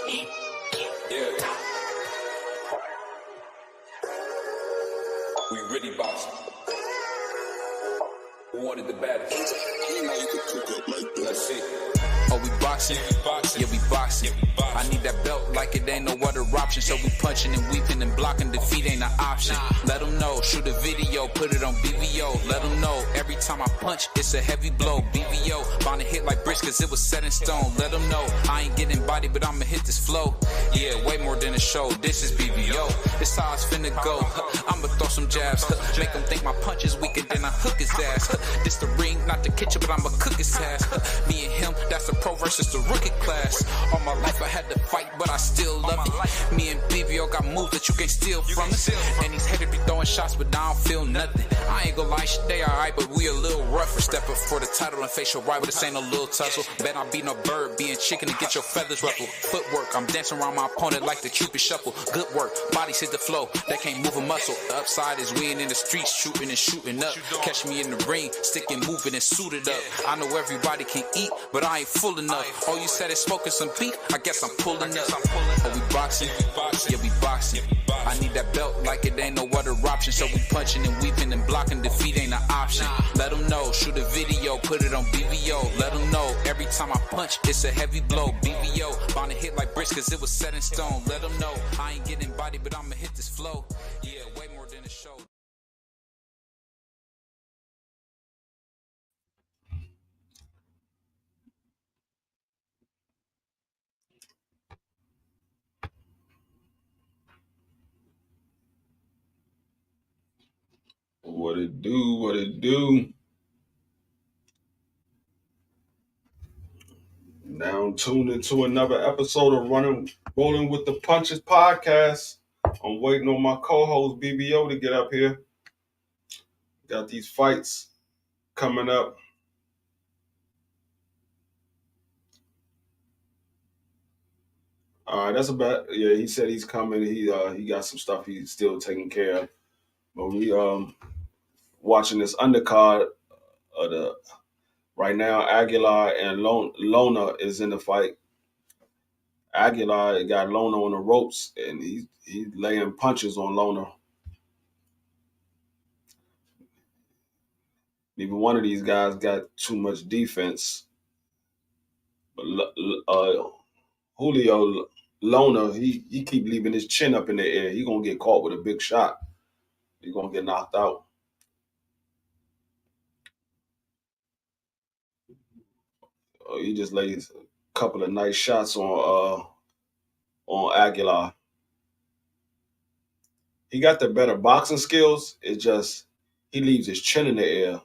Yeah. We really boxing. Who wanted the baddest? Let's see. Oh, we boxing? Yeah, we boxing. I need that belt like it ain't no other option. So we punching and weeping and blocking. Defeat ain't an option. Let them know. Shoot a video, put it on BVO. Let them know. Every time I punch, it's a heavy blow. BVO, bound to hit like bricks cause it was set in stone. Let them know. I ain't getting body, but I'ma hit this flow. Yeah, way more than a show. This is BVO. This how it's finna go. I'ma throw some jabs. Make them think my punch is weaker than I hook his ass. This the ring, not the kitchen, but I'ma cook his ass. Me and him, that's the pro versus the rookie class. All my life I had to fight, but I still love it. Me and BVO got moves that you can't steal from us. And these haters be throwing shots, but I don't feel nothing. I ain't gonna lie, they alright, but we a little rougher. Step up for the title and face your rival, this ain't no little tussle. Bet I beat no bird, being chicken to get your feathers ruffled. Footwork, I'm dancing around my opponent like the Cupid shuffle. Good work, bodies hit the flow, they can't move a muscle. The upside is we ain't in the streets, shooting and shooting up. Catch me in the ring, sticking, moving and suited up. I know everybody can eat, but I ain't full enough. Oh, you said it's smoking some beat, I guess I'm pulling up. Oh, we boxing? Yeah, we boxing. I need that belt like it ain't no other option. So we punching and weeping and blocking. Defeat ain't an option. Let them know. Shoot a video, put it on BVO. Let them know. Every time I punch, it's a heavy blow. BVO, bound to hit like bricks cause it was set in stone. Let them know. I ain't getting body, but I'ma hit this flow. Yeah, way more than a show. What it do? What it do? Now tuned into another episode of Rolling with the Punches podcast. I'm waiting on my co-host BBO to get up here. Got these fights coming up. That's about he said he's coming. He got some stuff he's still taking care of. But we watching this undercard of the right now. Aguilar and Lona is in the fight. Aguilar got Lona on the ropes and he's laying punches on Lona. Neither one of these guys got too much defense. But Julio Lona, he keep leaving his chin up in the air. He gonna get caught with a big shot. He gonna get knocked out. He just lays a couple of nice shots on Aguilar. He got the better boxing skills. It's just he leaves his chin in the air.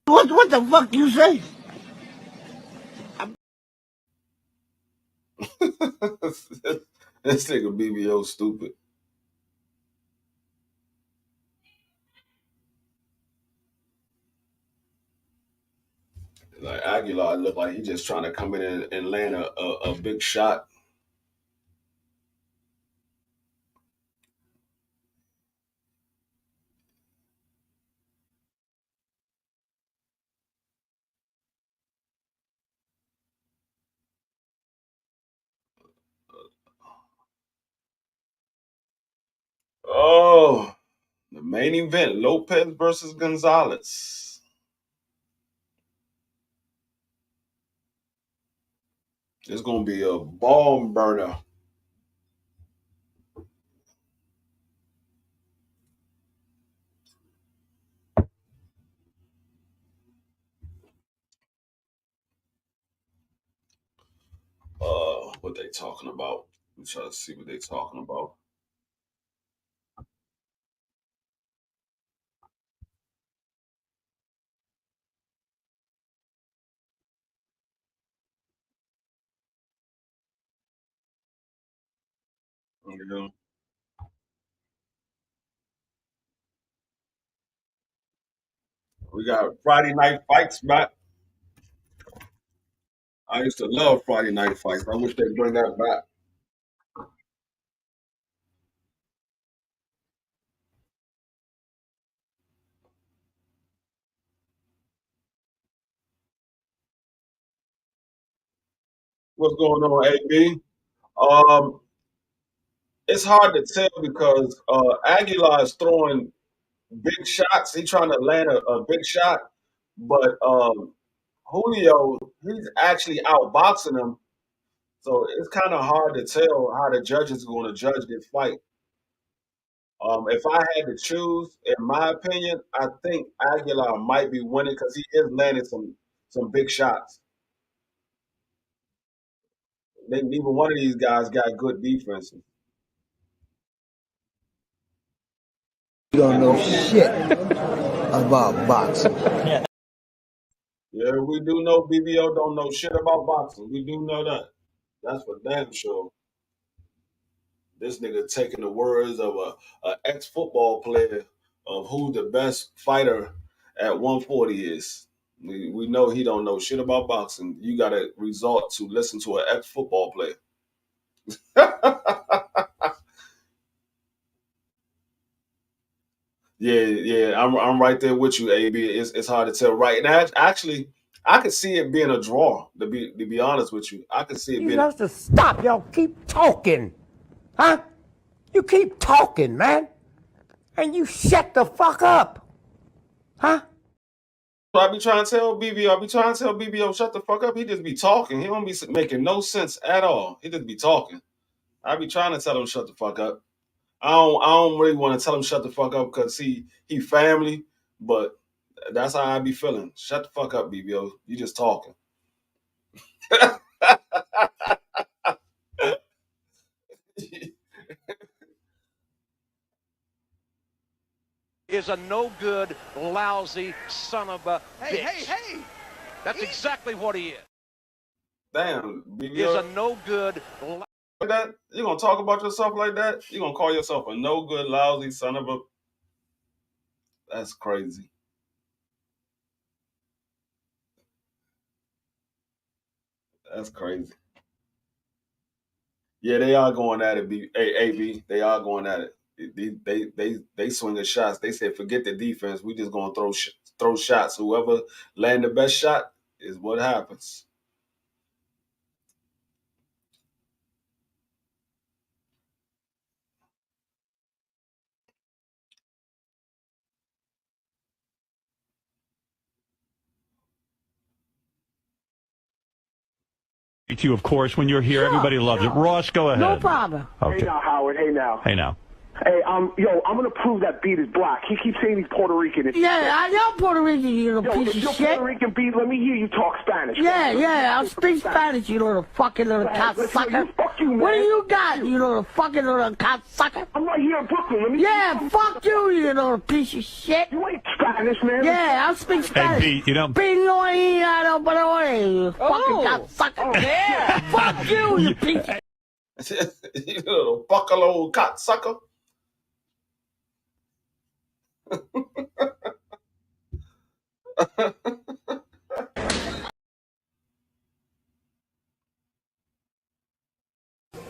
What the fuck you say? This nigga BBO stupid. Like Aguilar looked like he just trying to come in and land a big shot. Oh, the main event, Lopez versus Gonzalez. It's gonna be a bomb burner. What they talking about? I'm trying to see what they talking about. You know, we got Friday night fights back. I used to love Friday night fights. I wish they'd bring that back. What's going on, AB? Um, it's hard to tell because Aguilar is throwing big shots. He's trying to land a big shot, but Julio, he's actually outboxing him. So it's kind of hard to tell how the judges are going to judge this fight. If I had to choose, in my opinion, I think Aguilar might be winning because he is landing some big shots. Neither one of these guys got good defenses. You don't know shit about boxing. Yeah, we do know BBO don't know shit about boxing. We do know that. That's for damn sure. This nigga taking the words of a ex-football player of who the best fighter at 140 is. We know he don't know shit about boxing. You got to resort to listen to an ex-football player. Yeah, I'm right there with you, AB. It's hard to tell right now. Actually, I could see it being a draw. To be honest with you, I could see it You being. have to stop. Y'all keep talking. Huh? You keep talking, man. And you shut the fuck up. Huh? I be trying to tell BBO. I be trying to tell BBO, shut the fuck up. He just be talking. He don't be making no sense at all. He just be talking. I be trying to tell him shut the fuck up. I don't really want to tell him shut the fuck up because he family, but that's how I be feeling. Shut the fuck up, BBO. You just talking. Is a no good, lousy son of a bitch. Hey! That's exactly what he is. Damn, Is a BBO. no good. Like that? You gonna talk about yourself like that? You gonna call yourself a no good, lousy son of a? That's crazy. That's crazy. Yeah, they are going at it. AB, they are going at it. They swinging shots. They said, forget the defense. We just gonna throw shots. Whoever land the best shot is what happens. You, of course, when you're here. Sure, Everybody loves it. Ross, go ahead. No problem. Okay. Hey now, Howard. Hey now. Hey, now. Hey, yo, I'm gonna prove that beat is black. He keeps saying he's Puerto Rican. Yeah, I know Puerto Rican, you little Yo, piece if of you're shit. Puerto Rican beat, let me hear you talk Spanish. Yeah, I'll speak Spanish, you little fucking little cocksucker. Fuck you, man. What do you got, you little fucking little cocksucker? I'm right here in Brooklyn. Let me. Yeah, fuck you, you little piece of shit. You ain't Spanish, man. Yeah, I'll speak Spanish. Pete, you don't- Pino ahí, you fucking cocksucker. Yeah, fuck you piece of You little buckalo cocksucker.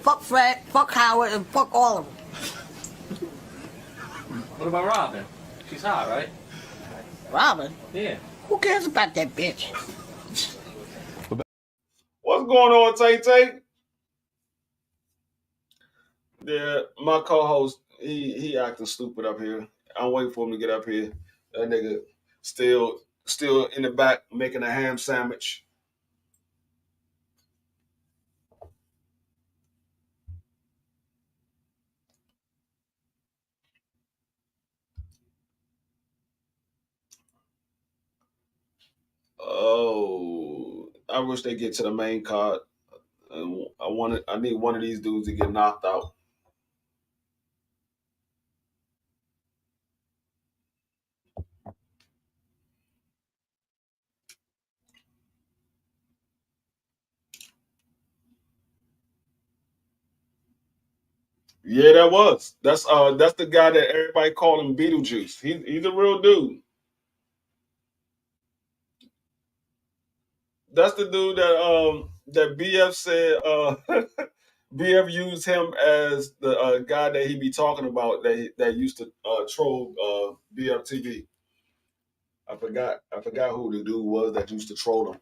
Fuck Fred, fuck Howard, and fuck all of them. What about Robin? She's hot, right? Robin? Yeah. Who cares about that bitch? What's going on, Tay Tay? Yeah, my co-host, he acting stupid up here. I'm waiting for him to get up here. That nigga still in the back making a ham sandwich. Oh, I wish they get to the main card. I need one of these dudes to get knocked out. Yeah, that was. That's the guy that everybody called him Beetlejuice. He's a real dude. That's the dude that BF said BF used him as the guy that he be talking about that used to troll BF TV. I forgot who the dude was that used to troll him.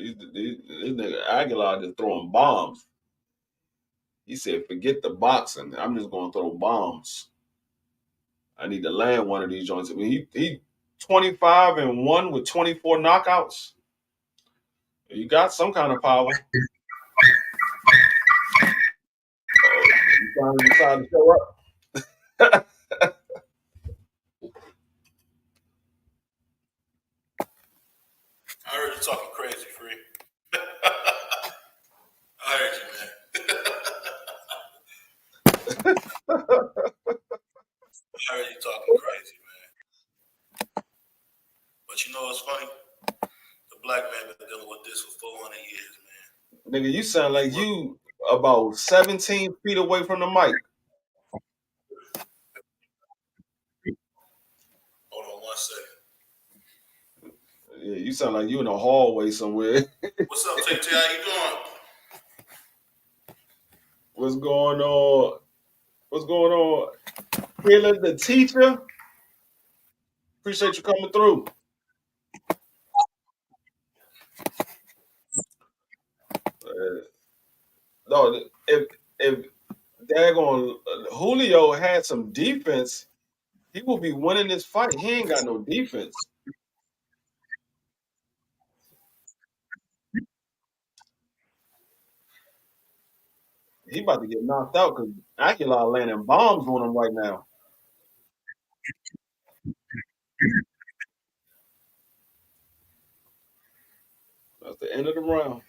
This nigga Aguilar just throwing bombs. He said, "Forget the boxing. I'm just gonna throw bombs. I need to land one of these joints." I mean, he 25-1 with 24 knockouts. You got some kind of power. You finally decided to show up. I heard you talking crazy, Free. I heard you, man. I heard you talking crazy, man. But you know what's funny? The black man been dealing with this for 400 years, man. Nigga, you sound like you about 17 feet away from the mic. Hold on 1 second. Yeah, you sound like you in a hallway somewhere. What's up, TT? How you doing? What's going on? What's going on? Killer the teacher. Appreciate you coming through. No, if daggone Julio had some defense, he will be winning this fight. He ain't got no defense. He about to get knocked out because Aguilar landing bombs on him right now. That's the end of the round.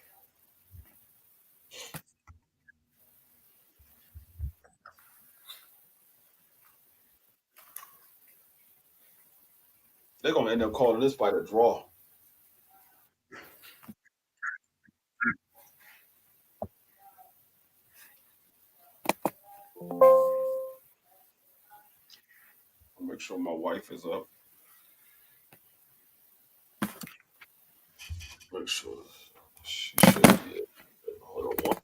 They're gonna end up calling this fight a draw. I'll make sure my wife is up. Make sure she should be. Hold on.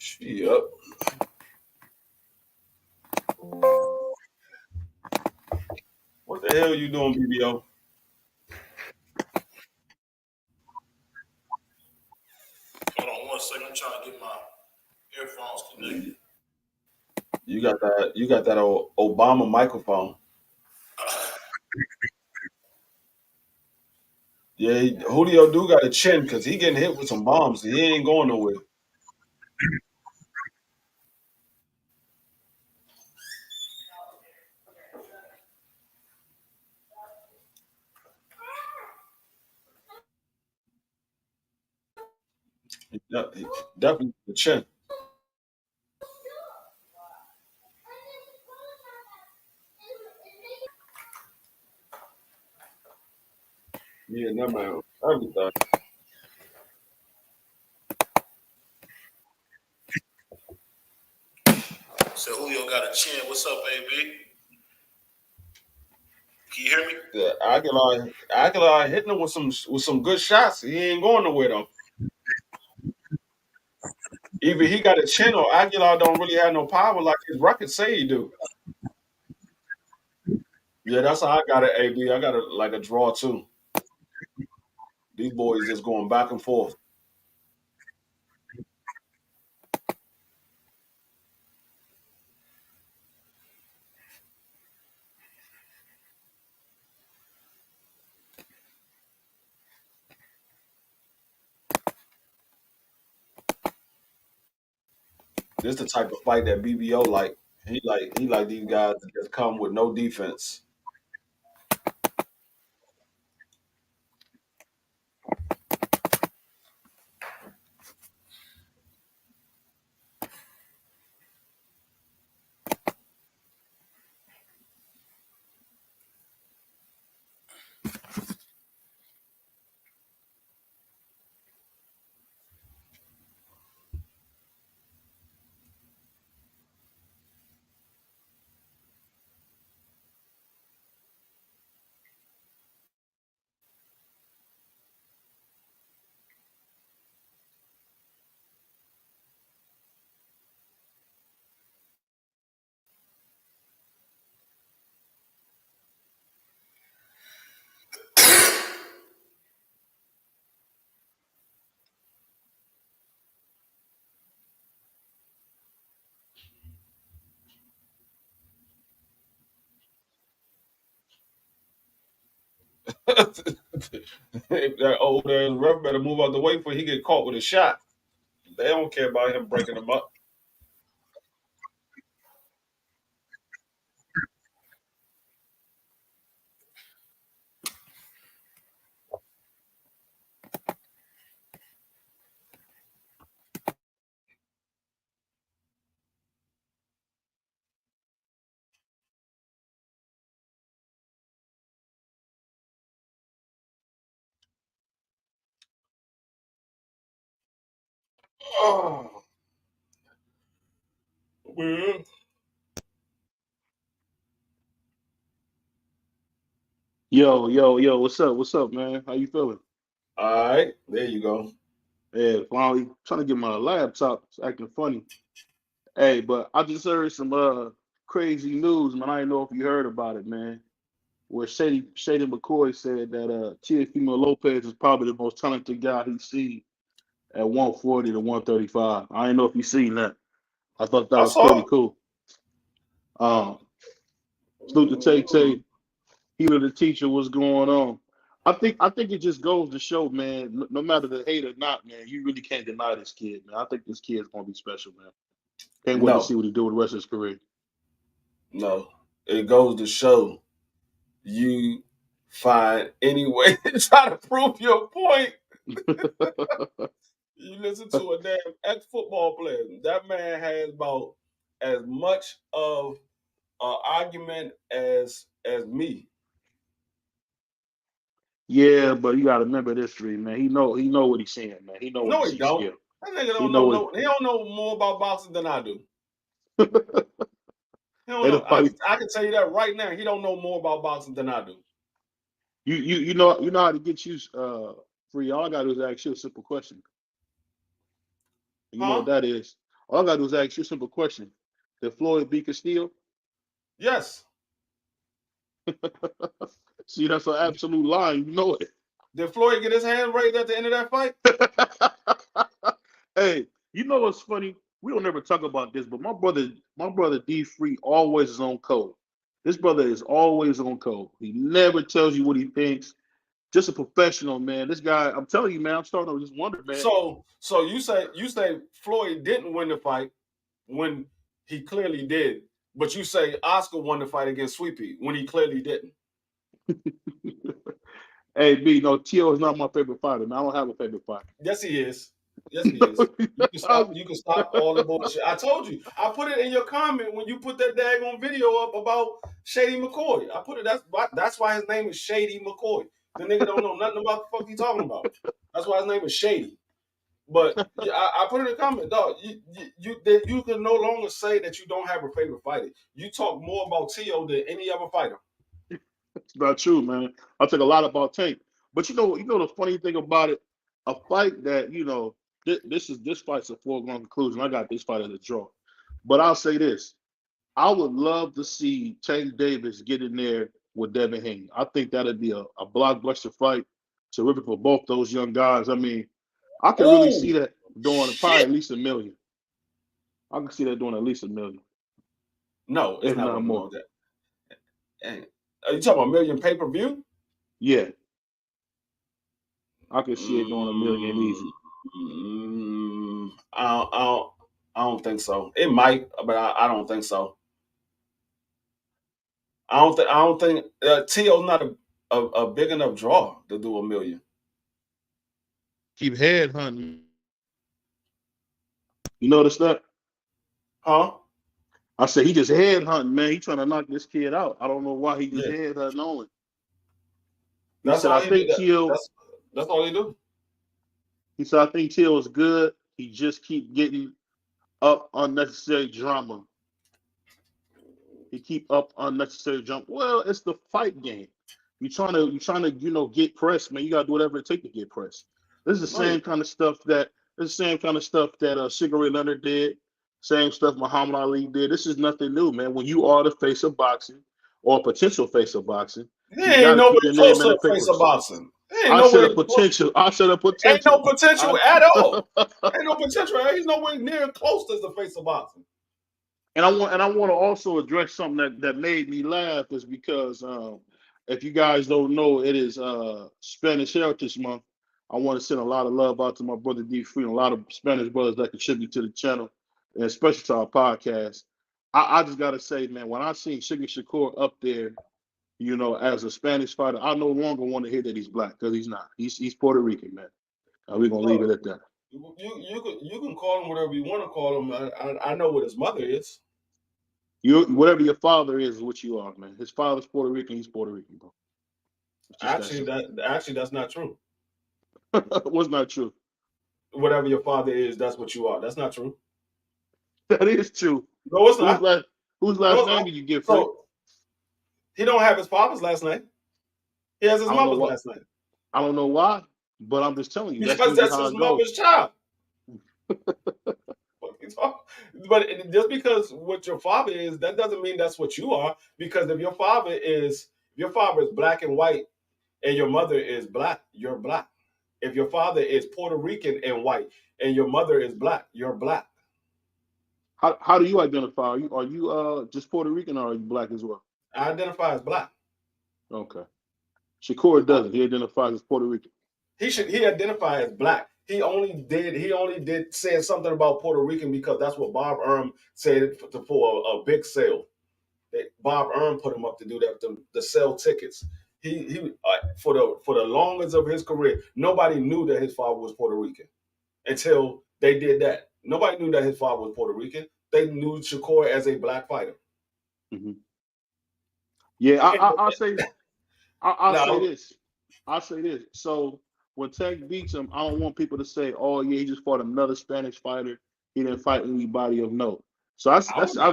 She up. What the hell you doing, BBO? Hold on 1 second. I'm trying to get my earphones connected. You got that? You got that old Obama microphone? Yeah, Julio do got a chin because he getting hit with some bombs. He ain't going nowhere. He definitely the chin. Yeah, that man. Everything. So Julio got a chin. What's up, AB? Can you hear me? Yeah, Aguilar hitting him with some good shots. He ain't going nowhere though. Either he got a chin or Aguilar don't really have no power like his records say he do. Yeah, that's how I got it, AB. I got it like a draw too. These boys just going back and forth. This the type of fight that BBO like. He like these guys that just come with no defense. If that old ass ref better move out the way before he get caught with a shot. They don't care about him breaking them up. Oh, well. Yo, what's up, man? How you feeling? All right, there you go. Yeah, finally trying to get my laptop. It's acting funny. Hey, but I just heard some crazy news, man. I didn't know if you heard about it, man. Where Shady McCoy said that Teofimo Lopez is probably the most talented guy he's seen at 140 to 135. I didn't know if you seen that. I thought that I was pretty saw cool. Salute to Tay it. Tay. He was the teacher. What's going on? I think it just goes to show, man. No matter the hate or not, man, you really can't deny this kid, man. I think this kid's gonna be special, man. Can't wait to see No, what he do with the rest of his career. no. It goes to show you find any way to try to prove your point. You listen to a damn ex-football player. That man has about as much of an argument as me. Yeah, but you gotta remember this, Street, man. He know what he's saying, man. He know when he No, he sees don't. skill. That nigga He don't know know what no. He don't know more about boxing than I do. He don't ain't know. I nobody can I can tell you that right now. He don't know more about boxing than I do. you know how to get you free. All I gotta do is ask you a simple question. You know what Huh? that is. All I gotta do is ask you a simple question. Did Floyd beat Castillo? Yes. See, that's an absolute lie. You know it. Did Floyd get his hand raised at the end of that fight? Hey, you know what's funny? We don't ever talk about this, but my brother D Free always is on code. This brother is always on code. He never tells you what he thinks. Just a professional, man. This guy, I'm telling you, man, I'm starting to just wonder, man. So you say Floyd didn't win the fight when he clearly did, but you say Oscar won the fight against Sweepy when he clearly didn't. Hey, B, no, Tio is not my favorite fighter, man. I don't have a favorite fighter. Yes, he is. Yes, he is. You can stop. You can stop all the bullshit. I told you. I put it in your comment when you put that daggone video up about Shady McCoy. I put it. That's why his name is Shady McCoy. The nigga don't know nothing about the fuck he talking about. That's why his name is Shady. But yeah, I put it in the comment, dog. You can no longer say that you don't have a favorite fighter. You talk more about Tio than any other fighter. It's not true, man. I talk a lot about Tank. But you know the funny thing about it, a fight that, this fight's a foregone conclusion. I got this fight as a draw. But I'll say this. I would love to see Tank Davis get in there with Devin Haney. I think that'd be a blockbuster fight. Terrific for both those young guys. I mean, I could really see Oh that doing probably shit! at least $1 million. I can see that doing at least $1 million, No, it's if not not gonna do more. no that. Hey, are you talking about million pay-per-view? Yeah, I could see it doing $1 million Mm, easy. I don't think so. It might, but I don't think so. I don't think Tio's not a big enough draw to do $1 million. Keep head hunting. You notice that? Huh? I said he just head hunting, man. He trying to knock this kid out. I don't know why he just Yeah. head hunting on it. He That's said, all I he do. think Teal. That's all he do. He said, I think Teal is good. He just keep getting up unnecessary drama. He keep up unnecessary jump. Well, it's the fight game. You trying to get pressed, man. You gotta do whatever it takes to get pressed. This is the No, same kind of stuff that Sugar Ray Leonard did. Same stuff Muhammad Ali did. This is nothing new, man. When you are the face of boxing or a potential face of boxing, he you ain't got to keep nowhere your close name in to the the face of papers. boxing. He ain't I said a nowhere close. potential. I said a Ain't no potential. potential at all. Ain't no potential. He's nowhere near close to the face of boxing. And I want to also address something that made me laugh is because if you guys don't know, it is Spanish Heritage Month. I want to send a lot of love out to my brother D Free and a lot of Spanish brothers that contribute to the channel, and especially to our podcast. I just gotta say, man, when I seen Sugar Shakur up there, as a Spanish fighter, I no longer want to hear that he's black, because he's not. He's Puerto Rican, man. We're gonna leave it at that. You can call him whatever you want to call him. I know what his mother is. Whatever your father is what you are, man. His father's Puerto Rican, he's Puerto Rican, bro. Actually, that's not true. What's not true? Whatever your father is, that's what you are. That's not true. That is true. No, it's not. Whose last name did you give? So, he don't have his father's last name. He has his mother's last name. I don't know why, but I'm just telling you. Because that's his mother's child. But just because what your father is, that doesn't mean that's what you are. Because if your father is black and white, and your mother is black, you're black. If your father is Puerto Rican and white, and your mother is black, you're black. How do you identify? Are you just Puerto Rican, or are you black as well? I identify as black. Okay. Shakur doesn't. He identifies as Puerto Rican. He identifies as black. He only did say something about Puerto Rican because that's what Bob Erm said for a big sale. Bob Erm put him up to do that to sell tickets. He for the longest of his career, nobody knew that his father was Puerto Rican until they did that. Nobody knew that his father was Puerto Rican. They knew Shakur as a black fighter. Mm-hmm. Yeah, I'll say this. I'll say this. So when Tank beats him, I don't want people to say, "Oh yeah, he just fought another Spanish fighter. He didn't fight anybody of note." So I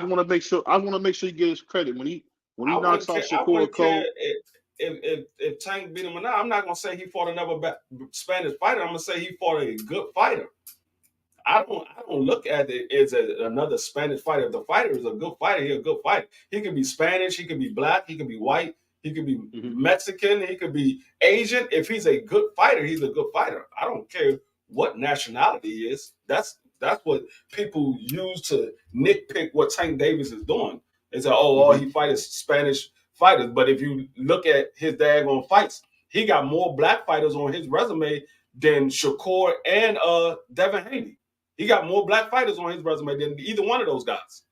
want to make sure. I want to make sure you get his credit when he knocks out Shakur Cole. If Tank beat him or not, I'm not gonna say he fought another Spanish fighter. I'm gonna say he fought a good fighter. I don't look at it as another Spanish fighter. If the fighter is a good fighter, he's a good fighter. He can be Spanish, he can be black, he can be white, he can be Mexican, he could be Asian. If he's a good fighter, he's a good fighter. I don't care what nationality he is. That's what people use to nitpick what Tank Davis is doing. They say, all he fights Spanish fighters. But if you look at his daggone fights, he got more black fighters on his resume than Shakur and Devin Haney. He got more black fighters on his resume than either one of those guys.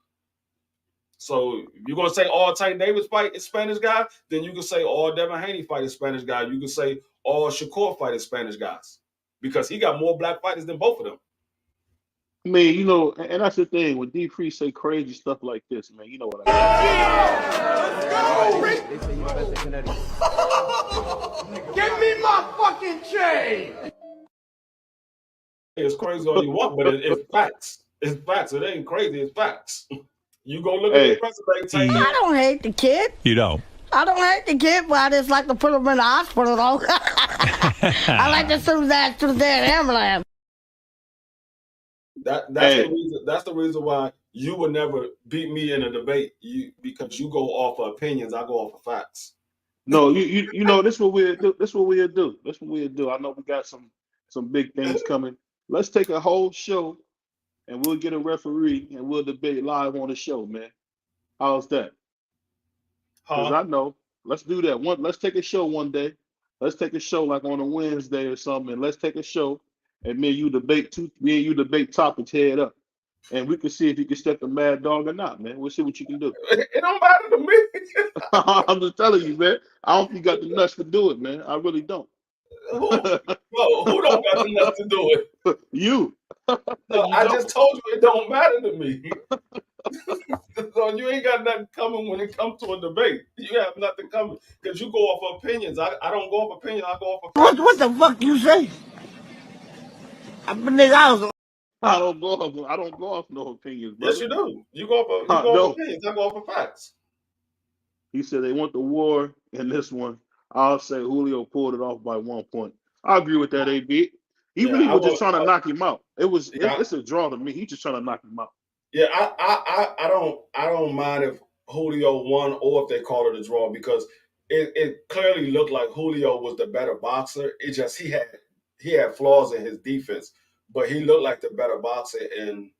So if you're going to say all Tank Davis fight is Spanish guy, then you can say all Devin Haney fight is Spanish guy. You can say all Shakur fight is Spanish guys. Because he got more black fighters than both of them. I mean, and that's the thing. When D Free say crazy stuff like this, man, you know what I mean. Give me my fucking chain! It's crazy all you want, but it's facts. It's facts. It ain't crazy. It's facts. You go look at his resume. I don't hate the kid. You don't? I don't hate the kid, but I just like to put him in the hospital, though. I like to send that to the ambulance. That's the reason why you would never beat me in a debate. Because you go off of opinions, I go off of facts. No, you know this is what we'll do. This is what we'll do. This is what we'll do. I know we got some big things coming. Let's take a whole show and we'll get a referee and we'll debate live on the show, man. How's that? Because I know. Let's do that. Let's take a show one day. Let's take a show like on a Wednesday or something. And let's take a show and me and you debate topics head up. And we can see if you can step the mad dog or not, man. We'll see what you can do. It don't matter to me. I'm just telling you, man. I don't think you got the nuts to do it, man. I really don't. Who don't got the nuts to do it? You. No, I just told you it don't matter to me. So you ain't got nothing coming when it comes to a debate. You have nothing coming because you go off of opinions. I don't go off opinions. I go off of What the fuck you say? I don't go off no opinions, brother. Yes, you do. You go off opinions. I go off of facts. He said they want the war in this one. I'll say Julio pulled it off by 1 point. I agree with that, AB. He really was just trying to knock him out. It's a draw to me. He's just trying to knock him out. Yeah, I don't mind if Julio won or if they call it a draw because it clearly looked like Julio was the better boxer. It just he had flaws in his defense, but he looked like the better boxer. And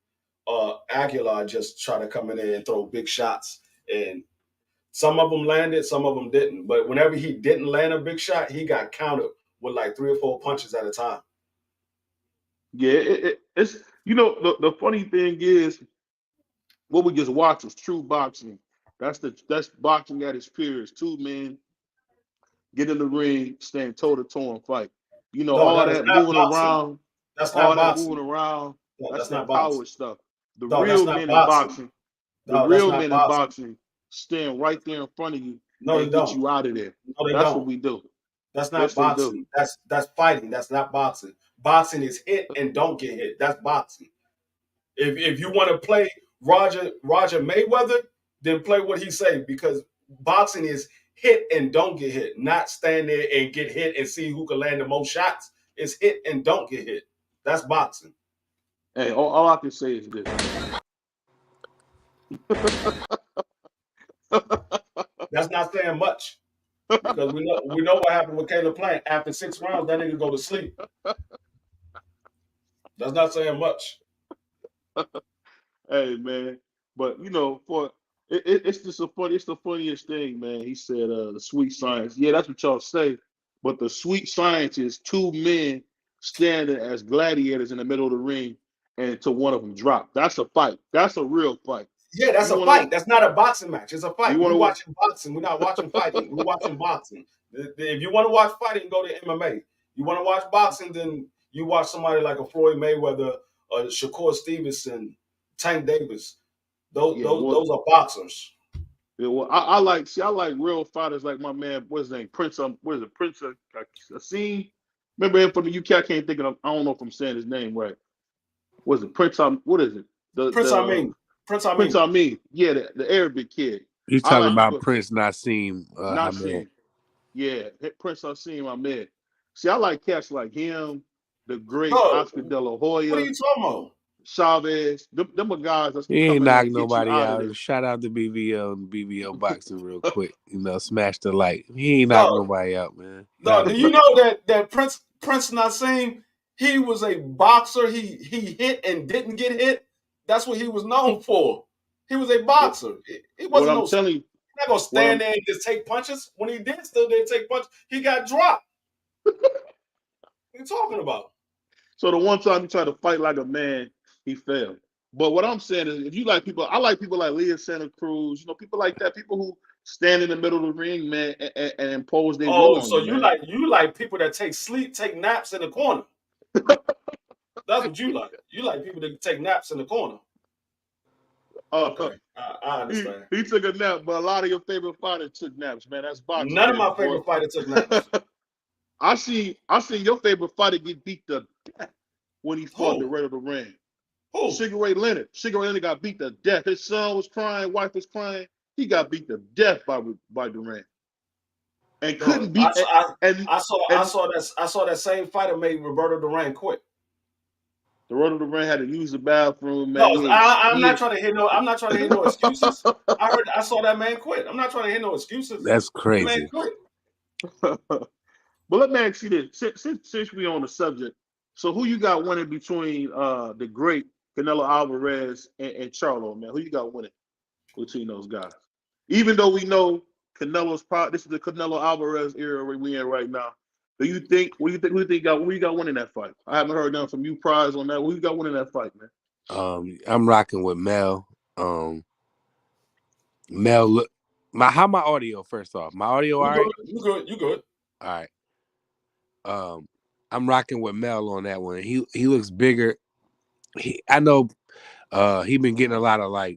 Aguilar just tried to come in there and throw big shots and Some of them landed, some of them didn't. But whenever he didn't land a big shot, he got countered with like 3 or 4 punches at a time. Yeah, it's the funny thing is what we just watch is true boxing. That's boxing at its purest. 2 men get in the ring, stand toe to toe and fight. No, All that's that not moving boxing. around, That's all not that moving boxing. around, No, that's that's not that power boxing. stuff. The No, that's real not men in boxing. boxing, the No, that's real not men in boxing. boxing stand right there in front of you No, they and get don't. you out of there. No, they That's what don't. we do. That's not Yes, they do. boxing. That's fighting. That's not boxing. Boxing is hit and don't get hit. That's boxing. If you want to play Roger Mayweather, then play what he say, because boxing is hit and don't get hit, not stand there and get hit and see who can land the most shots. It's hit and don't get hit. That's boxing. Hey, all I can say is this. That's not saying much, because we know what happened with Caleb Plant. After 6 rounds, that nigga go to sleep. That's not saying much. Hey man, but it's just it's the funniest thing, man. He said the sweet science. Yeah, that's what y'all say. But the sweet science is 2 men standing as gladiators in the middle of the ring and until one of them drop. That's a fight. That's a real fight. Yeah, that's You a wanna fight. That's not a boxing match. It's a you fight. We're wanna watching boxing. We're not watching fighting. We're watching boxing. If you want to watch fighting, go to MMA. You want to watch boxing, then you watch somebody like a Floyd Mayweather, or Shakur Stevenson, Tank Davis. Those are boxers. Yeah, well, I like real fighters like my man, what's his name? Prince Asim. Remember him from the UK? I can't think of I don't know if I'm saying his name right. Was it Prince what is it? Prince Amin. Prince Prince Amin. Amin. Yeah, the Arabic kid. You I talking like about Prince Nassim Hamed? Nassim. Yeah, Prince Asim Ahmed. See, I like cats like him, the great No, Oscar De La what are Hoya, you talking about? Chavez. Them are guys that's He come ain't in there knock and get you nobody out of out. there. Shout out to BBO and BBO boxing real quick. Smash the light. He ain't knock No, nobody out, man. no. Shout Do out you to know that Prince Nassim, he was a boxer. He hit and didn't get hit. That's what he was known for. He was a boxer. He What wasn't I'm no. telling you, He's not gonna what stand I'm there and just take punches. When he did still did take punches, he got dropped. What are you talking about? so the one time he tried to fight like a man, he failed. But what I'm saying is, if you like people, I like people like Leah Santa Cruz, people like that, people who stand in the middle of the ring, man, and impose their will Oh, on so you, you man. like people that take naps in the corner. That's what you like. You like people that take naps in the corner. Uh, Okay, I understand. he took a nap, but a lot of your favorite fighters took naps, man. That's boxing None of for you, my boy. favorite fighters took naps. I see your favorite fighter get beat to death when he fought the Who? Red of the Ring. Who? Sugar Ray Leonard. Sugar Ray Leonard got beat to death. His son was crying, wife was crying. He got beat to death by Durant. And No, couldn't beat and I saw that same fighter made Roberto Duran quit. the Red of the Ring had to use the bathroom, No, man. I'm not trying to hear no excuses. I saw that man quit. I'm not trying to hear no excuses. That's The man crazy. quit. But let me ask you this: since we on the subject, so who you got winning between the great Canelo Alvarez and Charlo, man? Who you got winning between those guys? Even though we know this is the Canelo Alvarez era we in right now. What do you think who you got winning that fight? I haven't heard nothing from you, Prize, on that. Who you got winning that fight, man? I'm rocking with Mel. Mel, look, how my audio? First off, my audio all right? You good. All right. I'm rocking with Mel on that one. He looks bigger. I know he been getting a lot of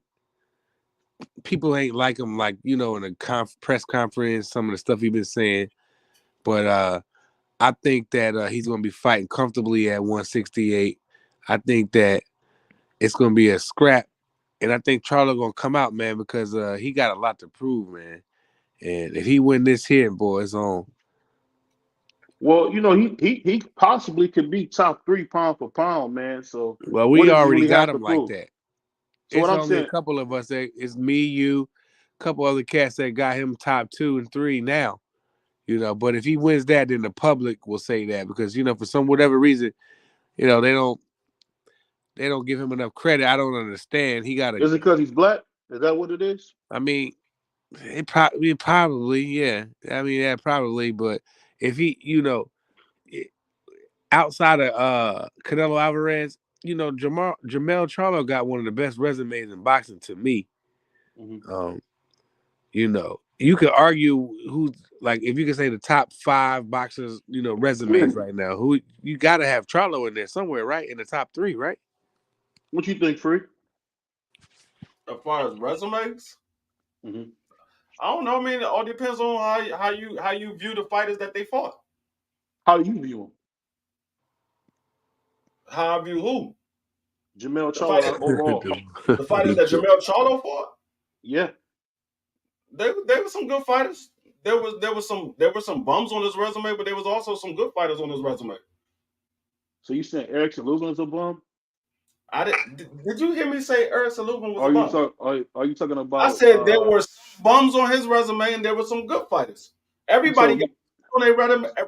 people ain't like him in a press conference, some of the stuff he been saying. But I think that he's gonna be fighting comfortably at 168. I think that it's gonna be a scrap. And I think Charlo gonna come out, man, because he got a lot to prove, man. And if he win this here, boy, it's on. Well, he possibly could be top 3 pound for pound, man. So Well, what we does he already really got have to him like prove? that. So what It's I'm only a saying, couple of us. It's me, you, a couple other cats that got him top 2 and 3 now. But if he wins that, then the public will say that because for whatever reason, they don't give him enough credit. I don't understand. He got is it because he's black? Is that what it is? I mean, It probably, yeah. I mean, yeah, probably. But if he, outside of Canelo Alvarez, Jamel Charlo got one of the best resumes in boxing to me. Mm-hmm. You could argue who's like if you could say the top 5 boxers, resumes right now. Who you got to have Charlo in there somewhere, right? In the top 3, right? What you think, Free? As far as resumes, Mm-hmm. I don't know. I mean, it all depends on how you view the fighters that they fought. How do you view him? How I view who? Jamel The fighters, Charlo overall. the fighters that Jamel Charlo fought. Yeah. They were some good fighters. There were some bums on his resume, but there was also some good fighters on his resume. So you saying Erickson Lubin is a bum? Did you hear me say Erickson Lubin was a bum? Are you talking about? I said there were some bums on his resume, and there were some good fighters. Everybody got on their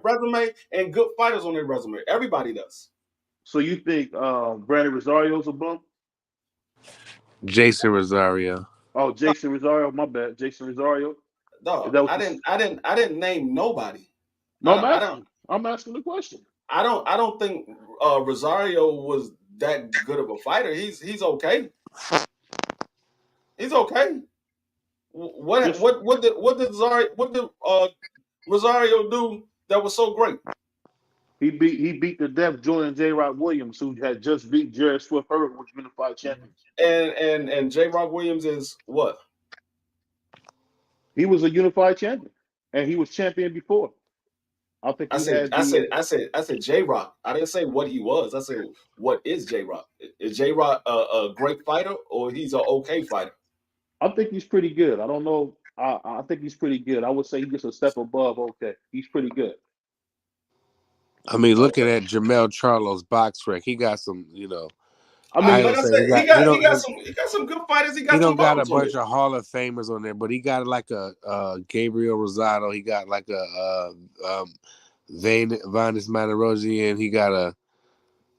resume and good fighters on their resume. Everybody does. So you think Brandon Rosario's a bum? Jason Rosario. Oh, Jason Rosario. My bad, Jason Rosario. No, I didn't name nobody. No, I'm asking the question. I don't think Rosario was that good of a fighter. He's okay. He's okay. What did Rosario do that was so great? He beat the death Jordan J. Rock Williams, who had just beat Jared Swift Herbert, which unified champions. And J. Rock Williams is what? He was a unified champion, and he was champion before. I think I said J Rock. I didn't say what he was. I said what is J Rock? Is J Rock a great fighter or he's an okay fighter? I think he's pretty good. I don't know. I think he's pretty good. I would say he's just a step above okay. He's pretty good. I mean, looking at Jamel Charlo's box rec, he got some, I mean, like I said, he got some good fighters. He don't got a bunch of Hall of Famers on there, but he got like a Gabriel Rosado. He got like a Vanis Manarosian. He got a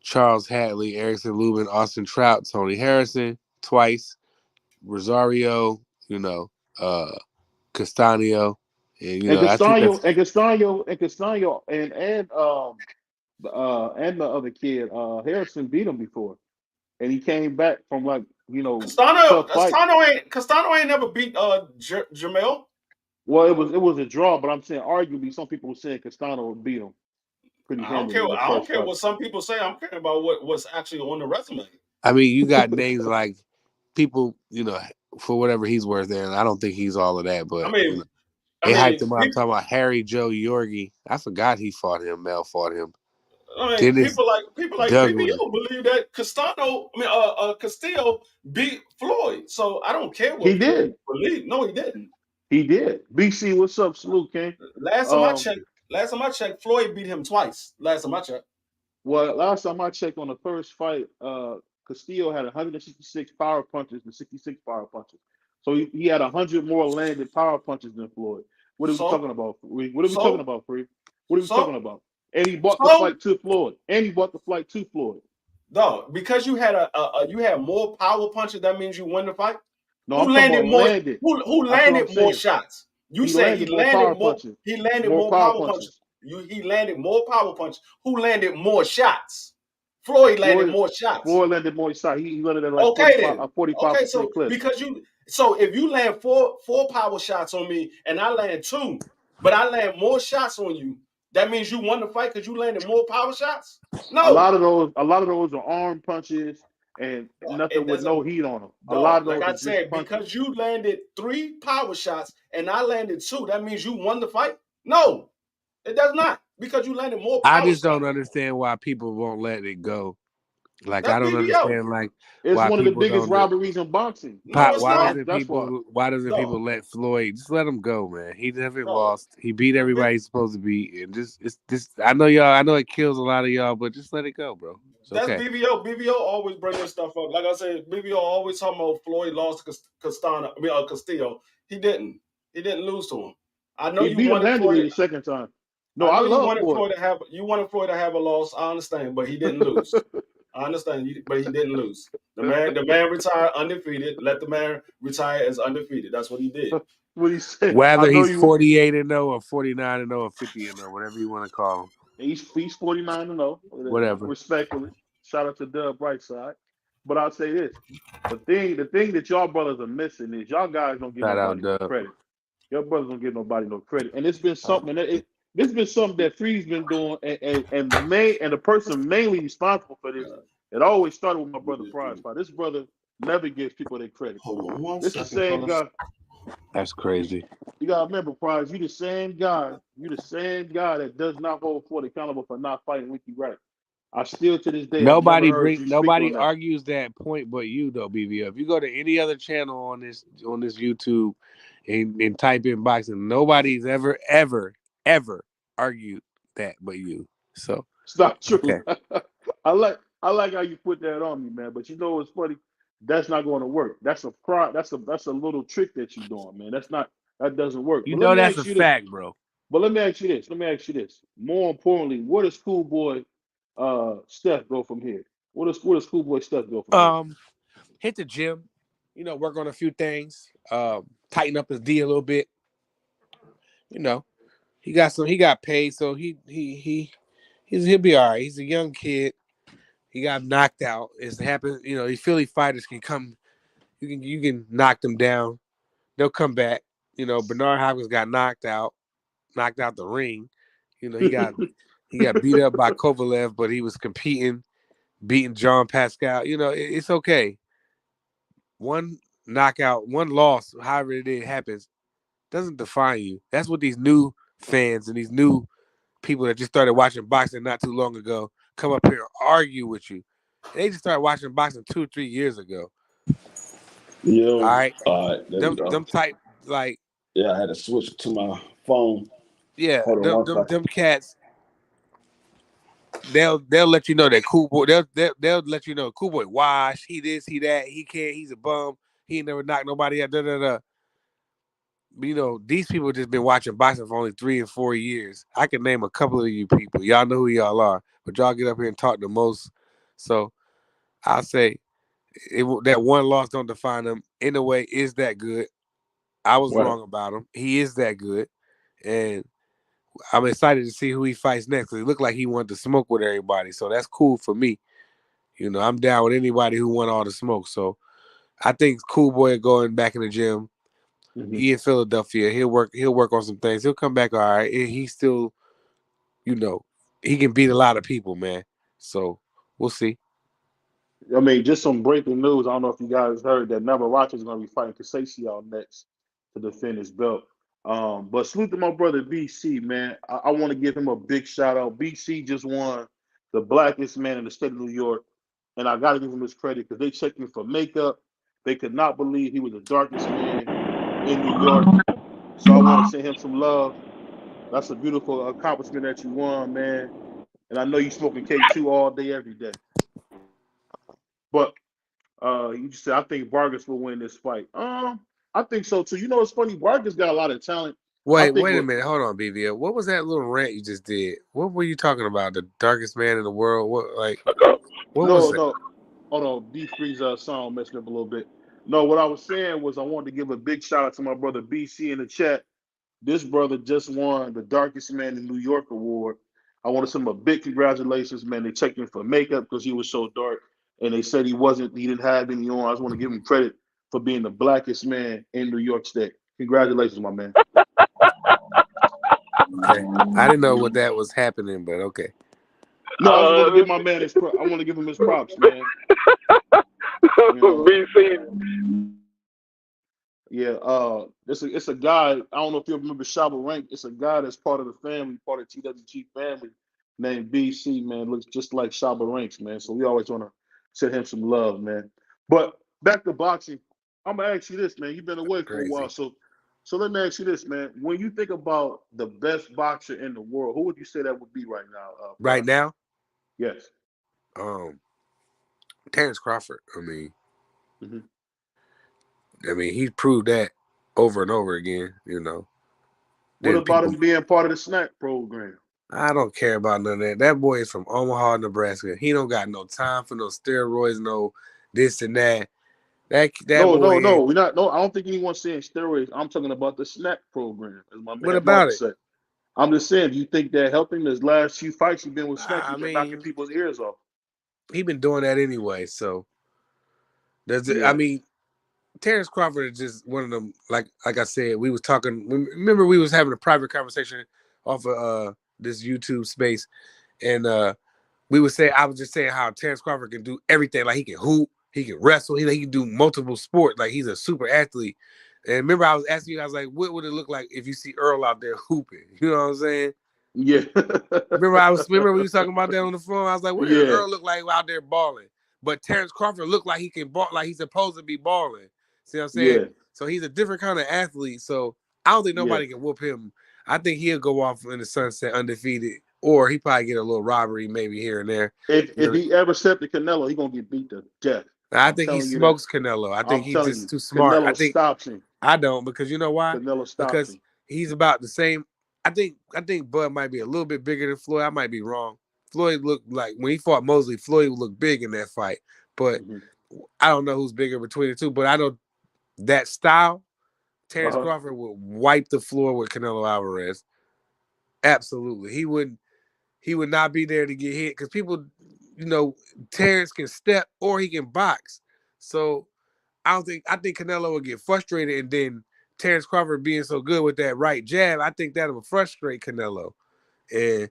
Charles Hatley, Erickson Lubin, Austin Trout, Tony Harrison twice, Rosario, Castaño, and Castaño and the other kid, Harrison beat him before, and he came back from Castaño ain't never beat Jamel. Well, it was a draw, but I'm saying arguably some people were saying Castaño would beat him. I don't care what some people say. I'm caring about what's actually on the resume. I mean, you got names like people, for whatever he's worth there, and I don't think he's all of that, but I mean, they hyped him up. I'm talking about Harry Joe Yorgi. I forgot he fought him. Mel fought him. I mean, people like BBO believe that Castillo beat Floyd. So I don't care what he did. Believe. No, he didn't. He did. BC, what's up? Salute, King. Last time I checked, Floyd beat him twice. Last time I checked. Well, last time I checked on the first fight, Castillo had 166 power punches and 66 power punches. So he had 100 more landed power punches than Floyd. What are we talking about? What are we talking about, Free? What are we talking about? And he bought the fight to Floyd. No, because you had you had more power punches, that means you won the fight. No, who landed more? Who landed more shots? You said he landed more. He landed more power punches. He landed more power punches. Who landed more shots? Floyd landed more shots. Floyd landed more shots. He landed at like 45% clip. So if you land four power shots on me and I land 2, but I land more shots on you, that means you won the fight because you landed more power shots? No. A lot of those are arm punches and nothing with no heat on them. A lot of those, like I said, because you landed 3 power shots and I landed 2, that means you won the fight? No, it does not. Because you landed more power I just don't understand why people won't let it go. Like, I don't understand, it's why one of the biggest robberies in boxing. Why doesn't people let Floyd just let him go, man? He never lost. He beat everybody he's supposed to beat, and I know it kills a lot of y'all, but just let it go, bro. That's BBO. BBO always bring this stuff up. Like I said, BBO always talking about Floyd lost to Castillo. He didn't. He didn't lose to him. I know he beat him handily the second time. No, I love Floyd. You wanted Floyd to have a loss. I understand, but he didn't lose. I understand, but he didn't lose. The man retired undefeated. Let the man retire as undefeated. That's what he did. What he said? I Whether know he's you. 48-0 or 49-0 or 50-0, whatever you want to call him. He's 49-0. Whatever. Respectfully, shout out to Dub Brightside. But I'll say this: the thing that y'all brothers are missing is y'all guys don't give Shout out, nobody no Dub. credit. Your brothers don't give nobody no credit, and it's been something this been something that Free's been doing, and the person mainly responsible for this. It always started with my brother Prize Fight. This brother never gives people their credit. Hold on one This the second, same fellas. guy. That's crazy. You gotta remember, Prize. You the same guy. You the same guy that does not hold Ford accountable for not fighting Wiki Wright. I still to this day have never heard you speak on that. Argues that point but you though, BBF. If you go to any other channel on this YouTube and type in boxing, nobody's ever argued that but you. So It's not true. okay. I like how you put that on me, man. But you know what's funny? That's not going to work. That's a little trick that you're doing, man. That doesn't work. You But let know me that's ask a you fact, this. bro. But let me ask you this. More importantly, where does Schoolboy Steph go from here? Where does Schoolboy Steph go from here? Hit the gym, work on a few things, tighten up his D a little bit. He got paid, so he'll be all right. He's a young kid. He got knocked out. It's happened, these Philly fighters can come, you can knock them down. They'll come back. Bernard Hopkins got knocked out the ring. He got beat up by Kovalev, but he was competing, beating John Pascal. It's okay. One knockout, one loss, however it happens, doesn't define you. That's what these new fans and these new people that just started watching boxing not too long ago come up here and argue with you. They just started watching boxing 2 or 3 years ago. Yo, all right. There we go. Them type like I had to switch to my phone. Yeah, Hold on one second. them cats. They'll let you know that Cool Boy. They'll let you know Cool Boy wash. He this, he that. He can't. He's a bum. He ain't never knocked nobody out. Da da da. But, these people just been watching boxing for only 3 and 4 years. I can name a couple of you people. Y'all know who y'all are, but y'all get up here and talk the most. So I'll say that one loss don't define him. In a way, is that good? I was wrong about him. He is that good, and I'm excited to see who he fights next because it looked like he wanted to smoke with everybody. So that's cool for me. I'm down with anybody who want all the smoke. So I think Cool Boy going back in the gym. He in Philadelphia. He'll work on some things. He'll come back all right. He's still, he can beat a lot of people, man. So we'll see. I mean, just some breaking news. I don't know if you guys heard that Navarrete is going to be fighting Casasio next to defend his belt. But salute to my brother BC, man. I want to give him a big shout out. BC just won the blackest man in the state of New York, and I got to give him his credit because they checked him for makeup. They could not believe he was the darkest man in New York. So I want to send him some love. That's a beautiful accomplishment that you won, man. And I know you smoking K2 all day, every day. But you just said I think Vargas will win this fight. I think so too. It's funny. Vargas got a lot of talent. Wait a minute. Hold on, BVL. What was that little rant you just did? What were you talking about? The darkest man in the world? What was that? No. Hold on. D-Freeze sound messed up a little bit. No, what I was saying was I wanted to give a big shout out to my brother BC in the chat. This brother just won the Darkest Man in New York award. I want to send him a big congratulations, man. They checked him for makeup because he was so dark, and they said he didn't have any on. I just want to give him credit for being the blackest man in New York State. Congratulations, my man. Okay. I didn't know what that was happening, but okay. No, I want to give my man I want to give him his props, man. Yeah, it's a guy. I don't know if you remember Shaba Rank. It's a guy that's part of the family, part of TWG family, named BC. Man, looks just like Shaba Ranks, man. So we always want to send him some love, man. But back to boxing, I'm gonna ask you this, man. You've been away for a while, so let me ask you this, man. When you think about the best boxer in the world, who would you say that would be right now? Right now? Yes. Terrence Crawford. I mean, he proved that over and over again, What about him being part of the snack program? I don't care about none of that. That boy is from Omaha, Nebraska. He don't got no time for no steroids, no this and that. That No, boy. we're not. No, I don't think anyone's saying steroids. I'm talking about the snack program, as my What man about Mark it? said. I'm just saying, do you think that helping his last few fights he's been with snack? I He's been knocking mean, people's ears off. he been doing that anyway. So does it? I Yeah. mean, Terrence Crawford is just one of them. Like I said, we was talking. Remember, we was having a private conversation off of this YouTube space, and we would say I was just saying how Terrence Crawford can do everything. Like he can hoop, he can wrestle, he can do multiple sports. Like he's a super athlete. And remember, I was asking you, I was like, what would it look like if you see Earl out there hooping? You know what I'm saying? Yeah. Remember we was talking about that on the phone. I was like, what does Yeah. Earl look like out there balling? But Terrence Crawford looked like he can ball, like he's supposed to be balling. See what I'm saying? Yeah. So he's a different kind of athlete. So I don't think Yeah. nobody can whoop him. I think he'll go off in the sunset undefeated, or he probably get a little robbery maybe here and there. If he ever stepped to Canelo, he's gonna get beat to death. I I'm think he telling you that. smokes Canelo. I think I'm he's telling just you, too smart. I Canelo think stops him. I don't, because you know why? Canelo stops Because him. he's about the same. I think Bud might be a little bit bigger than Floyd. I might be wrong. Floyd looked like when he fought Mosley, Floyd looked big in that fight. But I don't know who's bigger between the two. But I know that style, Terrence Crawford would wipe the floor with Canelo Alvarez. Absolutely. He would not be there to get hit because people, Terrence can step or he can box. So I think Canelo would get frustrated, and then Terrence Crawford being so good with that right jab, I think that would frustrate Canelo. And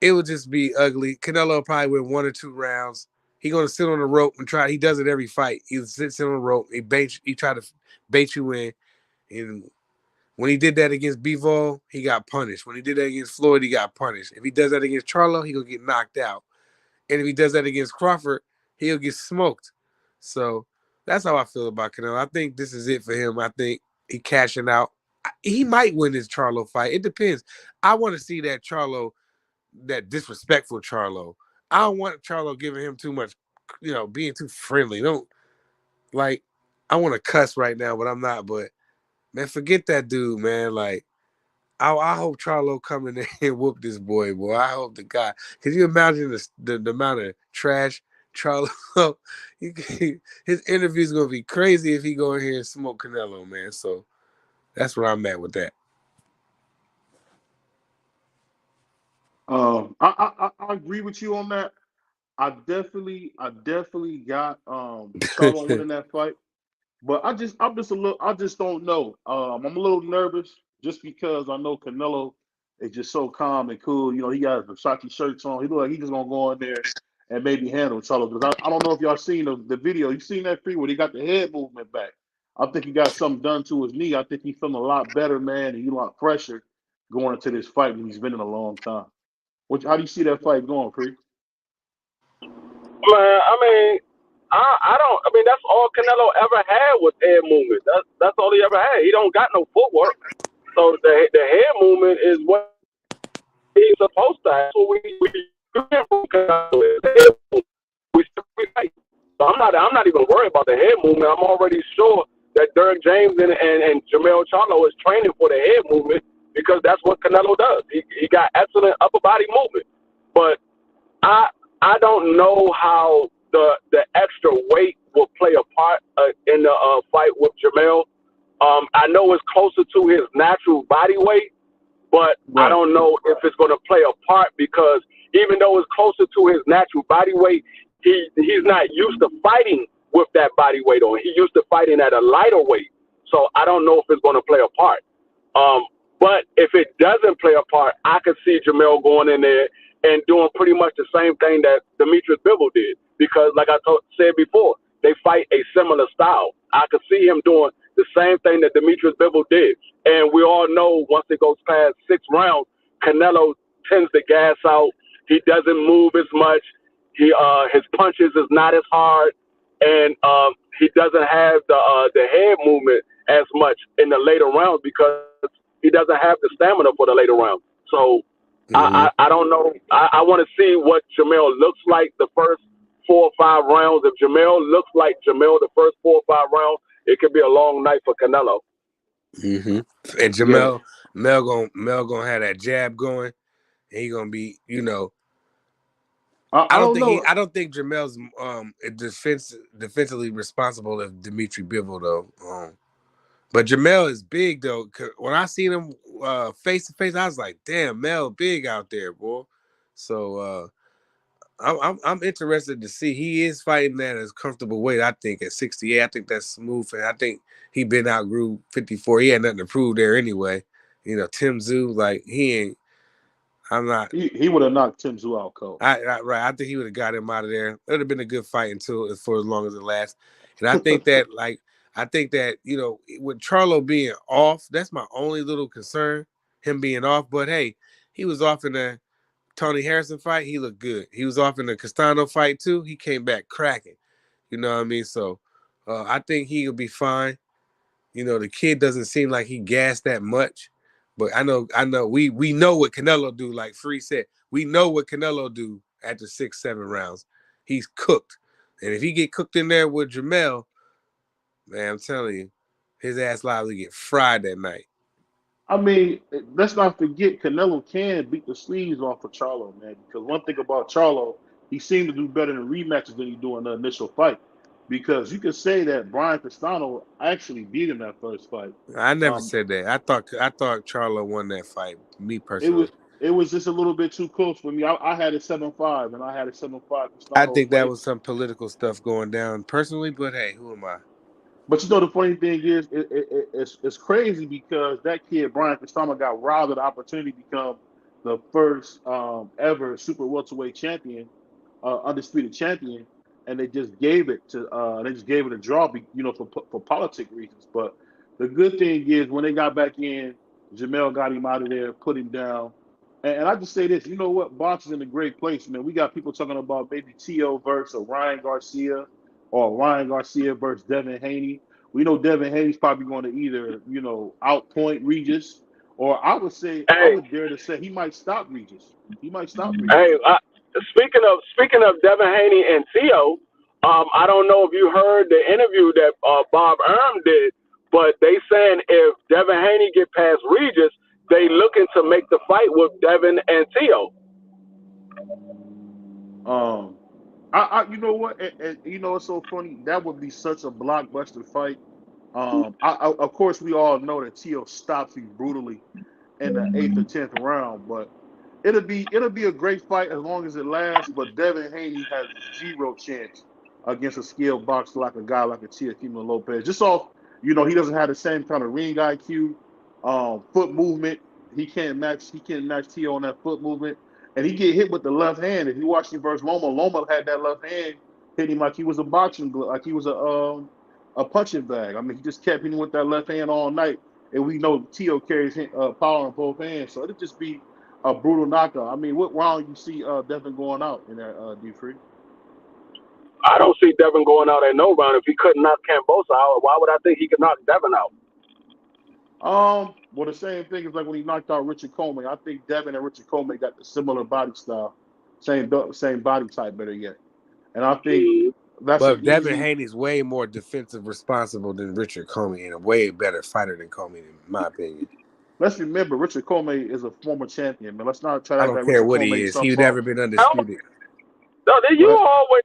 it would just be ugly. Canelo probably win 1 or 2 rounds. He gonna sit on the rope and try. He does it every fight. He sits on the rope. He try to bait you in. And when he did that against Bivol, he got punished. When he did that against Floyd, he got punished. If he does that against Charlo, he gonna get knocked out. And if he does that against Crawford, he'll get smoked. So that's how I feel about Canelo. I think this is it for him. I think he cashing out. He might win this Charlo fight. It depends. I want to see that Charlo, that disrespectful Charlo. I don't want Charlo giving him too much, being too friendly. Don't like. I want to cuss right now, but I'm not. But man, forget that dude, man. Like, I hope Charlo come in there and whoop this boy. I hope the guy. Can you imagine the amount of trash Charlo? His interview is gonna be crazy if he go in here and smoke Canelo, man. So that's where I'm at with that. I agree with you on that. I definitely got Charlo winning that fight. But I just don't know. I'm a little nervous just because I know Canelo is just so calm and cool. You know, he got his Versace shirts on. He look like he's just gonna go in there and maybe handle Charlo. Because I don't know if y'all seen the video. You seen that free where he got the head movement back. I think he got something done to his knee. I think he's feeling a lot better, man, and he's a lot fresher going into this fight than he's been in a long time. How do you see that fight going, Free? Man, I mean, I don't. I mean, that's all Canelo ever had was head movement. That's all he ever had. He don't got no footwork. So the head movement is what he's supposed to have. So so I'm not even worried about the head movement. I'm already sure that Derek James and Jermell Charlo is training for the head movement because that's what Canelo does. He got excellent upper body movement. But I don't know how the extra weight will play a part in the fight with Jermell. I know it's closer to his natural body weight, but I don't know if it's going to play a part because even though it's closer to his natural body weight, he's not used to fighting with that body weight on. He's used to fighting at a lighter weight. So I don't know if it's going to play a part. But if it doesn't play a part, I could see Jermell going in there and doing pretty much the same thing that Demetrius Bivol did. Because like I said before, they fight a similar style. I could see him doing the same thing that Demetrius Bivol did. And we all know once it goes past 6 rounds, Canelo tends to gas out. He doesn't move as much. His punches is not as hard. And he doesn't have the head movement as much in the later rounds because he doesn't have the stamina for the later rounds. So I don't know. I want to see what Jermell looks like the first 4 or 5 rounds. If Jermell looks like Jermell the first 4 or 5 rounds, it could be a long night for Canelo. And Jermell, Mel gonna have that jab going, and he gonna be, I don't know. I don't think Jamel's defensively responsible of Dimitri Bivol though. But Jamel is big though. When I seen him face to face, I was like, "Damn, Mel big out there, boy." So I'm interested to see. He is fighting at a comfortable weight. I think at 68, I think that's smooth, and I think he been outgrew 54. He had nothing to prove there anyway. You know, Tim Tszyu, like he ain't. I'm not. He would have knocked Tim Tszyu out cold. Right. I think he would have got him out of there. It would have been a good fight for as long as it lasts. And I think that you know, with Charlo being off, that's my only little concern. Him being off, but hey, he was off in the Tony Harrison fight. He looked good. He was off in the Castano fight too. He came back cracking. You know what I mean? So I think he'll be fine. You know, the kid doesn't seem like he gassed that much. But I know we know what Canelo do, like Free said. We know what Canelo do after 6-7 rounds. He's cooked. And if he get cooked in there with Jamel, man, I'm telling you, his ass liable get fried that night. I mean, let's not forget Canelo can beat the sleeves off of Charlo, man. Because one thing about Charlo, he seemed to do better in rematches than he do in the initial fight. Because you could say that Brian Castano actually beat him that first fight. I never said that. I thought Charlo won that fight. Me personally, it was just a little bit too close for me. I had it 7-5, and I had it 7-5. Castano I think that was some political stuff going down personally. But hey, who am I? But you know the funny thing is, it's crazy because that kid Brian Castano got robbed of the opportunity to become the first ever super welterweight champion, undisputed champion, and they just gave it a draw, you know, for politic reasons. But the good thing is when they got back in, Jamel got him out of there, put him down, and I just say this, you know what, boxing's in a great place, man. We got people talking about maybe T.O. versus Ryan Garcia, or Ryan Garcia versus Devin Haney. We know Devin Haney's probably going to either, you know, outpoint Regis, or I would dare to say he might stop Regis. He might stop Regis. Hey, speaking of Devin Haney and Theo, I don't know if you heard the interview that Bob Erm did, but they saying if Devin Haney get past Regis, they looking to make the fight with Devin and Theo. You know what? And you know it's so funny. That would be such a blockbuster fight. Of course, we all know that Tio stops him brutally in the 8th or 10th round, but it'll be a great fight as long as it lasts. But Devin Haney has zero chance against a skilled boxer like a guy like a Teofimo Lopez. Just off, you know, he doesn't have the same kind of ring IQ, foot movement. He can't match Tio on that foot movement. And he get hit with the left hand. If you watch him versus Loma had that left hand hit him like he was a boxing glove, like he was a punching bag. I mean, he just kept hitting with that left hand all night. And we know Tio carries power in both hands. So it'll just be a brutal knockout. I mean, what round you see Devin going out in that, D-Free? I don't see Devin going out at no round. If he couldn't knock Cambosa out, why would I think he could knock Devin out? Well, the same thing is like when he knocked out Richard Coleman. I think Devin and Richard Coleman got the similar body style, same body type, better yet. And I think that's. But Devin Haney's way more defensive responsible than Richard Coleman and a way better fighter than Coleman, in my opinion. Let's remember, Richard Coleman is a former champion, man. Let's not try to. I don't care what he is. He's never been undisputed. No, you always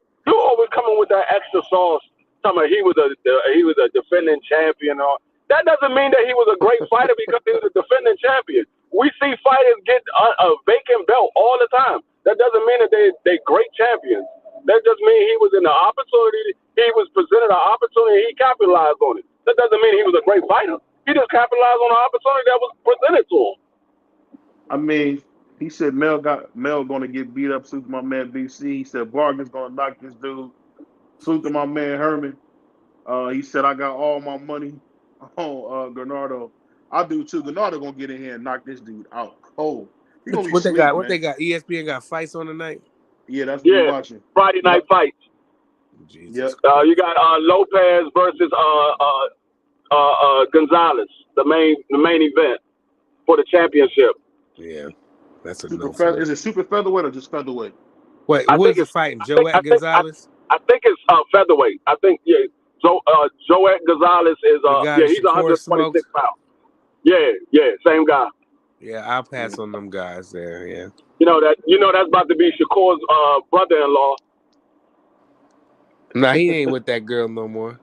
coming with that extra sauce. Talking about he was a defending champion. That doesn't mean that he was a great fighter because he was a defending champion. We see fighters get a vacant belt all the time. That doesn't mean that they great champions. That just means he was in the opportunity. He was presented an opportunity. He capitalized on it. That doesn't mean he was a great fighter. He just capitalized on the opportunity that was presented to him. I mean, he said Mel going to get beat up. Salute to my man BC. He said Bargain's going to knock this dude. Salute to my man Herman. He said I got all my money on Gennaro. I do too. Gennaro gonna get in here and knock this dude out cold. What they got? ESPN got fights on tonight. Yeah, that's what we're watching. Friday night fights. Jesus. You got Lopez versus Gonzalez, the main event for the championship. Yeah, that's a Is it super featherweight or just featherweight? Wait, who's the fighting? Joet Gonzalez? I think it's featherweight. I think Joet Gonzalez is he's 126 pounds. Yeah, same guy. Yeah, I'll pass on them guys there. Yeah. That's about to be Shakur's brother-in-law. Nah, he ain't with that girl no more.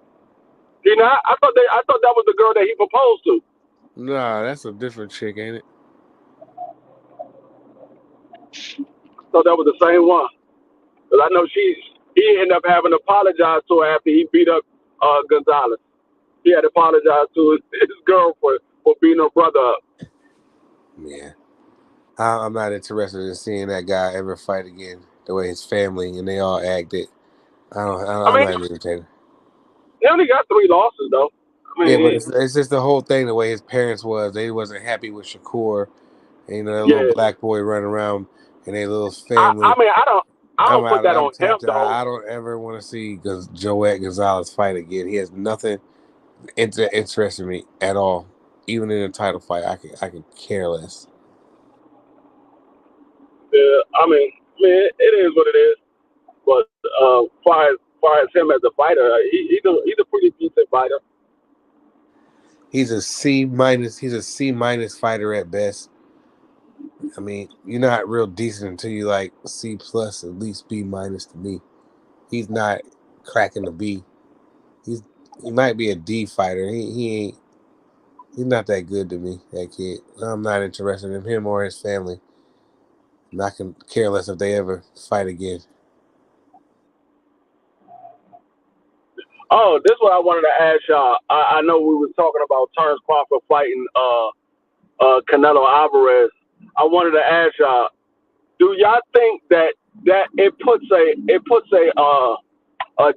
You know, I thought that was the girl that he proposed to. Nah, that's a different chick, ain't it? Thought that was the same one. Because I know he ended up having to apologize to her after he beat up Gonzalez. He had to apologize to his girl for beating her brother up. Yeah. I'm not interested in seeing that guy ever fight again. The way his family and they all acted. I'm not irritated. He only got 3 losses though. Yeah, but it's just the whole thing. The way his parents was, they wasn't happy with Shakur. And, you know, that little black boy running around and their little family. I don't put that on him though. I don't ever want to see Joet Gonzalez fight again. He has nothing interesting me at all. Even in a title fight, I could care less. Yeah, it is what it is. But far as him as a fighter, he's a pretty decent fighter. He's a C minus. He's a C minus fighter at best. I mean, you're not real decent until you like C plus, at least B minus to me. He's not cracking the B. He might be a D fighter. He ain't. He's not that good to me. That kid. I'm not interested in him or his family. And I can care less if they ever fight again. Oh, this is what I wanted to ask y'all. I know we were talking about Terrence Crawford fighting Canelo Alvarez. I wanted to ask y'all, do y'all think that it puts a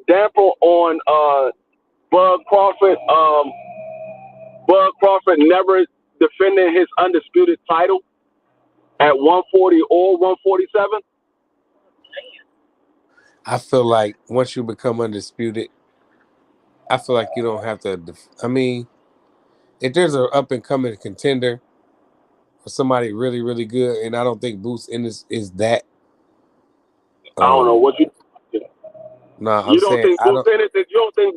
damper on Bud Crawford never defending his undisputed title at 140 or 147? I feel like once you become undisputed, I feel like you don't have to. I mean, if there's an up and coming contender for somebody really, really good, and I don't think Boots Ennis is that. I don't know what you. No, I'm you don't saying think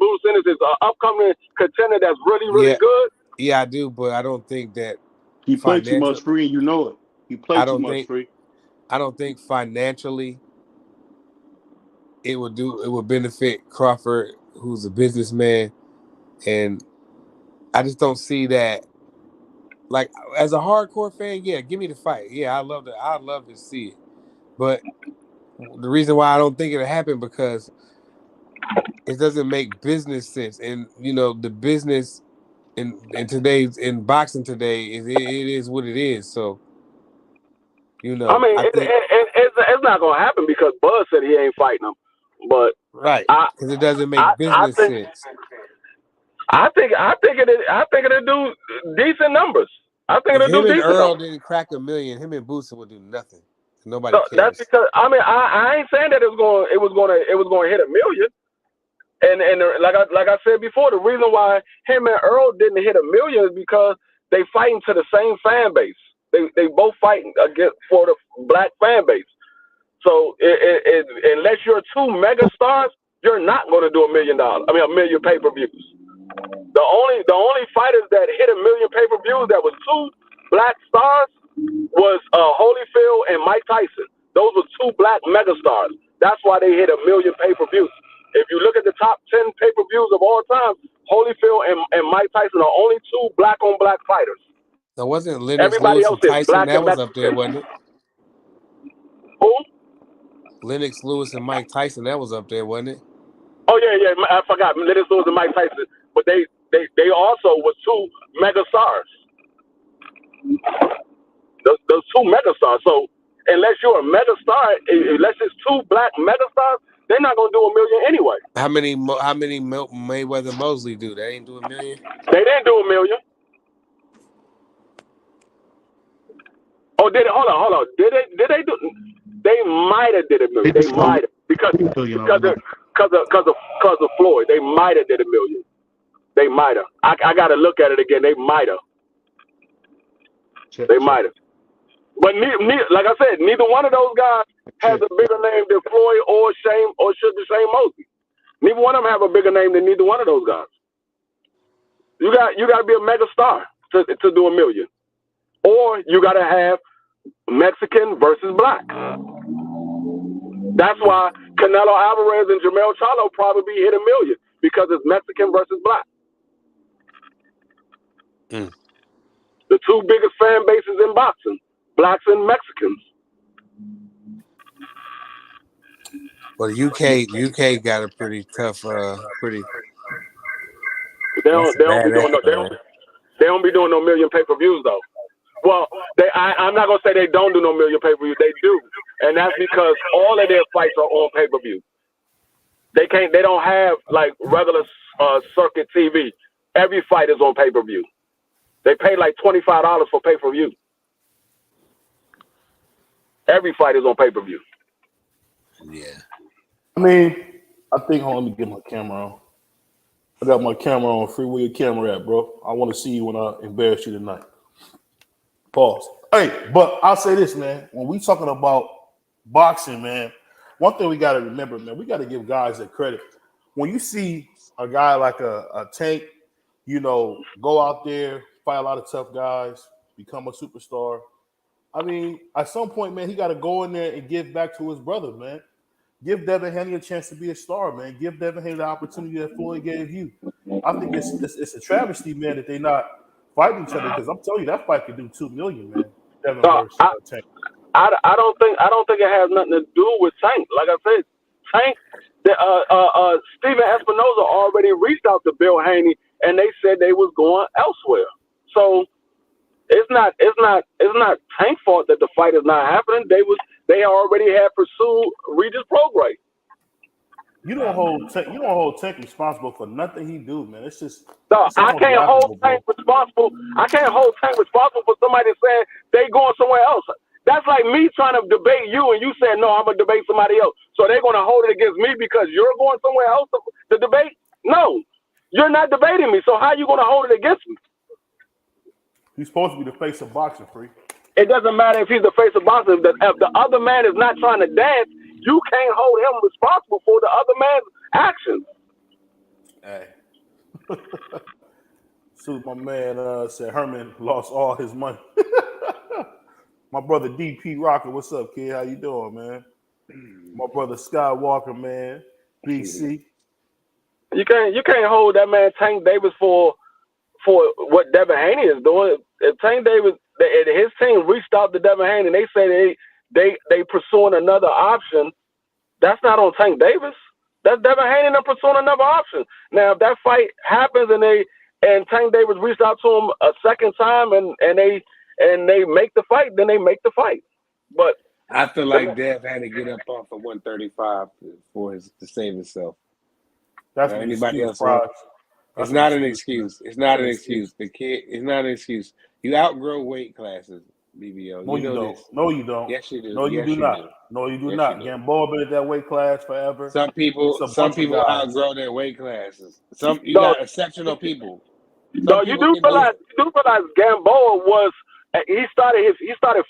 Boots Ennis is an upcoming contender that's really, really good? Yeah, I do, but I don't think that he played too much free, and you know it. He played too much free. I don't think financially it would benefit Crawford, who's a businessman, and I just don't see that. Like, as a hardcore fan, yeah, give me the fight. Yeah, I'd love to see it. But the reason why I don't think it'll happen because it doesn't make business sense. And you know, the business in boxing today it is what it is. So, you know, I think it's not gonna happen because Bud said he ain't fighting him. But right, because it doesn't make business sense. I think it'll do decent numbers. I think it'll do decent. Him and Earl didn't crack $1 million. Him and Booster would do nothing. Nobody cares. That's because I ain't saying that it was gonna hit $1 million. And like I said before, the reason why him and Earl didn't hit $1 million is because they fighting to the same fan base. They both fighting for the black fan base. So unless you're 2 mega stars, you're not going to do $1 million. $1 million pay-per-views. The only fighters that hit $1 million pay-per-views that was 2 black stars was Holyfield and Mike Tyson. Those were 2 black mega stars. That's why they hit $1 million pay-per-views. If you look at the top 10 pay-per-views of all time, Holyfield and Mike Tyson are only 2 black-on-black fighters. That wasn't Lennox Lewis and Tyson. That was up there, wasn't it? Who? Lennox Lewis and Mike Tyson. That was up there, wasn't it? Oh yeah. I forgot Lennox Lewis and Mike Tyson. But they also was 2 mega stars. Those 2 mega stars. So unless you're a mega star, unless it's 2 black mega stars, they're not gonna do $1 million anyway. How many Mayweather Mosley do? They ain't do $1 million. They didn't do $1 million. Oh, did it? Hold on. Did they do? They might have did $1 million. They might have because of Floyd. They might have did $1 million. They might have. I got to look at it again. They might have. They might have. But like I said, neither one of those guys has a bigger name than Floyd or Shane Mosley. Neither one of them have a bigger name than neither one of those guys. You got to be a mega star to do $1 million, or you got to have Mexican versus black. That's why Canelo Alvarez and Jermell Charlo probably hit $1 million because it's Mexican versus black. The two biggest fan bases in boxing, blacks and Mexicans. Well, UK got a pretty tough, pretty. They don't be doing no million pay-per-views though. Well, I'm not gonna say they don't do no million pay-per-views. They do, and that's because all of their fights are on pay-per-view. They don't have like regular circuit TV. Every fight is on pay-per-view. They pay like $25 for pay-per-view. Every fight is on pay-per-view. Yeah. I mean, I think, hold on, let me get my camera on. I got my camera on. Free, where your camera at, bro? I want to see you when I embarrass you tonight. Pause. Hey, but I'll say this, man. When we talking about boxing, man, one thing we got to remember, man, we got to give guys their credit. When you see a guy like a Tank, you know, go out there, fight a lot of tough guys, become a superstar. I mean, at some point, man, he got to go in there and give back to his brother, man. Give Devin Haney a chance to be a star, man. Give Devin Haney the opportunity that Floyd gave you. I think it's a travesty, man, that they not fighting each other, because I'm telling you, that fight could do $2 million, man. Devin versus Tank. I don't think it has nothing to do with Tank. Like I said, Tank, Steven Espinoza already reached out to Bill Haney, and they said they was going elsewhere. So it's not Tank's fault that the fight is not happening. They already had pursued Regis Prograis. You don't hold Tank responsible for nothing he do, man. It's just I can't hold Tank responsible. I can't hold Tank responsible for somebody saying they going somewhere else. That's like me trying to debate you and you saying, no, I'm going to debate somebody else. So they're going to hold it against me because you're going somewhere else to debate? No, you're not debating me. So how are you going to hold it against me? He's supposed to be the face of boxing, Free. It doesn't matter if he's the face of boxing. If the other man is not trying to dance, you can't hold him responsible for the other man's actions. Hey. So my man said Herman lost all his money. My brother DP Rocker, what's up, kid? How you doing, man? My brother Skywalker, man. BC. You can't hold that man Tank Davis for what Devin Haney is doing. If Tank Davis, his team reached out to Devin Haney and they say they pursuing another option, that's not on Tank Davis. That's Devin Haney pursuing another option. Now, if that fight happens and Tank Davis reached out to him a second time and they make the fight, then they make the fight. But I feel like Dev had to get up off of 135 to save himself. That's anybody else. It's not an excuse. It's not an excuse. The kid, it's not an excuse. You outgrow weight classes, BBO. No, you don't. No, you don't. Yes, you do. No, you do not. No, you do not. Gamboa been at that weight class forever. Some people outgrow their weight classes. You got exceptional people. No, you do realize Gamboa was. He started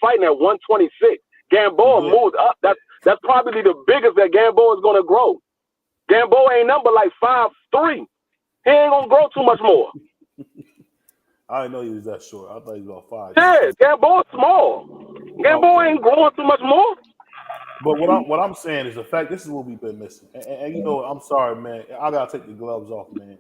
fighting at 126. Gamboa moved up. That's probably the biggest that Gamboa is going to grow. Gamboa ain't number like 5'3". He ain't gonna grow too much more. I didn't know he was that short. I thought he was about 5. Yeah, Gamboa's small. Gamboa ain't growing too much more. But what I'm saying is the fact this is what we've been missing. And you know, I'm sorry, man. I gotta take the gloves off, man.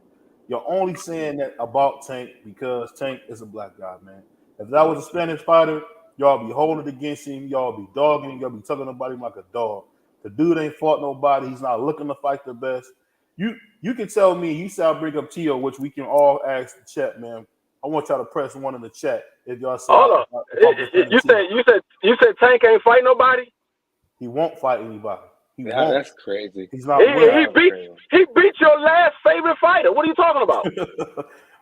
You're only saying that about Tank because Tank is a black guy, man. If that was a Spanish fighter, y'all be holding it against him, y'all be dogging, y'all be talking about him like a dog. The dude ain't fought nobody. He's not looking to fight the best. You can tell me, you said I'll bring up Tio, which we can all ask the chat, man. I want y'all to press 1 in the chat if y'all say. Hold on. You said Tank ain't fight nobody? He won't fight anybody. He won't. That's crazy. He's not. He beat your last favorite fighter. What are you talking about?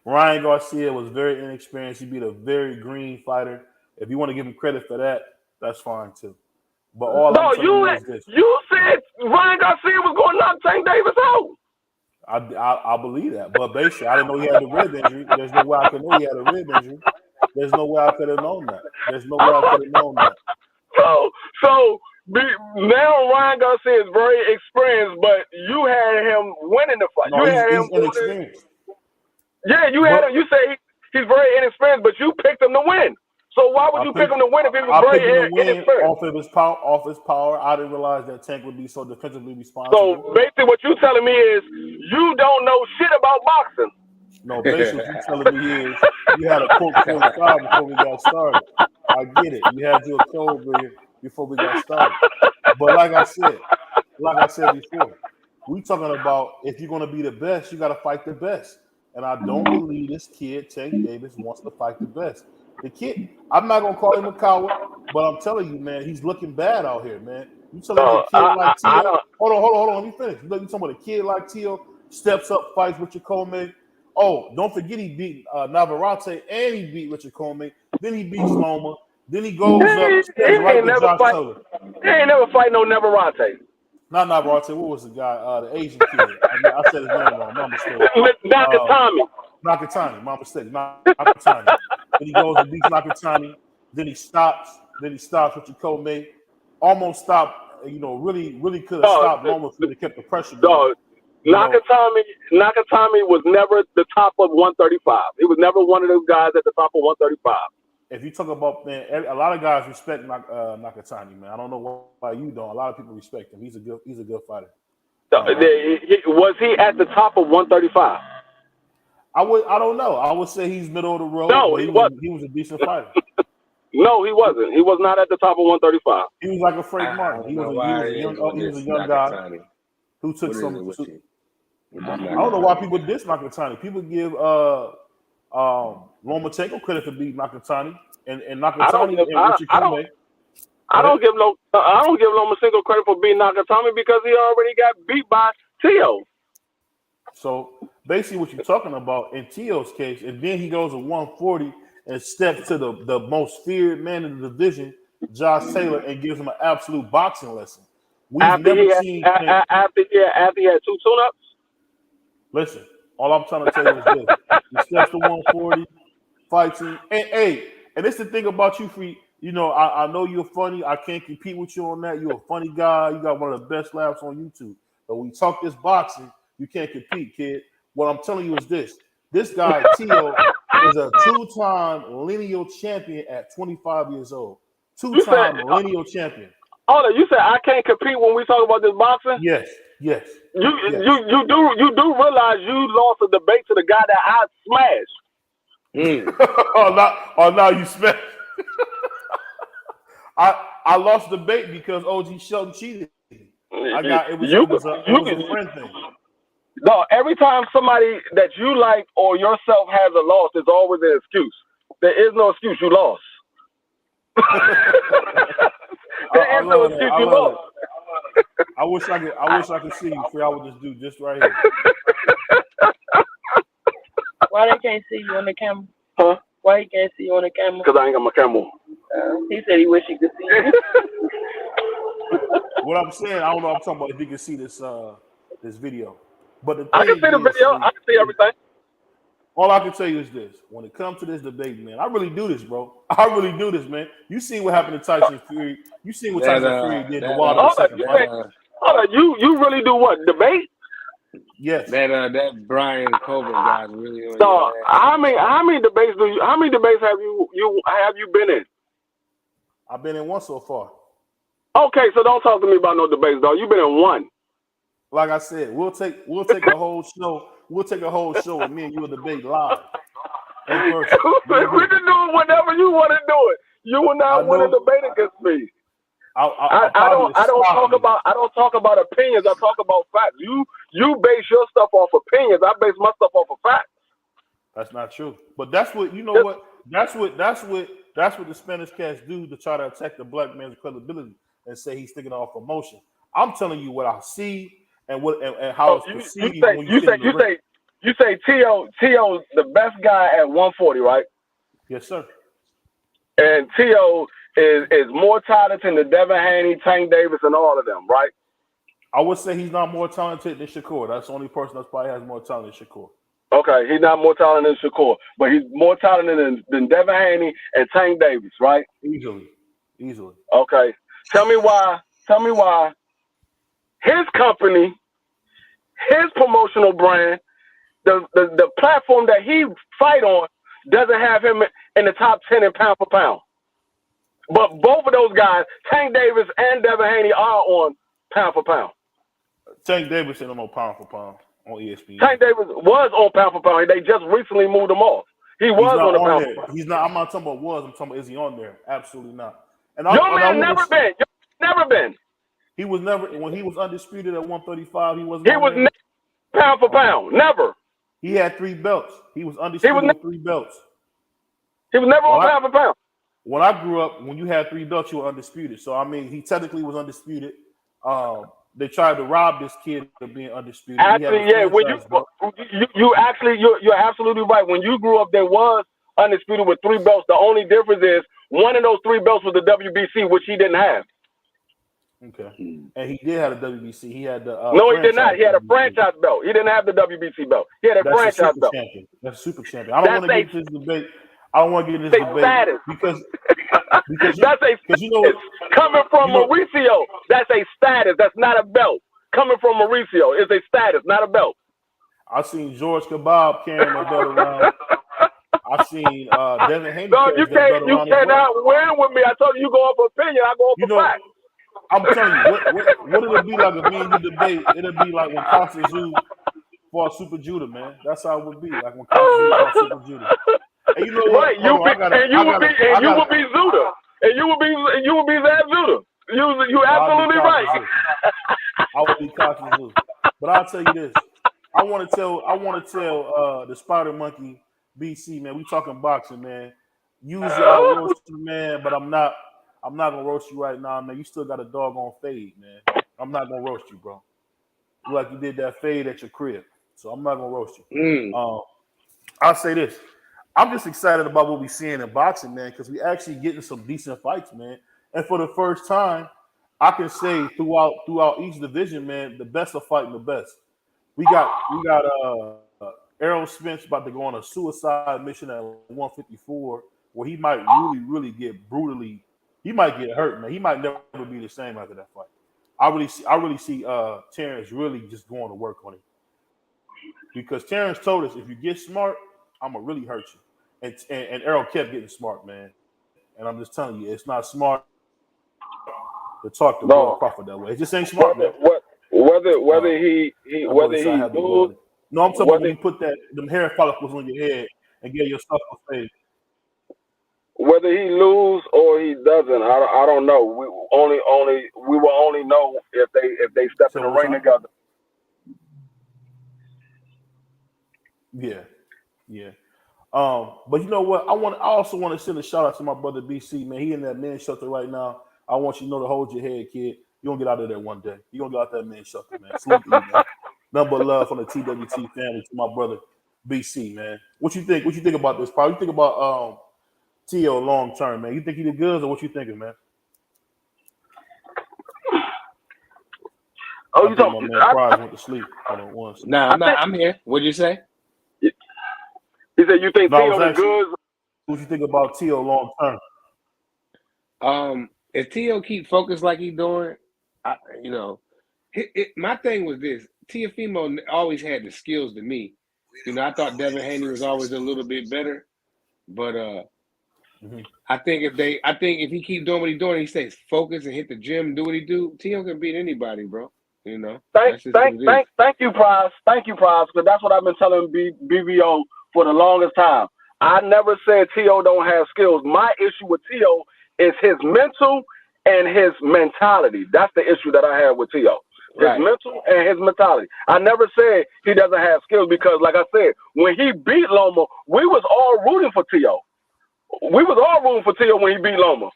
Ryan Garcia was very inexperienced. He beat a very green fighter. If you want to give him credit for that, that's fine too. But all I'm saying is this. You said Ryan Garcia was going to knock Tank Davis out. I believe that. But basically, I didn't know he had a rib injury. There's no way I could know he had a rib injury. There's no way I could have known that. So now Ryan Garcia is very experienced, but you had him winning the fight. No, he's inexperienced. Yeah, you had him. You say he's very inexperienced, but you picked him to win. So why would you pick him to win if he was very inexperienced? Off his power. I didn't realize that Tank would be so defensively responsible. So basically, what you're telling me is you don't know shit about boxing. No, basically, what you're telling me is you had a Colt 45 before we got started. I get it. You had your cold beer before we got started. But like I said before, we talking about if you're going to be the best, you got to fight the best. And I don't believe this kid, Tank Davis, wants to fight the best. The kid, I'm not going to call him a coward, but I'm telling you, man, he's looking bad out here, man. You telling me a kid like Tio? Hold on. Let me finish. You talking about a kid like Tio steps up, fights Richard Coleman. Oh, don't forget he beat Navarrete and he beat Richard Coleman. Then he beats Loma. Then he goes up, steps right to Josh Taylor. He ain't never fight no Navarrete. Not Navarrete. What was the guy? The Asian kid. I said his name wrong. My mistake. Nakatani. My mistake. Nakatani. Then he goes and beats Nakatani. Then he stops. Richard Coleman. Almost stopped. Really could have stopped Loma if he kept the pressure going. Nakatani was never the top of 135. He was never one of those guys at the top of 135. If you talk about, man, a lot of guys respect Nakatani, man. I don't know why you don't. A lot of people respect him. He's a good fighter. Was he at the top of 135? I don't know. I would say he's middle of the road. No, he was a decent fighter. No, he wasn't. He was not at the top of 135. He was like a Frank Martin. He was a young guy who took some. I don't know why people diss Nakatani. People give Lomachenko credit for beating Nakatani and Nakatani and Richard Coleman. I don't give Lomachenko credit for beating Nakatani because he already got beat by Tio. So basically, what you're talking about in Tio's case, and then he goes to 140 and steps to the most feared man in the division, Josh Taylor, and gives him an absolute boxing lesson. After he had 2 tune-ups. Listen, all I'm trying to tell you is this: he steps to 140, fights him. And it's the thing about you, Free. I know you're funny. I can't compete with you on that. You're a funny guy. You got one of the best laughs on YouTube. But when we talk this boxing, you can't compete, kid. What I'm telling you is this: this guy Tio is a 2-time lineal champion at 25 years old. 2-time lineal champion. Hold on, you said I can't compete when we talk about this boxing? Yes. You do realize you lost a debate to the guy that I smashed. Oh, now you smashed. I lost the debate because OG Shelton cheated. It was a friend thing. No, every time somebody that you like or yourself has a loss, there's always an excuse. There is no excuse. You lost. There is no excuse. You lost. I wish I could see you. I would just do just right here. Why they can't see you on the camera? Huh? Why he can't see you on the camera? Because I ain't got my camera. He said he wish he could see you. What I'm saying, I don't know. I'm talking about if you can see this video. But the thing I can see the video. I can see everything. All I can tell you is this: when it comes to this debate, man, I really do this, bro. I really do this, man. You see what happened to Tyson Fury. You see what Tyson Fury did to Wilder the second fight. You really do what? Debate? Yes. That Brian Colvin guy really. So how many debates have you been in? I've been in one so far. Okay, so don't talk to me about no debates, dog. You've been in one. Like I said, we'll take a whole show. We'll take a whole show and me and you will debate live. In person. We can do it whenever you want to do it. You will not want to debate against me. I don't talk about opinions. I talk about facts. You base your stuff off opinions. I base my stuff off of facts. That's not true. But that's what you know. What that's what the Spanish cats do to try to attack the black man's credibility and say he's thinking off emotion. I'm telling you what I see and how it's perceived. You say Tio's the best guy at 140, right? Yes, sir. And Tio is more talented than Devin Haney, Tank Davis, and all of them, right? I would say he's not more talented than Shakur. That's the only person that probably has more talent than Shakur. Okay, he's not more talented than Shakur, but he's more talented than Devin Haney and Tank Davis, right? Easily. Okay. Tell me why his company, his promotional brand, the platform that he fight on doesn't have him in the top 10 in pound for pound. But both of those guys, Tank Davis and Devin Haney, are on pound for pound. Tank Davis ain't no more pound for pound on ESPN. Tank Davis was on pound for pound. They just recently moved him off. He was on the pound for pound. He's not. I'm not talking about was. I'm talking about is he on there? Absolutely not. And Your man never been. Never been. He was never when he was undisputed at 135. He wasn't. He was never pound for pound. Never. He had 3 belts. He was undisputed with 3 belts. He was never on pound for pound. When I grew up, when you had 3 belts, you were undisputed. So I mean, he technically was undisputed. They tried to rob this kid of being undisputed. Actually, yeah. When you're absolutely right. When you grew up, there was undisputed with 3 belts. The only difference is one of those 3 belts was the WBC, which he didn't have. Okay, and he did have a WBC. He had the no, he did not. He had a franchise belt. He didn't have the WBC belt. He had a franchise belt. Champion. That's a super champion. I don't want to get into this debate. I don't want to get into this debate status. because that's you know what, coming from Mauricio. That's a status. That's not a belt. Coming from Mauricio is a status, not a belt. I've seen George Kebab carrying that belt around. I've seen Devin Haney. No, you cannot win with me. I told you go off opinion. I go off fact. I'm telling you, what it'll be like if me and you debate. It'll be like when Costa Zoo fought Super Judah, man. That's how it would be. Like when Costa Zoo fought Super Judah. And you know what? Right, you would be Zuda, and you would be Zab Zuda. You absolutely right. I would be Costa Zoo. But I'll tell you this. I want to tell the Spider Monkey BC, man. We talking boxing, man. Usually I'll roast you, man, but I'm not gonna roast you right now, man. You still got a doggone fade, man. I'm not gonna roast you, bro. You like you did that fade at your crib, so I'm not gonna roast you. I'll say this: I'm just excited about what we're seeing in boxing, man, because we actually getting some decent fights, man. And for the first time, I can say throughout each division, man, the best are fighting the best. We got Errol Spence about to go on a suicide mission at 154, where he might really get brutally. He might get hurt, man. He might never be the same after that fight. I really see Terrence really just going to work on it, because Terrence told us if you get smart, I'm gonna really hurt you. And Errol kept getting smart, man. And I'm just telling you, it's not smart to talk to Will Crawford that way. It just ain't smart, man. Whether he lose. No, I'm talking about when you put them hair follicles on your head and get your stuff on stage. Whether he lose or he doesn't, I don't know. We will only know if they step in the ring together. Yeah. But you know what? I also want to send a shout out to my brother BC, man. He in that men's shelter right now. I want you to know to hold your head, kid. You're gonna get out of there one day. You're gonna get out that men's shelter, man. Sleep easy, man. Nothing but love from the TWT family to my brother BC, man. What you think? What you think about this? Probably you think about T.O. long term, man. You think he did good, or what you thinking, man? Oh, you talking? My man Prize went to sleep. Nah, I'm here. What'd you say? He said you think T.O. is good. What you think about T.O. long term? If T.O. keep focused like he's doing, my thing was this: Teofimo always had the skills to me. I thought Devin Haney was always a little bit better, but I think if he keep doing what he's doing, he stays focused and hit the gym, do what he do, T.O. can beat anybody, bro. Thank you, Prize. Thank you, Prize, because that's what I've been telling BBO for the longest time. I never said T.O. don't have skills. My issue with T.O. is his mental and his mentality. That's the issue that I have with T.O. His mental and his mentality. I never said he doesn't have skills, because, like I said, when he beat Loma, we was all rooting for T.O. We was all rooting for T.O. when he beat Loma.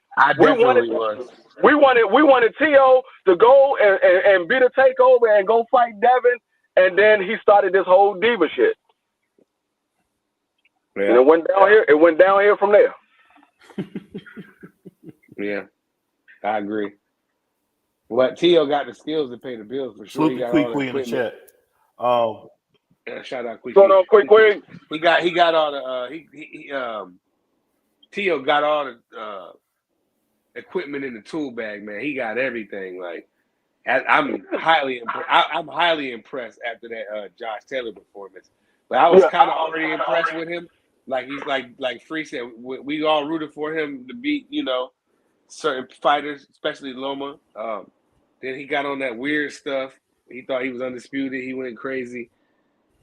We wanted T.O. to go and beat a takeover and go fight Devin, and then he started this whole diva shit. Yeah. And it went down here. It went down here from there. Yeah, I agree. But T.O. got the skills to pay the bills for sure. He got all the in the chat. Shout out Quick. Going on, Quick. He got all the T.O. got all the equipment in the tool bag, man. He got everything. Like, I'm highly impressed after that Josh Taylor performance. But I was kind of already impressed with him. Like he's like Free said, we all rooted for him to beat, certain fighters, especially Loma. Then he got on that weird stuff. He thought he was undisputed. He went crazy,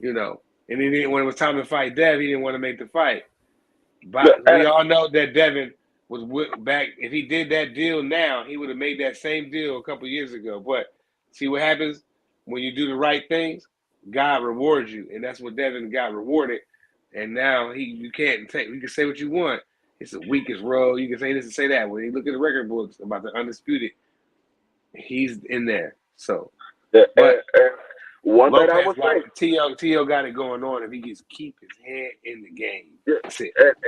And then when it was time to fight Dev, he didn't want to make the fight. But we all know that Devin was back. If he did that deal now, he would have made that same deal a couple years ago. But see what happens when you do the right things, God rewards you, and that's what Devin got rewarded. And now you can say what you want. It's the weakest road. You can say this and say that. When you look at the record books about the undisputed, he's in there. So, but one thing I Lopez, would say, T.O. got it going on if he gets keep his head in the game. That's it. That's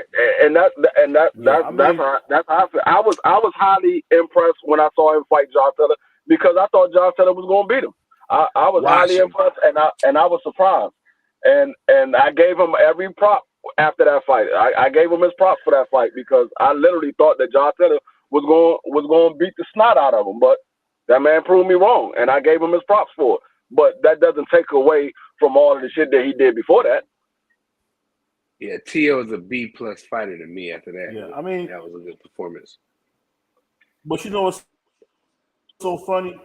how I feel. I was highly impressed when I saw him fight Josh Taylor because I thought Josh Taylor was going to beat him. I was highly impressed and I was surprised. And I gave him every prop after that fight. I gave him his props for that fight because I literally thought that Josh Taylor was going to beat the snot out of him, but that man proved me wrong, and I gave him his props for it. But that doesn't take away from all of the shit that he did before that. Yeah, T.O. is a B+ fighter to me after that. Yeah, I mean, that was a good performance. But you know what's so funny?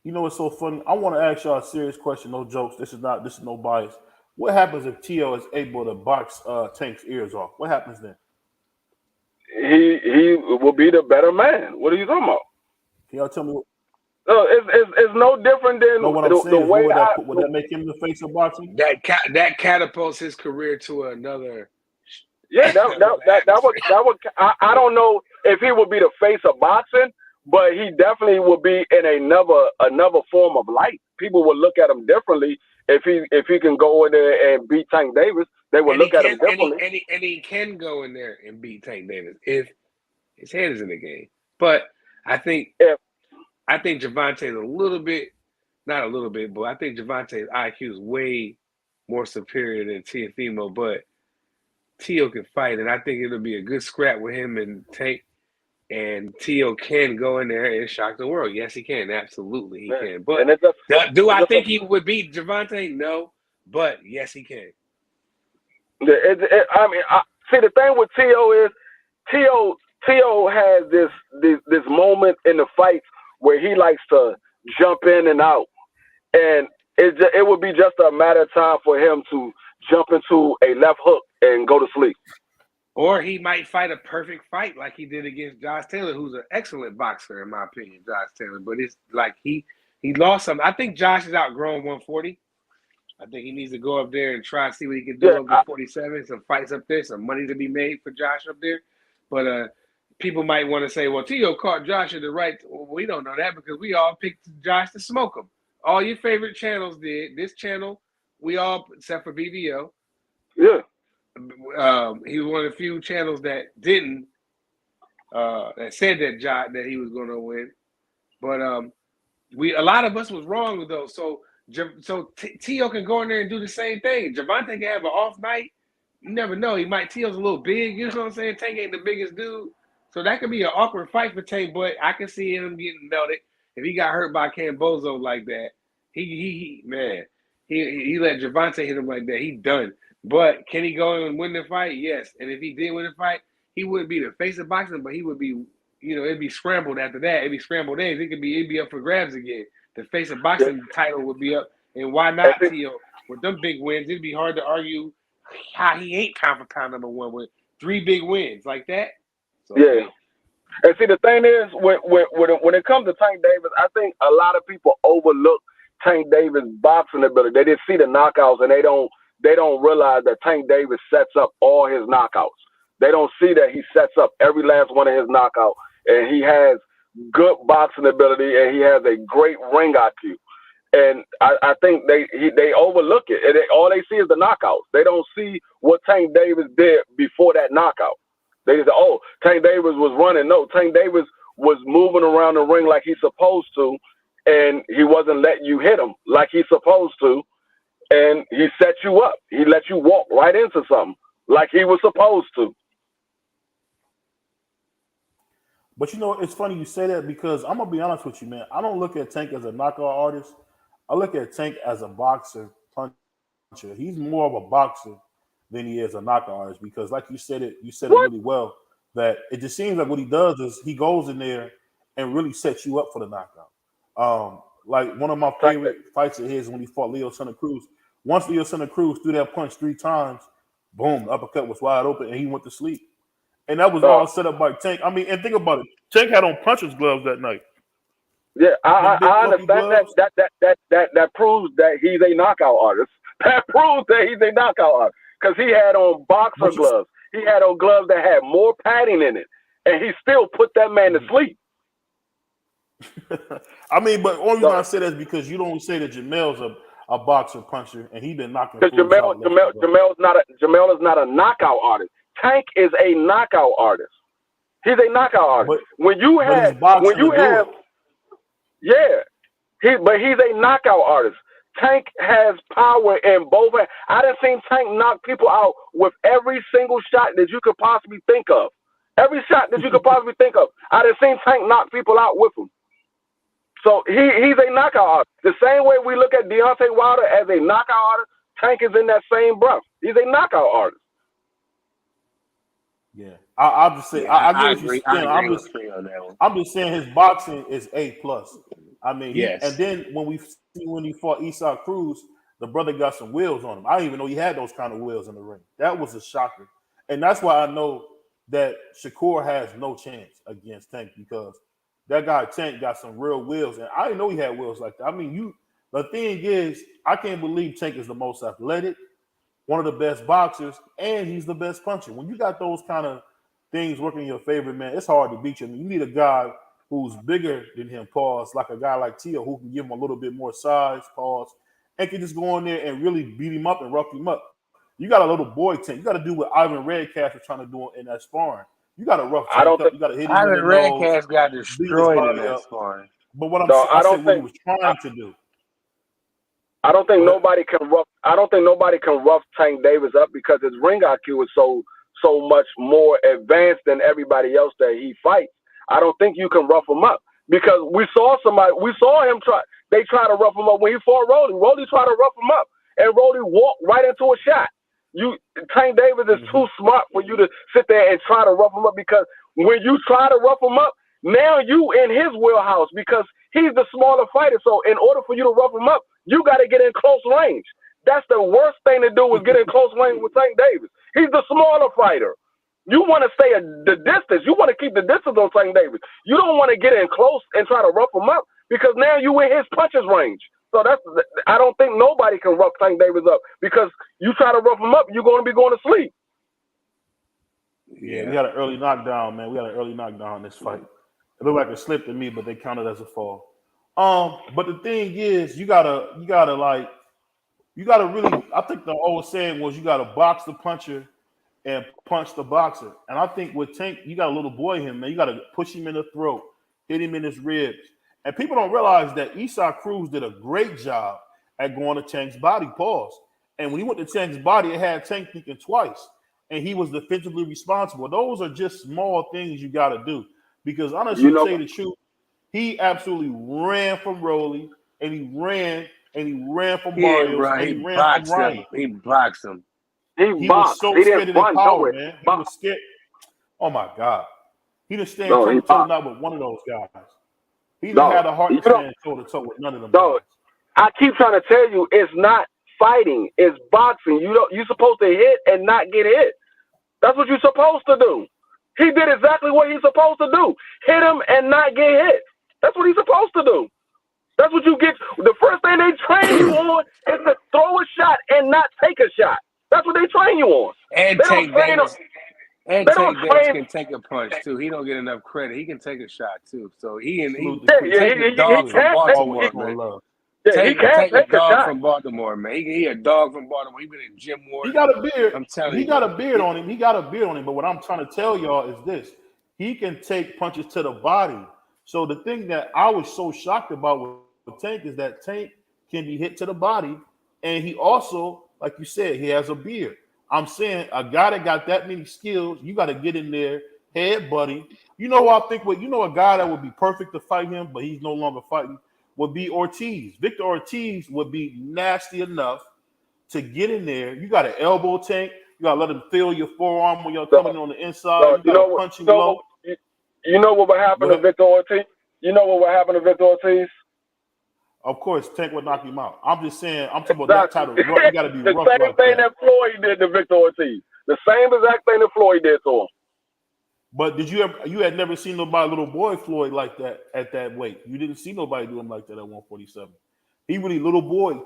You know what's so funny? I want to ask y'all a serious question. No jokes. This is no bias. What happens if T.O. is able to box Tank's ears off? What happens then? He will be the better man. What are you talking about? Can y'all tell me? It's no different than what I'm saying. Would that make him the face of boxing? That catapults his career to another. Yeah, that would. I don't know if he would be the face of boxing, but he definitely would be in another form of light. People would look at him differently if he can go in there and beat Tank Davis. They would look at him differently. And he can go in there and beat Tank Davis if his head is in the game. But I think Gervonta's a little bit, not a little bit, but I think Gervonta's IQ is way more superior than Teofimo. But T.O. can fight, and I think it'll be a good scrap with him and Tank. And T.O. can go in there and shock the world. Yes, he can. Absolutely, he can. But do I think he would beat Gervonta? No. But yes, he can. See, the thing with T.O. is T.O. has this moment in the fights where he likes to jump in and out, and it would be just a matter of time for him to jump into a left hook and go to sleep. Or he might fight a perfect fight like he did against Josh Taylor, who's an excellent boxer in my opinion, Josh Taylor. But it's like he lost some. I think Josh has outgrown 140. I think he needs to go up there and try and see what he can do up to 47. Some fights up there, some money to be made for Josh up there. But people might want to say, well, T.O. caught Josh at the right. Well, we don't know that because we all picked Josh to smoke him. All your favorite channels did. This channel, we all, except for BBO. Yeah. He was one of the few channels that didn't that said that he was going to win, but a lot of us was wrong though. So T.O. can go in there and do the same thing. Gervonta can have an off night. You never know. T.O.'s a little big. You know what I'm saying? Tank ain't the biggest dude, so that could be an awkward fight for Tank. But I can see him getting melted if he got hurt by Cambozo like that. He let Gervonta hit him like that. He done. But can he go and win the fight? Yes. And if he did win the fight, he wouldn't be the face of boxing, but he would be, it'd be scrambled after that. It'd be scrambled eggs. It'd be up for grabs again. The face of boxing title would be up. And why not, T.O.? With them big wins, it'd be hard to argue how he ain't pound for pound number one with 3 big wins like that. So, yeah. And see, the thing is, when it comes to Tank Davis, I think a lot of people overlook Tank Davis' boxing ability. They didn't see the knockouts, and they don't realize that Tank Davis sets up all his knockouts. They don't see that he sets up every last one of his knockouts, and he has good boxing ability, and he has a great ring IQ. And I think they overlook it. And all they see is the knockouts. They don't see what Tank Davis did before that knockout. They just say, oh, Tank Davis was running. No, Tank Davis was moving around the ring like he's supposed to, and he wasn't letting you hit him like he's supposed to. And he set you up. He let you walk right into something like he was supposed to. But it's funny you say that because I'm going to be honest with you, man. I don't look at Tank as a knockout artist. I look at Tank as a boxer, puncher. He's more of a boxer than he is a knockout artist because, like you said it really well. That it just seems like what he does is he goes in there and really sets you up for the knockout. Like one of my favorite fights of his when he fought Leo Santa Cruz. Once Leo Santa Cruz threw that punch 3 times, boom, the uppercut was wide open and he went to sleep. And that was all set up by Tank. I mean, and think about it. Tank had on puncher's gloves that night. Yeah, I understand that proves that he's a knockout artist. That proves that he's a knockout artist because he had on boxer gloves. He had on gloves that had more padding in it, and he still put that man to sleep. I mean, but only reason I say that is because you don't say that Jamel's a boxer puncher, and he been knocking. Because Jamel is not a knockout artist. Tank is a knockout artist. He's a knockout artist. But he's a knockout artist. Tank has power in both hands. I done seen Tank knock people out with every single shot that you could possibly think of. Every shot that you could possibly think of. I done seen Tank knock people out with him. So he's a knockout artist. The same way we look at Deontay Wilder as a knockout artist, Tank is in that same breath. He's a knockout artist. Yeah, I'll just say I agree. I'm just saying his boxing is A+. I mean, and then when he fought Isaac Cruz, the brother got some wheels on him. I didn't even know he had those kind of wheels in the ring. That was a shocker, and that's why I know that Shakur has no chance against Tank because that guy Tank got some real wheels, and I didn't know he had wheels like that. I mean, the thing is, I can't believe Tank is the most athletic, one of the best boxers, and he's the best puncher. When you got those kind of things working in your favor, man, it's hard to beat you. I mean, you need a guy who's bigger than him, pause, like a guy like Tio who can give him a little bit more size, pause, and can just go in there and really beat him up and rough him up. You got a little boy Tank. You got to do what Ivan Redcast was trying to do in that sparring. You got to rough Tank up. You got to hit him in the nose. Redcast got destroyed in that sparring. But what I said what he was trying to do. I don't think nobody can rough Tank Davis up because his ring IQ is so much more advanced than everybody else that he fights. I don't think you can rough him up because we saw him try. They tried to rough him up when he fought Rolly. Rolly tried to rough him up, and Rolly walked right into a shot. Tank Davis is too smart for you to sit there and try to rough him up because when you try to rough him up, now you in his wheelhouse because he's the smaller fighter. So in order for you to rough him up, you got to get in close range. That's the worst thing to do is get in close range with Tank Davis. He's the smaller fighter. You want to stay at the distance. You want to keep the distance on Tank Davis. You don't want to get in close and try to rough him up because now you in his punches range. So I don't think nobody can rough Tank Davis up because you try to rough him up, you're going to be going to sleep. Yeah, we had an early knockdown, man. We had an early knockdown in this fight. It looked like it slipped to me, but they counted as a fall. But the thing is, you gotta really. I think the old saying was you gotta box the puncher and punch the boxer. And I think with Tank, you got a little boy in him, man. You gotta push him in the throat, hit him in his ribs. And people don't realize that Isaac Cruz did a great job at going to Tank's body. Pause. And when he went to Tank's body, it had Tank thinking twice, and he was defensively responsible. Those are just small things you got to do because honestly, to say the truth, he absolutely ran from Rolly, and he ran from Barrios, and he ran from Ryan. He boxed him. He was so scared of his power, man. He was scared. Oh my God, he didn't stand toe to toe not with one of those guys. He didn't have the heart to stand toe to toe with none of them guys. I keep trying to tell you, it's not fighting, it's boxing. You're supposed to hit and not get hit. That's what you're supposed to do. He did exactly what he's supposed to do. Hit him and not get hit. That's what he's supposed to do. That's what you get. The first thing they train you on is to throw a shot and not take a shot. That's what they train you on. And Tank Davis can take a punch too. He don't get enough credit. He can take a shot too. So he take a dog from Baltimore, man. He can take a dog from Baltimore, man. He a dog from Baltimore. He been in Jim Ward. He got a beard. I'm telling you. He got a beard on him. He got a beard on him. But what I'm trying to tell y'all is this. He can take punches to the body. So the thing that I was so shocked about with Tank is that Tank can be hit to the body. And he also, like you said, he has a beard. I'm saying a guy that got that many skills, you got to get in there, head buddy. You know what I think? A guy that would be perfect to fight him, but he's no longer fighting, would be Ortiz. Victor Ortiz would be nasty enough to get in there. You got an elbow Tank. You gotta let him feel your forearm when you're coming on the inside. You know what? You know what would happen to Victor Ortiz? You know what would happen to Victor Ortiz? Of course, Tank would knock him out. I'm just saying, I'm talking about that type of rough. You got to be the rough same like thing that. that Floyd did to Victor Ortiz. The same exact thing that Floyd did to him. But did you ever? You had never seen nobody, little boy Floyd, like that at that weight. You didn't see nobody do him like that at 147. He really little boy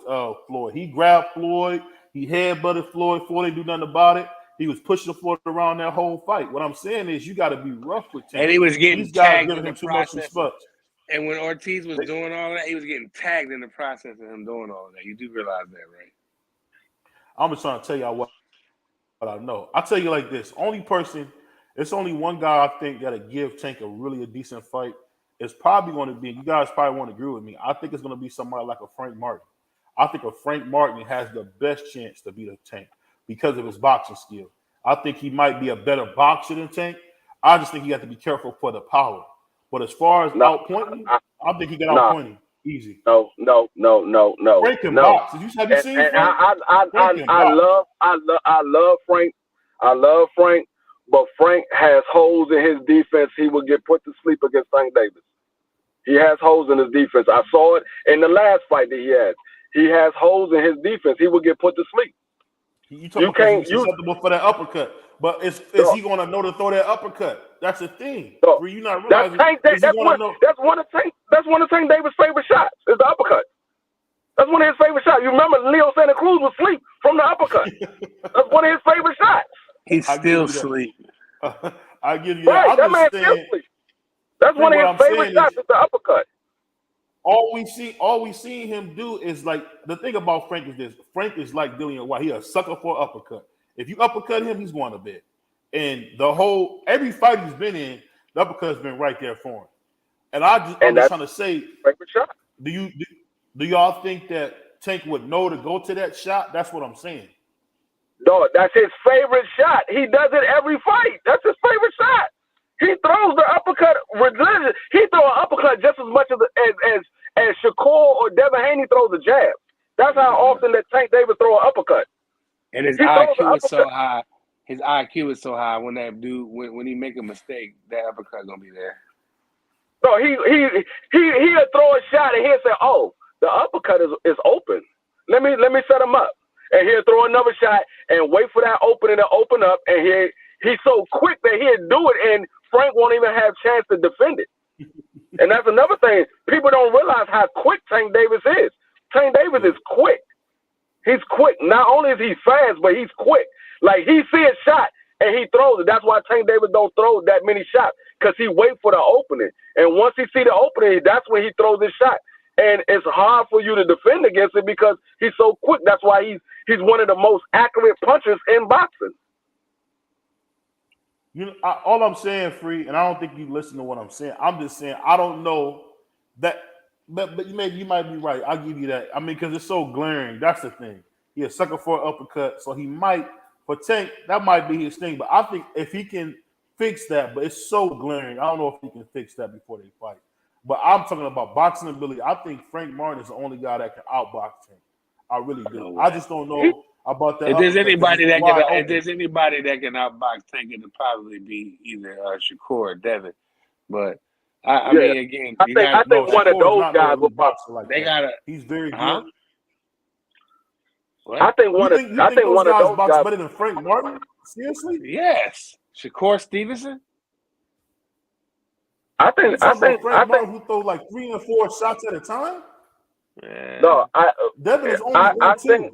Floyd. He grabbed Floyd. He headbutted Floyd. Floyd didn't do nothing about it. He was pushing Floyd around that whole fight. What I'm saying is, you got to be rough with Tank. And he was getting These guys tagged giving in him the too much process. respect. And when Ortiz was doing all that, he was getting tagged in the process of him doing all that. You do realize that, right? I'm just trying to tell y'all what I know. I'll tell you like this. It's only one guy I think that'll give Tank a decent fight. It's probably going to be, you guys probably won't agree with me. I think it's going to be somebody like a Frank Martin. I think a Frank Martin has the best chance to beat a Tank because of his boxing skill. I think he might be a better boxer than Tank. I just think you have to be careful for the power. But as far as outpointing, I think he can outpoint him easy. No. Frank can box. Have you seen Frank? I love Frank. I love Frank, but Frank has holes in his defense. He will get put to sleep against Tank Davis. He has holes in his defense. I saw it in the last fight that he had. He has holes in his defense. He will get put to sleep. You can't. He's susceptible for that uppercut. But is he going to know to throw that uppercut? That's the thing. You're not realizing. That's one of Tank Davis' favorite shots. Is the uppercut. That's one of his favorite shots. You remember Leo Santa Cruz was asleep from the uppercut. That's one of his favorite shots. He's still asleep. I give you that. That man still asleep. That's one of his favorite shots. Is the uppercut. All we see him do is like, the thing about Frank is this. Frank is like Dillian White. He a sucker for an uppercut. If you uppercut him, he's going to bed. And every fight he's been in, the uppercut's been right there for him. And I'm just trying to say, do y'all think that Tank would know to go to that shot? That's what I'm saying. No, that's his favorite shot. He does it every fight. That's his favorite shot. He throws the uppercut. He throws an uppercut just as much as Shakur or Devin Haney throws a jab. That's how often that Tank Davis throw an uppercut. And his IQ is so high. His IQ is so high. When that dude, when he make a mistake, that uppercut gonna be there. So he'll throw a shot and he'll say, "Oh, the uppercut is open. Let me set him up." And he'll throw another shot and wait for that opening to open up. And he's so quick that he'll do it, and Frank won't even have a chance to defend it. And that's another thing. People don't realize how quick Tank Davis is. Tank Davis is quick. He's quick. Not only is he fast, but he's quick. Like, he see a shot and he throws it. That's why Tank Davis don't throw that many shots, because he wait for the opening. And once he see the opening, that's when he throws his shot. And it's hard for you to defend against it because he's so quick. That's why he's one of the most accurate punchers in boxing. All I'm saying, Free, and I don't think you listen to what I'm saying. I'm just saying I don't know that, but you might be right. I'll give you that. I mean, because it's so glaring. That's the thing. He's a sucker for an uppercut, so he might. For Tank, that might be his thing. But I think if he can fix that, but it's so glaring, I don't know if he can fix that before they fight. But I'm talking about boxing ability. I think Frank Martin is the only guy that can outbox him. I really do. I just don't know about that. If there's anybody that can outbox Tank, it'll probably be either Shakur or Devin. But I mean, again, I think one of those guys will box. He's very good. What? I think one of those guys better than Frank Martin. Seriously? Yes. Shakur Stevenson. I think Martin, who throw like 3 and 4 shots at a time. Man. No, Devin is only I think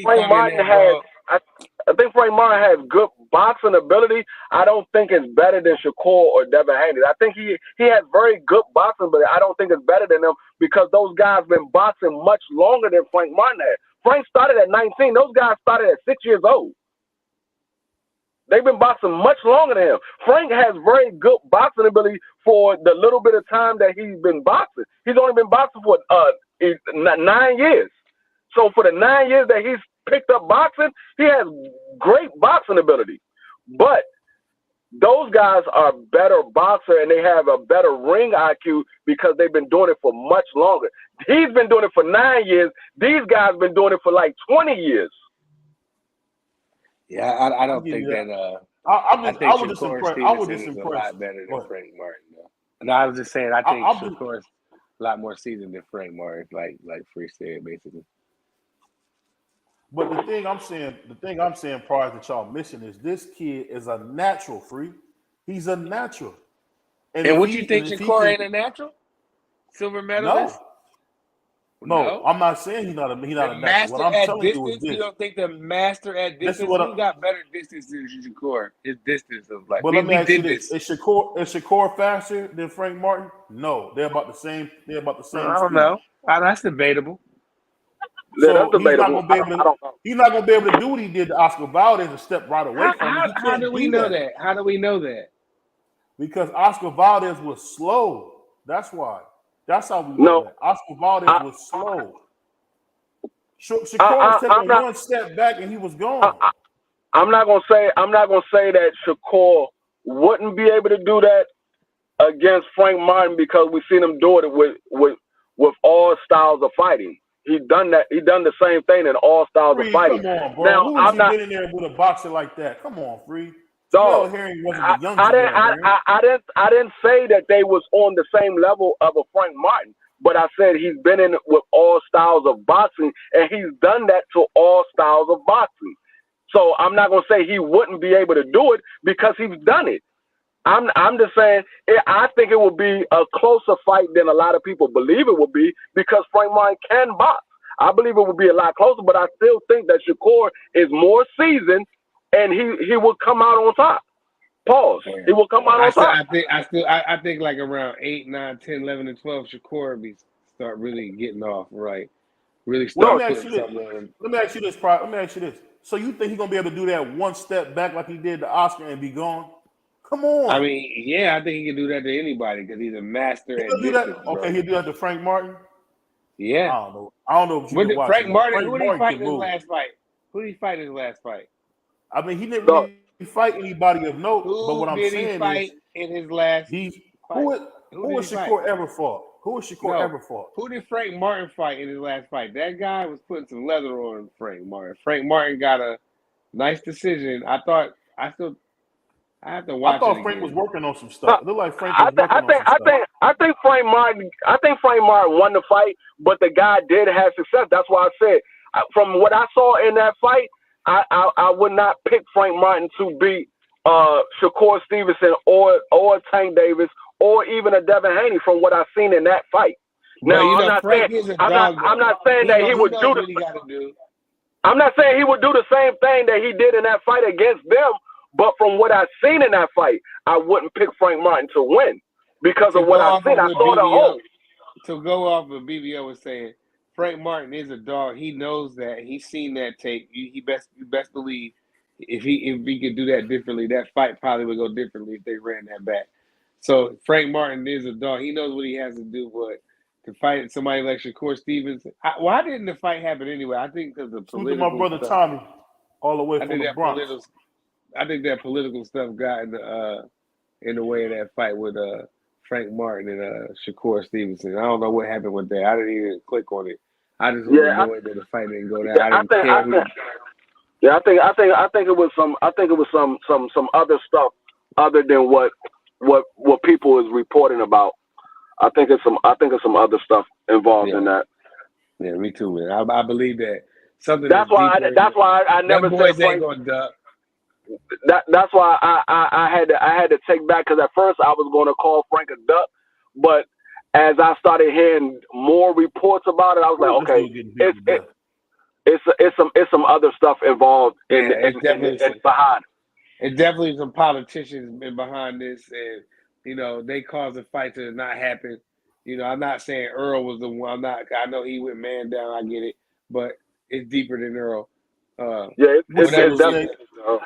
Frank Martin has. I think Frank Martin has good boxing ability. I don't think it's better than Shakur or Devin Haney. I think he has very good boxing ability. I don't think it's better than them because those guys been boxing much longer than Frank Martin had. Frank started at 19. Those guys started at 6 years old. They've been boxing much longer than him. Frank has very good boxing ability for the little bit of time that he's been boxing. He's only been boxing for 9 years. So for the 9 years that he's picked up boxing, he has great boxing ability. But those guys are better boxer and they have a better ring IQ because they've been doing it for much longer. He's been doing it for 9 years. These guys been doing it for like 20 years. Yeah, I I'll don't give think you that. that. I I think was just Shakur impressed. I was Stevenson just is a impressed. lot better Go than ahead. Frank Martin. Though. No, I was just saying. I think I'm just, Shakur's a lot more seasoned than Frank Martin. Like Free said, basically. but the thing I'm saying, prior that y'all missing is this kid is a natural. Free. He's a natural, and And what you think if he Shakur can, ain't a natural silver medalist? no. No, No. I'm not saying he's not a The natural. What master I'm at telling you is distance. You this. don't think the master at This is distance? what. Who got better distance than Shakur? His distance of like But let me we ask you did this: this. Is Shakur faster than Frank Martin? No, they're about the same. They're about the same I don't speed. know. That's debatable. Yeah, that's So he's not debatable. gonna be able I to. don't know. He's not gonna be able to do what he did to Oscar Valdez and step right away from him. He How do can't we do know that that? How do we know that? because Oscar Valdez was slow. That's why. That's how we know No, that. Oscar Valdez I, was slow. Shakur was I, I'm taking not. one step back and he was I, gone. I, I'm not gonna say. I'm not gonna say that Shakur wouldn't be able to do that against Frank Martin because we've seen him do it with all styles of fighting. He done that. He done the same thing in all styles of Free, fighting. come on, bro. Now Who has I'm he not. been in there with a boxer like that? Come on, Free. Dog, Jamel Herring wasn't the youngest didn't. man, man. I didn't say that they was on the same level of a Frank Martin, but I said he's been in it with all styles of boxing, and he's done that to all styles of boxing. So I'm not gonna say he wouldn't be able to do it because he's done it. I'm just saying I think it would be a closer fight than a lot of people believe it would be because Frank Martin can box. I believe it would be a lot closer, but I still think that Shakur is more seasoned and he will come out on top. Pause. Yeah. He will come out on top. I think like around 8, 9, 10, 11, and 12, Shakur start really getting off right. Really Well, start putting something on him. let me ask you this, Pride. Let me ask you this. So you think he's gonna be able to do that one step back like he did to Oscar and be gone? Come I on. mean, yeah, I think he can do that to anybody because he's a master at He'll do that. distance, Okay, bro. he'll do that to Frank Martin. Yeah. I don't know. I don't know if you What been did watching, Frank but Martin? Frank Who did he Martin fight can in his move. last fight? Who did he fight in his last fight? I mean, he didn't No. really fight anybody of note. But Who what I'm did he saying fight is, in his last fight? who has Did he fight? Shakur ever fought? Who has Shakur No. ever fought? Who did Frank Martin fight in his last fight? That guy was putting some leather on Frank Martin. Frank Martin got a nice decision. I have to watch I thought it Frank was again. working on some stuff. It looked like Frank was working on some stuff. I think Frank Martin won the fight, but the guy did have success. That's why I said from what I saw in that fight, I would not pick Frank Martin to beat Shakur Stevenson or Tank Davis or even a Devin Haney from what I've seen in that fight. Now But, I'm not Frank saying is a dog. I'm not saying that he would knows do what he got to do. I'm not saying he would do the same thing that he did in that fight against them, but from what I've seen in that fight, I wouldn't pick Frank Martin to win because of what I've seen. I saw the whole. To go off what BBO was saying, Frank Martin is a dog. He knows that. He's seen that tape. You best believe if he could do that differently, that fight probably would go differently if they ran that back. So Frank Martin is a dog. He knows what he has to do. But to fight somebody like Shakur Stevens, why didn't the fight happen anyway? I think because of Salute to political my brother stuff. Tommy, all the way I from think the Bronx. I think that political stuff got in the way of that fight with Frank Martin and Shakur Stevenson. I don't know what happened with that. I didn't even click on it. I just was annoyed that the fight didn't go down. I think it was some other stuff other than what people is reporting about. I think it's some other stuff involved in that. Yeah, me too, man. I believe that something. That's why I never said Frank ain't gonna duck. That's why I had to take back because at first I was going to call Frank a duck, but as I started hearing more reports about it, I was like, okay, it's some other stuff involved in behind. It's definitely some politicians been behind this, and they caused the fight to not happen. I'm not saying Earl was the one. I know he went man down. I get it, but it's deeper than Earl.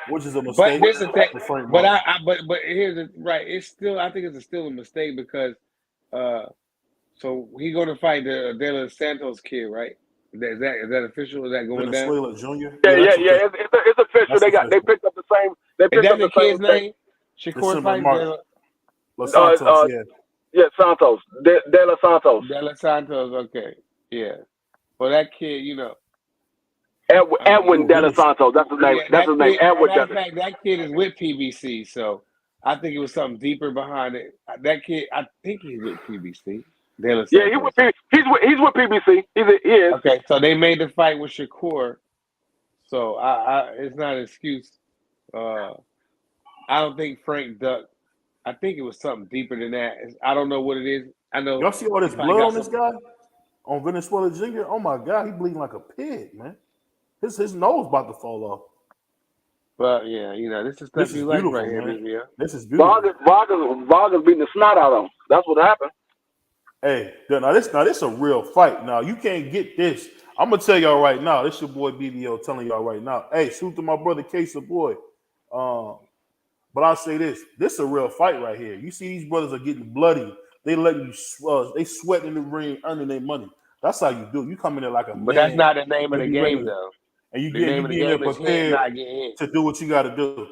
Which is a mistake. But this is the thing. But here's the right. It's still. I think it's still a mistake because, so he's going to fight the De Los Santos kid, right? Is that official? Is that going Venezuela down? Jr. Yeah. It's official. They picked up the same. They picked up the same name. Shakur fighting Los Santos. Yeah, Santos. De Los Santos. De Los Santos. Okay. Yeah. Well, that kid, Edwin De Los Santos. That's his name. Yeah, That's his name. Edwin matter De of fact, that kid is with PBC, so I think it was something deeper behind it. That kid, I think he's with PBC. De Los Yeah, Santos. he's with PBC. He is. Okay, so they made the fight with Shakur, so it's not an excuse. I don't think Frank ducked. I think it was something deeper than that. I don't know what it is. I know y'all see all this blood on this guy on Venezuela Jr. Oh my God, he bleeding like a pig, man. His nose about to fall off. But yeah, this is stuff you like right here, BBL. This is beautiful. Vargas beating the snot out of him. That's what happened. Hey, now this a real fight. Now you can't get this. I'm gonna tell y'all right now. This your boy BBL telling y'all right now. Hey, shoot to my brother Case boy. But I'll say this: this is a real fight right here. You see, these brothers are getting bloody. They letting you, they sweat in the ring, earning their money. That's how you do it. You come in there like a man. But that's not the name of the game, though. And you get there prepared to do what you got to do.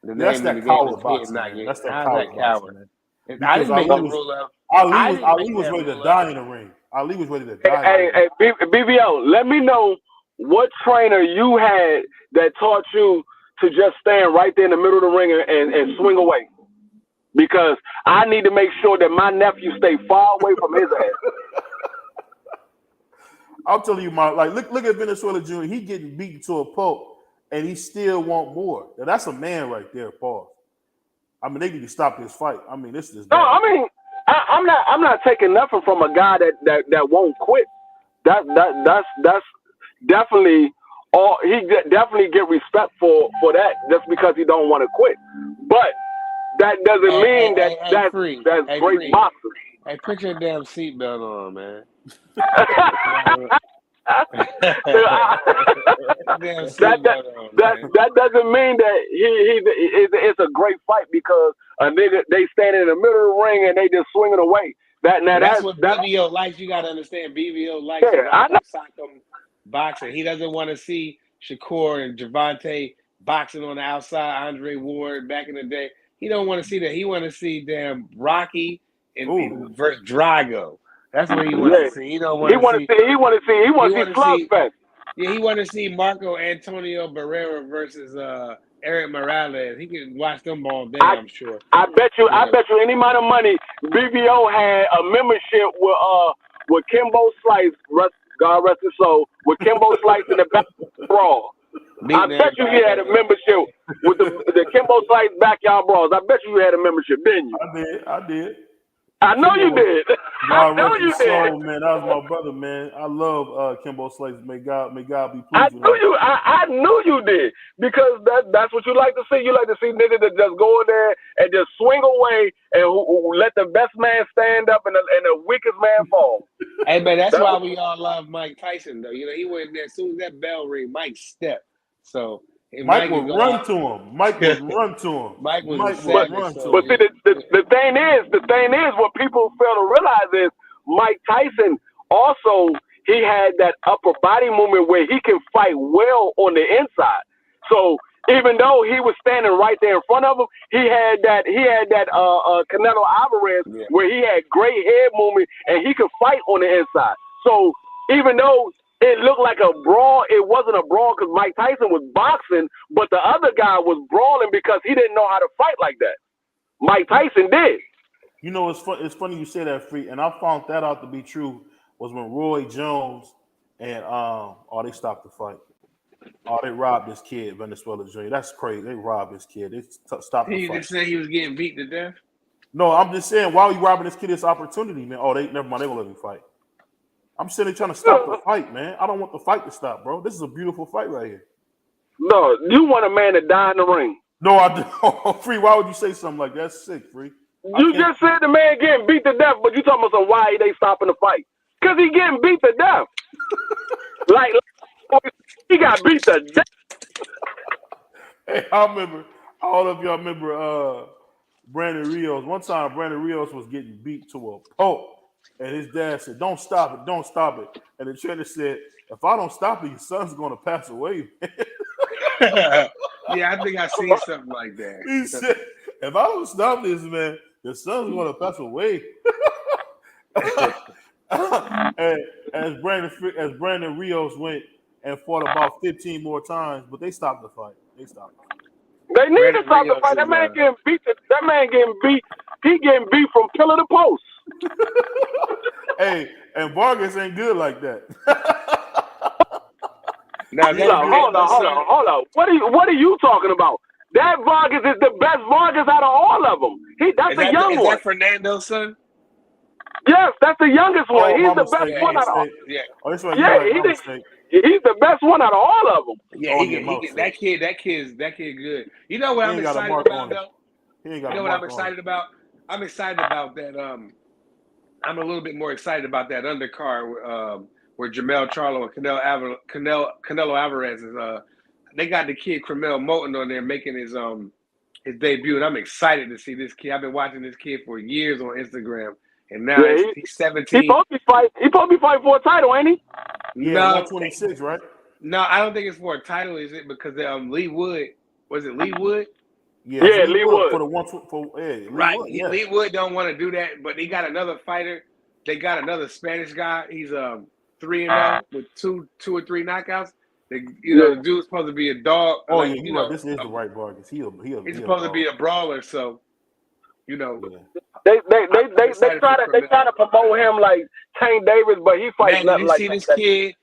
That's that coward boxing. That's that coward boxing. I didn't make the rule up. Ali was ready to die in the ring. Ali was ready to die. Hey, BBO, let me know what trainer you had that taught you to just stand right there in the middle of the ring and swing away. Because I need to make sure that my nephew stay far away from his ass. I'm telling you, look at Venezuela Jr. He getting beaten to a pulp, and he still want more. Now, that's a man right there, Paul. I mean, they need to stop this fight. I mean, this is no. I mean, I'm not taking nothing from a guy that won't quit. That's definitely all. He definitely get respect for that just because he don't want to quit. But that doesn't mean that's great boxing. Hey, put your damn seatbelt on, man. that doesn't mean that it's a great fight because a nigga they standing in the middle of the ring and they just swinging away. That's what BBO likes. You got to understand. BBO likes Sock'em boxing. He doesn't want to see Shakur and Gervonta boxing on the outside. Andre Ward back in the day. He don't want to see that. He want to see damn Rocky and versus Drago. That's what he wants to see. He don't want to see. He want to see slugfest. Yeah, he want to see Marco Antonio Barrera versus Eric Morales. He can watch them all day, I'm sure. I bet you any amount of money. BBO had a membership with Kimbo Slice, God rest his soul, with Kimbo Slice in the back brawl. I bet you he had a membership with the Kimbo Slice backyard brawls. I bet you had a membership, didn't you? I did. I know you did. I know you did. Man, that was my brother, man. I love Kimbo Slice. May God be pleased. I knew you did because that's what you like to see. You like to see niggas that just go in there and just swing away and who let the best man stand up and the weakest man fall. Hey man, that's why we all love Mike Tyson though. He went there as soon as that bell rang, Mike stepped. So Mike would run to him. Mike would run to him. Mike would run to him. But see, the thing is, what people fail to realize is Mike Tyson also he had that upper body movement where he can fight well on the inside. So even though he was standing right there in front of him, he had that Canelo Alvarez where he had great head movement and he could fight on the inside. So even though it looked like a brawl, it wasn't a brawl because Mike Tyson was boxing, but the other guy was brawling because he didn't know how to fight like that. Mike Tyson did. You know, it's funny you say that, Free, and I found that out to be true was when Roy Jones and they stopped the fight. They robbed this kid, Venezuela Jr. That's crazy. They robbed this kid. They stopped the fight. You just say he was getting beat to death? No, I'm just saying, why are you robbing this kid this opportunity, man? Never mind. They won't let him fight. I'm sitting there trying to stop the fight, man. I don't want the fight to stop, bro. This is a beautiful fight right here. No, you want a man to die in the ring. No, I don't. Free, why would you say something like that? That's sick, Free. You just said the man getting beat to death, but you talking about why they stopping the fight? Because he getting beat to death. like he got beat to death. Hey, I remember, all of y'all remember Brandon Rios. One time, Brandon Rios was getting beat to a pulp. And his dad said, "Don't stop it, don't stop it." And the trainer said, "If I don't stop it, your son's going to pass away." Yeah, I think I seen something like that. He said, "If I don't stop this, man, your son's going to pass away." And as Brandon Rios went and fought about 15 more times, but they stopped the fight. They stopped the fight. They need to stop the fight. That man getting beat. That man getting beat. He getting beat from pillar to post. Hey, and Vargas ain't good like that. Now, hold on. What are you talking about? That Vargas is the best Vargas out of all of them. That's a young one. Is that Fernando's son? Yes, that's the youngest one. He's the mistake, best one out of all. Yeah. Oh, that's right. He's the best one out of all of them. Yeah, that kid good. You know what I'm excited about though? You know what I'm excited about? I'm excited about that. I'm a little bit more excited about that undercard where Jermell Charlo and Canelo Alvarez is. They got the kid Cromell Moulton on there making his debut, and I'm excited to see this kid. I've been watching this kid for years on Instagram, and now he's 17. He's supposed to be fighting for a title, ain't he? Yeah, 126, right? No, I don't think it's for a title. Is it because Lee Wood? Was it Lee Wood? Yeah, Lee Wood for the right. Wood, yeah. Lee Wood don't want to do that, but he got another fighter. They got another Spanish guy. He's 3-0 with two or three knockouts. The dude's supposed to be a dog. Oh yeah, this is the right Vargas. He's supposed to be a brawler, so They try to promote him like Tank Davis, but he fights nothing like that. You see this kid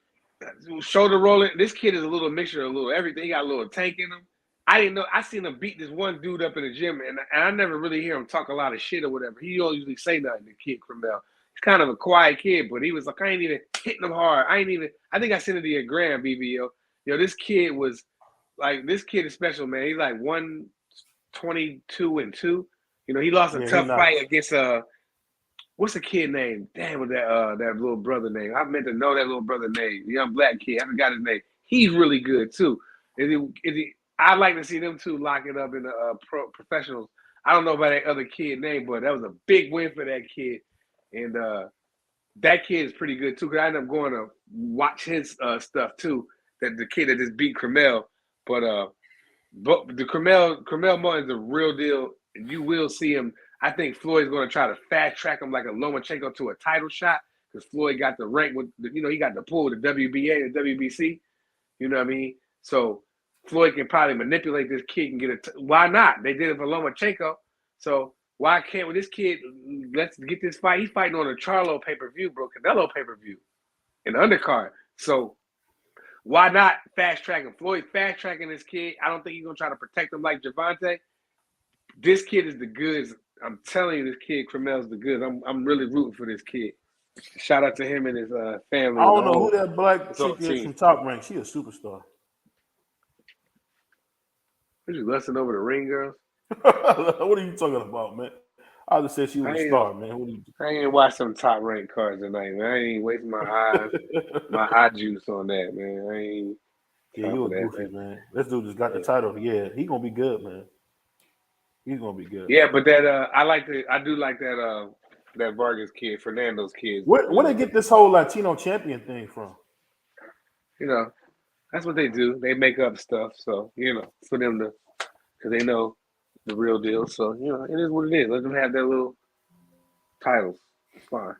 shoulder rolling. This kid is a little mixture of a little everything. He got a little tank in him. I didn't know. I seen him beat this one dude up in the gym, and I never really hear him talk a lot of shit or whatever. He don't usually say nothing. The kid Cromell. He's kind of a quiet kid, but he was like, I ain't even hitting him hard. I think I sent it to your gram, BBO. This kid was like, this kid is special, man. He's like 122-2. He lost a tough fight against what's the kid name? Damn, with that little brother name. I meant to know that little brother name. The young black kid. I forgot his name. He's really good too. I'd like to see them two lock it up in the professionals. I don't know about that other kid name, but that was a big win for that kid. And that kid is pretty good too. Cause I ended up going to watch his stuff too. That the kid that just beat Cromell, but the Cromell Moore is the real deal. And you will see him. I think Floyd's going to try to fast track him like a Lomachenko to a title shot because Floyd got the rank with he got the pull with the WBA and WBC. You know what I mean? So Floyd can probably manipulate this kid and get it. Why not? They did it for Lomachenko. So why can't with this kid? Let's get this fight. He's fighting on a Charlo pay-per-view, bro. Canelo pay-per-view, in the undercard. So why not fast track him? Floyd fast tracking this kid. I don't think he's gonna try to protect him like Gervonta. This kid is the goods. I'm telling you, this kid Cromell's the goods. I'm really rooting for this kid. Shout out to him and his family. I don't know who that black chick is from TopRank. She a superstar. Is you lusting over the ring girls? What are you talking about, man? I just said she was a star, man. I ain't watch some TopRank cards tonight, man. I ain't wasting my eyes, my eye juice on that, man. I ain't. Yeah, you a goofy, man. This dude just got the title. Yeah, he gonna be good, man. He's gonna be good. Yeah, but that I do like that that Vargas kid, Fernando's kid. Where they get this whole Latino champion thing from? That's what they do. They make up stuff, so for them to, because they know the real deal. So it is what it is. Let them have their little titles. It's fine.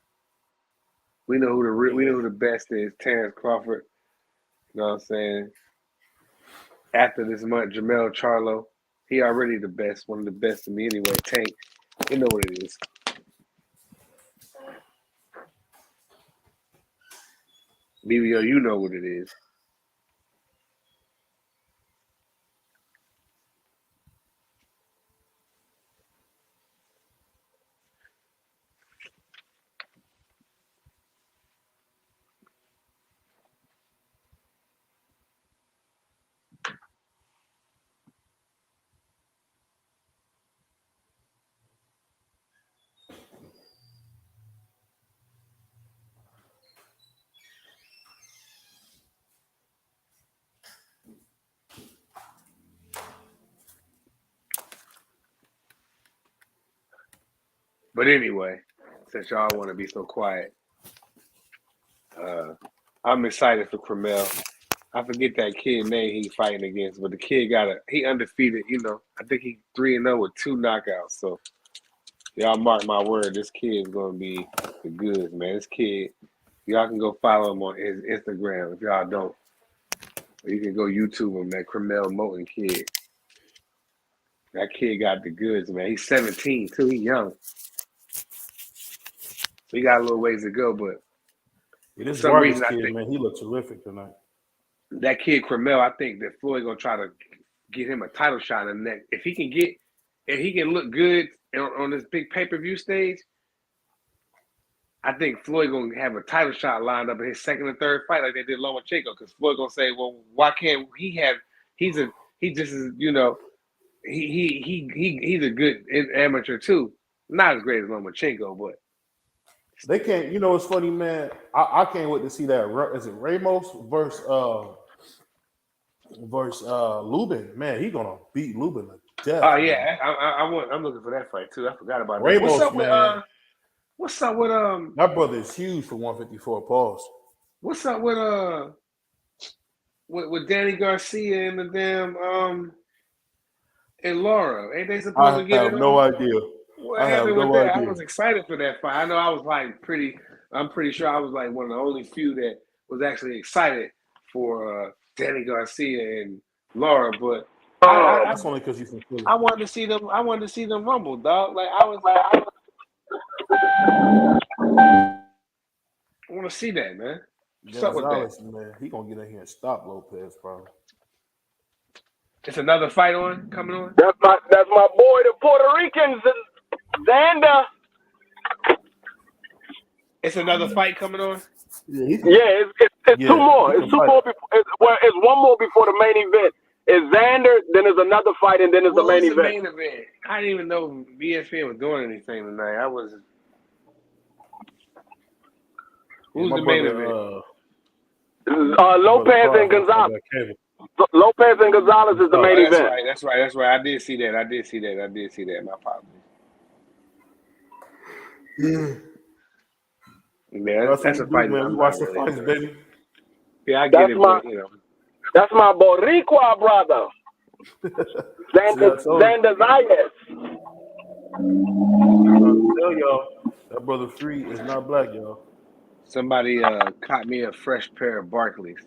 We know who the best is. Terrence Crawford. You know what I'm saying? After this month, Jermell Charlo. He already the best, one of the best to me anyway. Tank, you know what it is. BBO, you know what it is. But anyway, since y'all want to be so quiet, I'm excited for Cromell. I forget that kid name he's fighting against, but the kid he undefeated. I think he 3-0 with 2 knockouts. So y'all mark my word, this kid is gonna be the goods, man. This kid, y'all can go follow him on his Instagram if y'all don't. You can go YouTube him, that Cremel Moten kid. That kid got the goods, man. He's 17 too. He's young. So he got a little ways to go, but It is for some reason, I kid, think man. He looked terrific tonight. that kid Cremel, I think that Floyd gonna try to get him a title shot in the neck. If he can look good on this big pay-per-view stage, I think Floyd gonna have a title shot lined up in his second and third fight like they did Lomachenko. Because Floyd gonna say, well, why can't he have? He just is, you know, he's a good amateur too. Not as great as Lomachenko, but they can't. You know, it's funny, man. I can't wait to see that. Is it Ramos versus Lubin? Man, he gonna beat Lubin to death. Oh yeah, I'm looking for that fight too. I forgot about Ramos, that. What's up with my brother is huge for 154. Pause. What's up with Danny Garcia and the damn and Laura? Ain't they supposed to get it? I have no idea. What happened with that? I was excited for that fight. I know I was like I'm pretty sure I was like one of the only few that was actually excited for Danny Garcia and Laura, but that's only because you from Philly. I wanted to see them rumble, dog. Like I want to see that, man. What's up with that? Man, he gonna get in here and stop Lopez, probably. It's another fight coming on. That's my boy, the Puerto Ricans, Xander. It's another fight coming on. Yeah, it's two more. It's two more. It's one more before the main event. It's Xander, then there's another fight, and then there's the main event. I didn't even know ESPN was doing anything tonight. Who's the main event? Lopez and Gonzalez. Lopez and Gonzalez is the main event. That's right. I did see that. My apologies. Yeah, that's a fight. Man. We watch the fights, baby. Yeah, I get it, but you know. That's my Boricua brother. Xander Zayas. Tell y'all, that brother Free is not black, y'all. Somebody caught me a fresh pair of Barclays.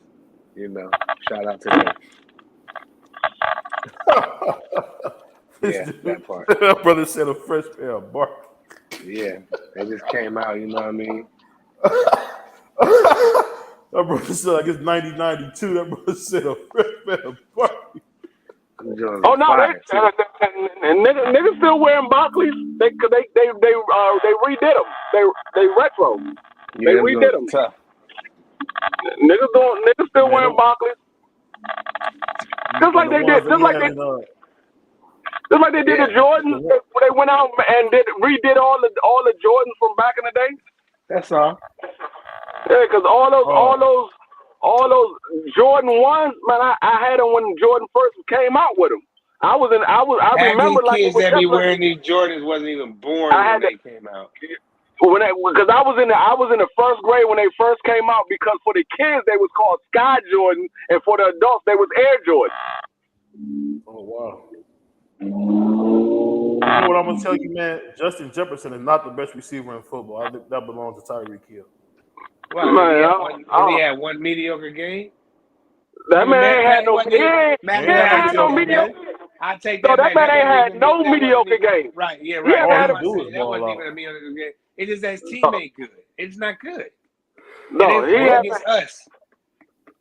You know, shout out to them. Yeah, that part. That brother said a fresh pair of Barclays. Yeah, they just came out. You know what I mean? That brother said like it's 90-92. That brother said a fresh pair of Barclays. Oh no, and niggas still wearing Barclays. They redid them. They retro. They redid them. Tough. Niggas still wearing Barclays. Just like they did the Jordans. They went out and redid all the Jordans from back in the day. That's all. Yeah, because all those Jordan 1s, man, I had them when Jordan first came out with them. I remember like kids that be wearing these Jordans wasn't even born when they came out. Because I was in the first grade when they first came out. Because for the kids they was called Sky Jordan, and for the adults they was Air Jordan. Oh wow! You know what I'm gonna tell you, man? Justin Jefferson is not the best receiver in football. I think that belongs to Tyreek Hill. Well, he had one mediocre game. That man ain't had no mediocre. I take that. That man ain't had no mediocre game. Right? Yeah. Right. That wasn't even a mediocre game. It is that his team ain't good. It's not good. No, he against us.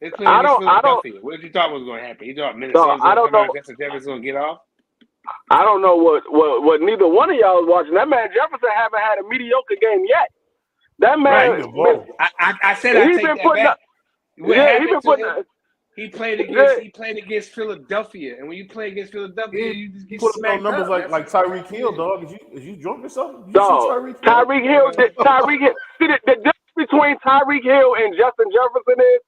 It's I don't. What did you thought was going to happen? You thought Minnesota was going to come out? Justin Jefferson's going to get off? I don't know what neither one of y'all was watching. That man Jefferson haven't had a mediocre game yet. That man. Right. I said I take that back. He played against Philadelphia, and when you play against Philadelphia, you just get smacked numbers up. like Tyreek Hill, dog. Is you drunk or something? No, Tyreek Hill. See, the difference between Tyreek Hill and Justin Jefferson is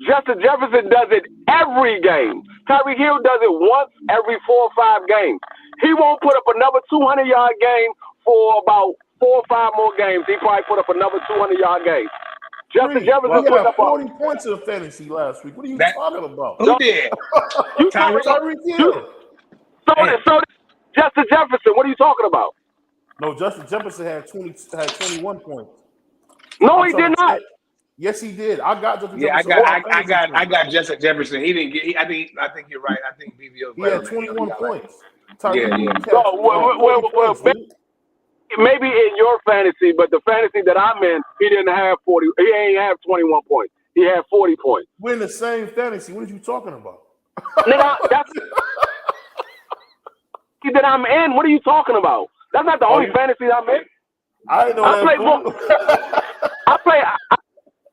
Justin Jefferson does it every game. Tyreek Hill does it once every 4 or 5 games. He won't put up another 200-yard game for about 4 or 5 more games. He probably put up another 200-yard game. Justin Jefferson put up 40 points in fantasy last week. What are you talking about? Who did? Tyreek Hill. So Justin Jefferson, what are you talking about? No, Justin Jefferson had 21 points. No, he did not. Yes, he did. I got Justin Yeah, Jefferson. I got Justin Jefferson. He didn't get. I think you're right. I think BVO's He right had on that. 21 points. Yeah. Well, maybe in your fantasy, but the fantasy that I'm in, he didn't have 40. He ain't have 21 points. He had 40 points. We're in the same fantasy. What are you talking about? Nigga, that's that I'm in. What are you talking about? That's not the only fantasy I'm in. I didn't know that.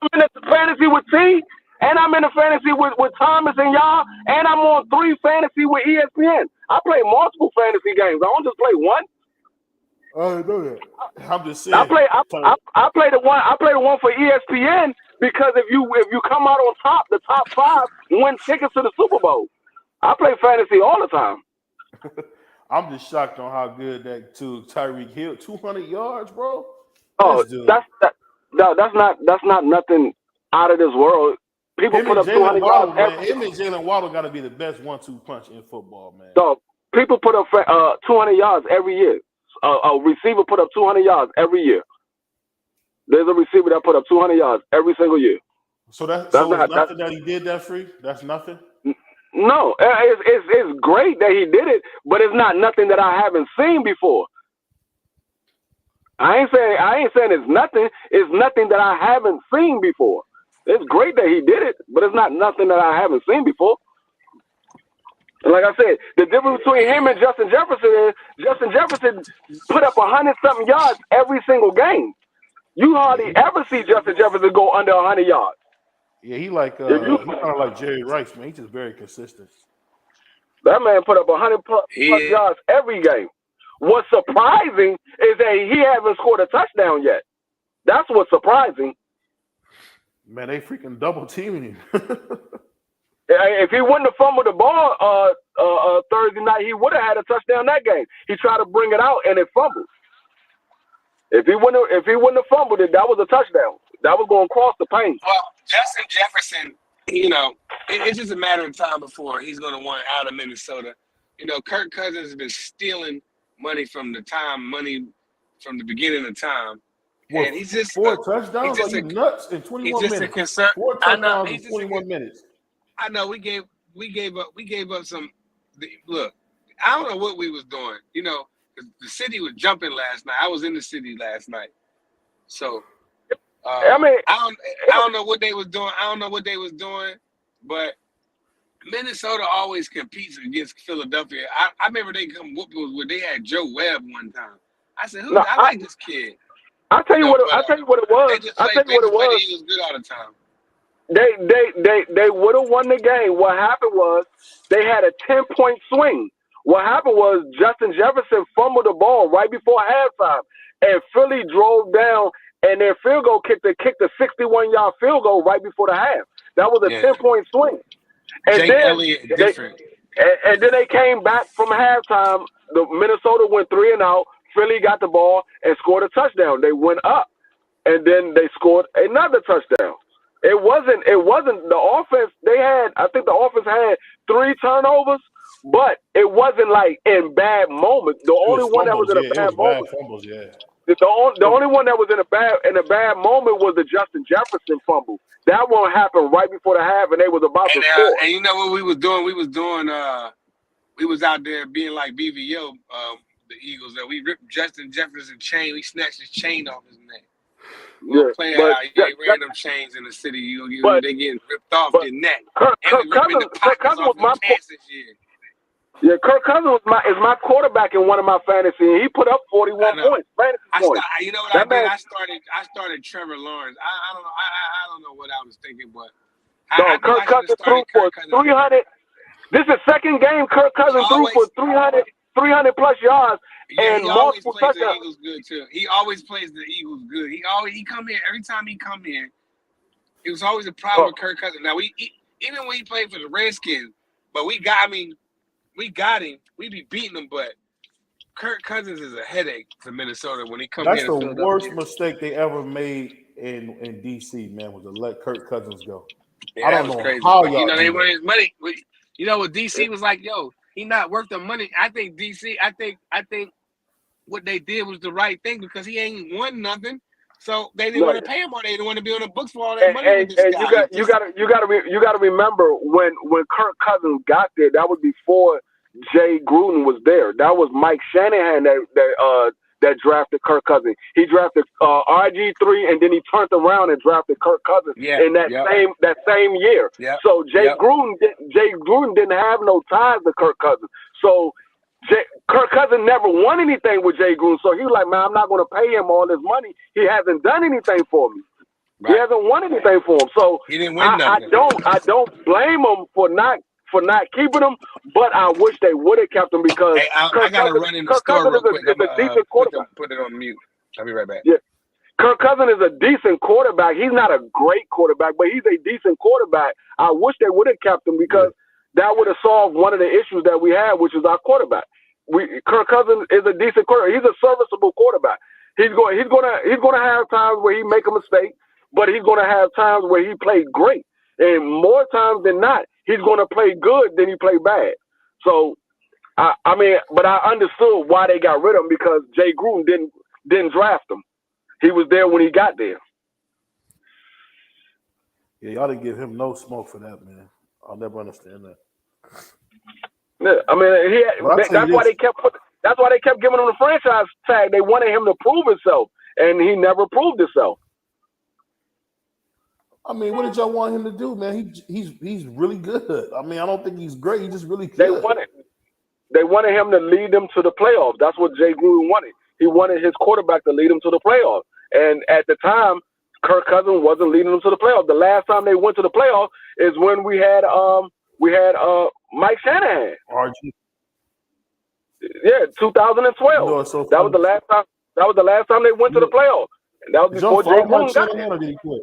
I'm in the fantasy with T, and I'm in the fantasy with Thomas and y'all, and I'm on 3 fantasy with ESPN. I play multiple fantasy games. I don't just play one. I didn't know that. I'm just saying. I play the one for ESPN because if you come out on top, the top 5 win tickets to the Super Bowl. I play fantasy all the time. I'm just shocked on how good that Tyreek Hill, 200 yards, bro. Oh, that's not nothing out of this world. People put up 200 yards. Him and Jalen Waddle got to be the best 1-2 punch in football, man. So people put up 200 yards every year. A receiver put up 200 yards every year. There's a receiver that put up 200 yards every single year. So that's nothing that he did that free? That's nothing? No, it's great that he did it, but it's not nothing that I haven't seen before. I ain't saying it's nothing. It's nothing that I haven't seen before. It's great that he did it, but it's not nothing that I haven't seen before. And like I said, the difference between him and Justin Jefferson is Justin Jefferson put up 100-something yards every single game. You hardly ever see Justin Jefferson go under 100 yards. Yeah, he kind of like Jerry Rice, man. He's just very consistent. That man put up 100 plus yards every game. What's surprising is that he hasn't scored a touchdown yet. That's what's surprising. Man, they freaking double teaming him. If he wouldn't have fumbled the ball Thursday night, he would have had a touchdown that game. He tried to bring it out and it fumbled. If he wouldn't have fumbled it, that was a touchdown. That was going across the paint. Well, Justin Jefferson, it's just a matter of time before he's going to want out of Minnesota. Kirk Cousins has been stealing money from the beginning of time. What, and he's just 4 touchdowns? Are you nuts in 21 minutes? He's just a concern. 4 touchdowns in 21 minutes. I know we gave up some. Look, I don't know what we was doing. The city was jumping last night. I was in the city last night, so I don't know what they was doing. I don't know what they was doing, but Minnesota always competes against Philadelphia. I remember they come whoop when they had Joe Webb one time. I said, I like this kid. I'll tell you what it was. They was good all the time. They would have won the game. What happened was they had a 10-point swing. What happened was Justin Jefferson fumbled the ball right before halftime, and Philly drove down, and their field goal kicked a 61-yard field goal right before the half. That was a 10-point swing. And Jake Elliott different. And then they came back from halftime. The Minnesota went 3-0. Philly got the ball and scored a touchdown. They went up, and then they scored another touchdown. It wasn't the offense. I think the offense had 3 turnovers, but it wasn't like in bad moments. The only one that was in a bad moment. The only one that was in a bad moment was the Justin Jefferson fumble. That one happened right before the half, and they was about to score. And you know what we was doing? We was out there being like BVO, the Eagles. That we ripped Justin Jefferson's chain. We snatched his chain off his neck. We're playing out. You ain't random chains in the city. They getting ripped off your neck. Kirk Cousins was my pants this year. Yeah, Kirk Cousins is my quarterback in one of my fantasy, and he put up 41 points. You know what I did? I started Trevor Lawrence. I don't know what I was thinking, but Kirk Cousins threw for 300. This is the second game Kirk Cousins threw for 300 plus yards and multiple touchdowns. The Eagles good too. He always plays the Eagles good. He come in every time he come in. It was always a problem with Kirk Cousins. Now even when he played for the Redskins, but we got him. We be beating him, but Kirk Cousins is a headache for Minnesota when he comes in. That's the worst mistake they ever made in DC, man, was to let Kirk Cousins go. Yeah, I don't know crazy. How y'all they wanted his money. What DC was like, he not worth the money. I think what they did was the right thing because he ain't won nothing. So they didn't No, want to pay him, or they didn't want to be on the books for all that money and with this guy. you got to remember when Kirk Cousins got there, that was before Jay Gruden was there. That was Mike Shanahan that drafted Kirk Cousins. He drafted RG3, and then he turned around and drafted Kirk Cousins in that same year. Yep. So Jay Gruden didn't have no ties to Kirk Cousins. So Kirk Cousins never won anything with Jay Gruden. So he was like, man, I'm not going to pay him all this money. He hasn't done anything for me. Right. He hasn't won anything for him. So he didn't win nothing. I don't blame him for not keeping him, but I wish they would have kept him because I got to run in the store real quick. I'm a decent quarterback. Put it on mute. I'll be right back. Yeah. Kirk Cousins is a decent quarterback. He's not a great quarterback, but he's a decent quarterback. I wish they would have kept him because that would have solved one of the issues that we had, which is our quarterback. Kirk Cousins is a decent quarterback. He's a serviceable quarterback. He's going to have times where he make a mistake, but he's going to have times where he played great. And more times than not, he's going to play good than he play bad. So, but I understood why they got rid of him because Jay Gruden didn't draft him. He was there when he got there. Yeah, y'all didn't give him no smoke for that, man. I'll never understand that. Yeah, I mean, that's why they kept giving him the franchise tag. They wanted him to prove himself, and he never proved himself. I mean, what did y'all want him to do, man? He's really good. I mean, I don't think he's great. He's just really good. They wanted him to lead them to the playoffs. That's what Jay Gruden wanted. He wanted his quarterback to lead him to the playoffs. And at the time, Kirk Cousins wasn't leading them to the playoffs. The last time they went to the playoffs is when we had Mike Shanahan. RG. Yeah, 2012. You know, so that was the last time. That was the last time they went to the playoffs. And that was before Jay Gruden got there. Or did he quit?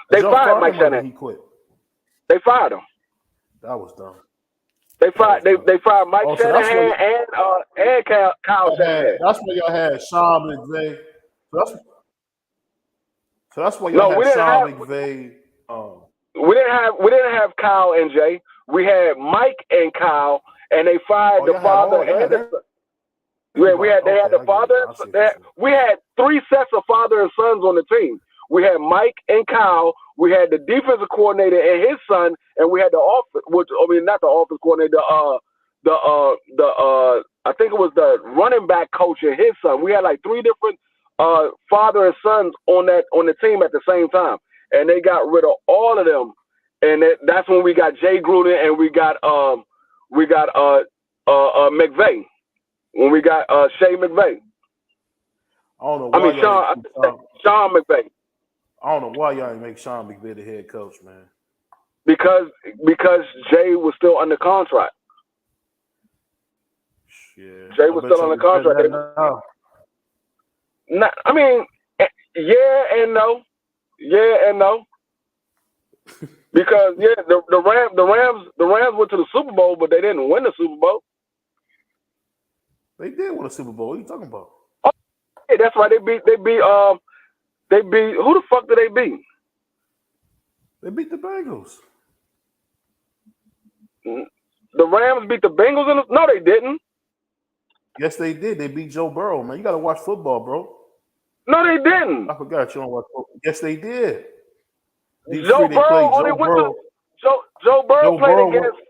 They fired Mike Shanahan. He quit. They fired him. That was dumb. They fired Mike Shanahan and Kyle Shanahan. That's where y'all had Sean McVay. So that's why y'all had Sean McVay. We didn't have Kyle and Jay. We had Mike and Kyle, and they fired the father and the son. Yeah, they had the father. We had 3 sets of father and sons on the team. We had Mike and Kyle. We had the defensive coordinator and his son, and we had not the offense coordinator. I think it was the running back coach and his son. We had like 3 different father and sons on the team at the same time, and they got rid of all of them. And that's when we got Jay Gruden and we got McVay. When we got Shea McVay. I don't know why Sean McVay. I don't know why y'all didn't make Sean McVay the head coach, man. Because Jay was still under contract. Yeah, Jay was still under contract. I mean, yeah and no. Because the Rams went to the Super Bowl, but they didn't win the Super Bowl. They did win a Super Bowl. What are you talking about? Oh, yeah, that's right. They beat who the fuck did they beat? They beat the Bengals. The Rams beat the Bengals no, they didn't. Yes, they did. They beat Joe Burrow, man. You gotta watch football, bro. No, they didn't. I forgot you don't watch football. Yes, they did. Joe Burrow played against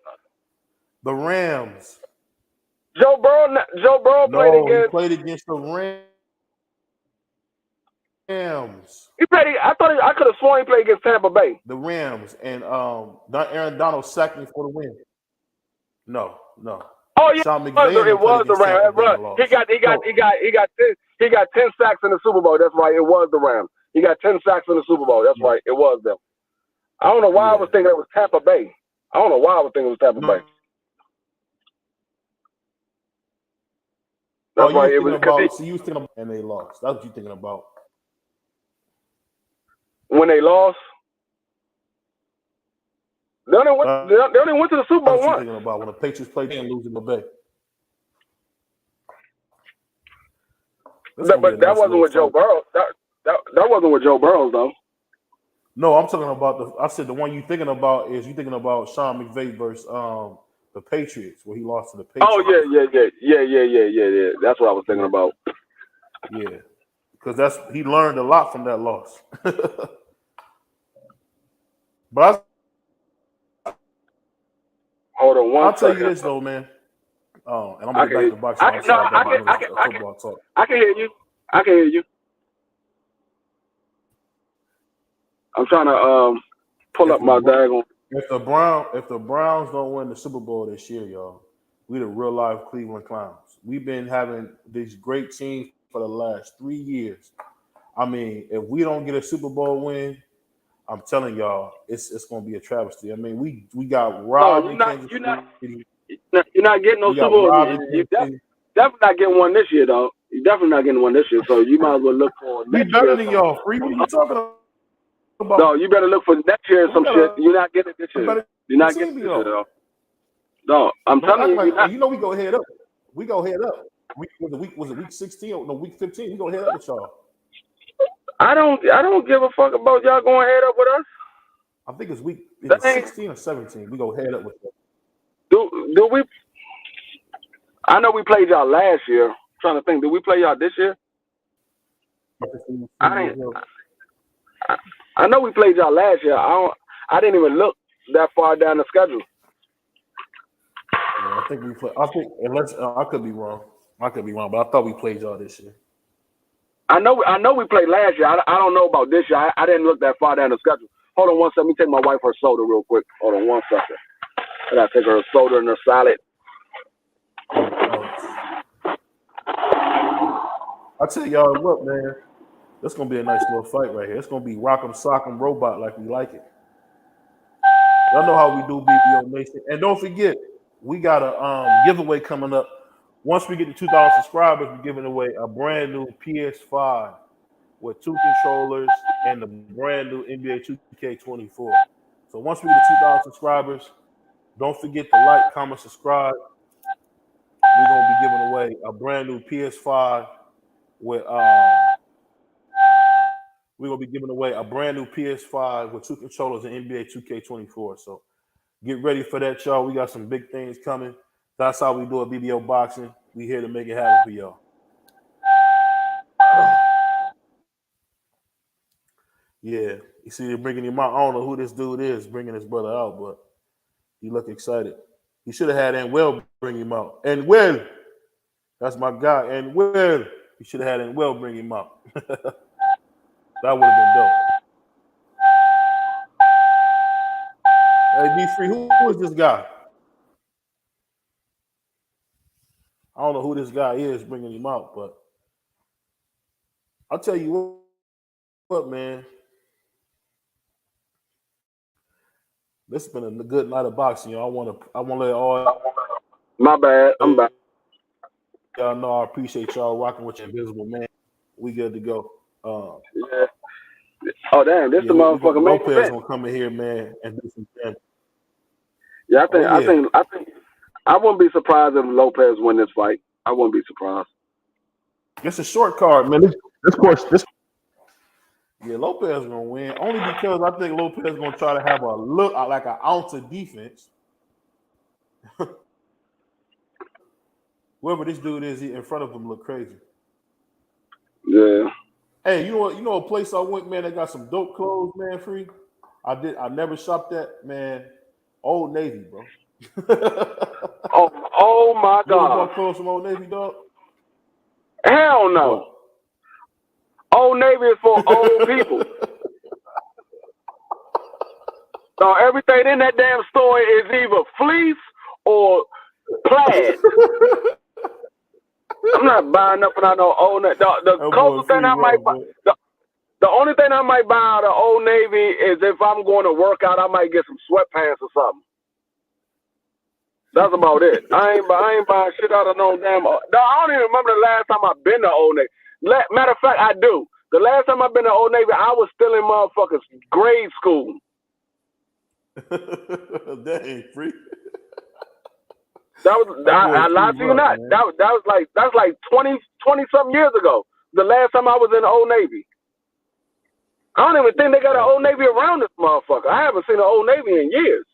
the Rams. Joe Burrow played against the Rams. I could have sworn he played against Tampa Bay. The Rams and Aaron Donald sacked me for the win. No. Oh yeah, Sean McVay it was the Rams. He got 10 sacks in the Super Bowl. That's right. It was the Rams. He got 10 sacks in the Super Bowl. That's right. It was them. I don't know why I was thinking it was Tampa Bay. Bay. That's right. It was so you was thinking about, and they lost. That's what you thinking about. When they lost, they only went to the Super Bowl once. Thinking about when the Patriots played and losing the Bay. But that wasn't with Joe Burrow. That wasn't with Joe Burrow though. No, I'm talking about I said the one you thinking about Sean McVay versus the Patriots, where he lost to the Patriots. Oh yeah. That's what I was thinking about. Yeah. because he learned a lot from that loss. But Hold on one I'll tell you second. this though, man. Oh, and I'm I gonna get can back hear to you. boxing. I'm sorry about this football talk. I can hear you. I can hear you. I'm trying to pull up my daggone. If the Browns don't win the Super Bowl this year, y'all, we the real life Cleveland Clowns. We've been having these great teams for the last 3 years. I mean, if we don't get a Super Bowl win, I'm telling y'all, it's gonna be a travesty. I mean, we got robbed in Kansas City. You're not getting no Super Bowl. You definitely not getting one this year, though. You're definitely not getting one this year. So you might as well look for We next better year. than y'all, Free. What are you talking about? No, you better look for next year or some shit. You're not getting it this year. You're not getting it this year, though. No, I'm telling you. You know we go head up. We go head up. Was it week 16 or no week 15? We go head up with y'all. I don't give a fuck about y'all going head up with us. I think it's week 16 or 17. We go head up with y'all. Do we? I know we played y'all last year. I'm trying to think, did we play y'all this year? I know we played y'all last year. I didn't even look that far down the schedule. Yeah, I think we play. I think unless I could be wrong. But I thought we played y'all this year. I know we played last year. I don't know about this year. I didn't look that far down the schedule. Hold on one second. Let me take my wife her soda real quick. Hold on one second. I gotta take her soda and her salad. I tell y'all what, man. This gonna be a nice little fight right here. It's gonna be rock'em sock'em robot like we like it. Y'all know how we do, BBO Nation. And don't forget, we got a giveaway coming up. Once we get to 2,000 subscribers, we're giving away a brand new PS5 with 2 controllers and the brand new NBA 2K24. So once we get to 2,000 subscribers, don't forget to like, comment, subscribe. We're gonna be giving away a brand new PS5 with we're gonna be giving away a brand new PS5 with 2 controllers and NBA 2K24. So get ready for that, y'all. We got some big things coming. That's how we do it, BBO Boxing. We here to make it happen for y'all. Yeah, you see, they're bringing him out. I don't know who this dude is bringing his brother out, but he look excited. He should have had Anwell bring him out. Anwell, that's my guy. Anwell, he should have had Anwell bring him out. That would have been dope. Hey, D3, who is this guy? I don't know who this guy is bringing him out, but I'll tell you what, man. This has been a good night of boxing, y'all. I want to let all. My bad. I'm back. Y'all know I appreciate y'all rocking with your invisible man. We good to go. Yeah. Oh damn, this the motherfucker main Lopez event. gonna come in here, man, and do some damage. Yeah, I think I wouldn't be surprised if Lopez win this fight. I wouldn't be surprised. It's a short card, man. This. Yeah, Lopez gonna win only because I think Lopez gonna try to have a look like an ounce of defense. Whoever this dude is in front of him look crazy. Yeah. Hey, you know a place I went, man, that got some dope clothes, man, Free. I never shopped at, man. Old Navy, bro. oh my You ever God. bought clothes from Old Navy, dog? Hell no. What? Old Navy is for old people. So everything in that damn store is either fleece or plaid. I'm not buying nothing out of Old Navy. The closest thing I might buy, the only thing I might buy out of Old Navy is if I'm going to work out, I might get some sweatpants or something. That's about it. I ain't buying shit out of no damn. No, I don't even remember the last time I've been to Old Navy. Matter of fact, I do. The last time I've been to Old Navy, I was still in motherfuckers grade school. That ain't free. That was I lie to you not. Man. That's like 20 something years ago. The last time I was in the Old Navy. I don't even think they got an Old Navy around this motherfucker. I haven't seen an Old Navy in years.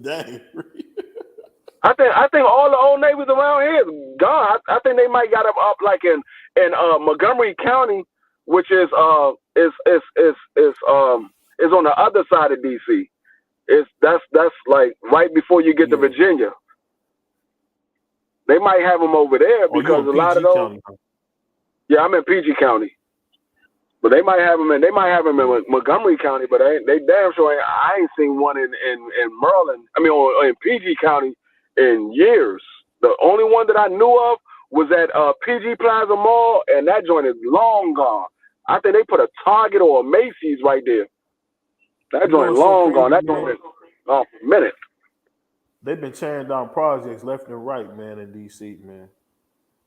Dang. I think all the Old Navies around here is gone. I think they might got them up like in in Montgomery County, which is on the other side of DC. That's like right before you get to Virginia. They might have them over there because a lot of those. County. Yeah, I'm in PG County, but they might have them in Montgomery County, but they damn sure I ain't seen one in Maryland. I mean, or in PG County in years. The only one that I knew of was at PG Plaza Mall, and that joint is long gone. I think they put a Target or a Macy's right there. That joint long gone. That joint is gone for a minute. They've been tearing down projects left and right, man, in DC, man.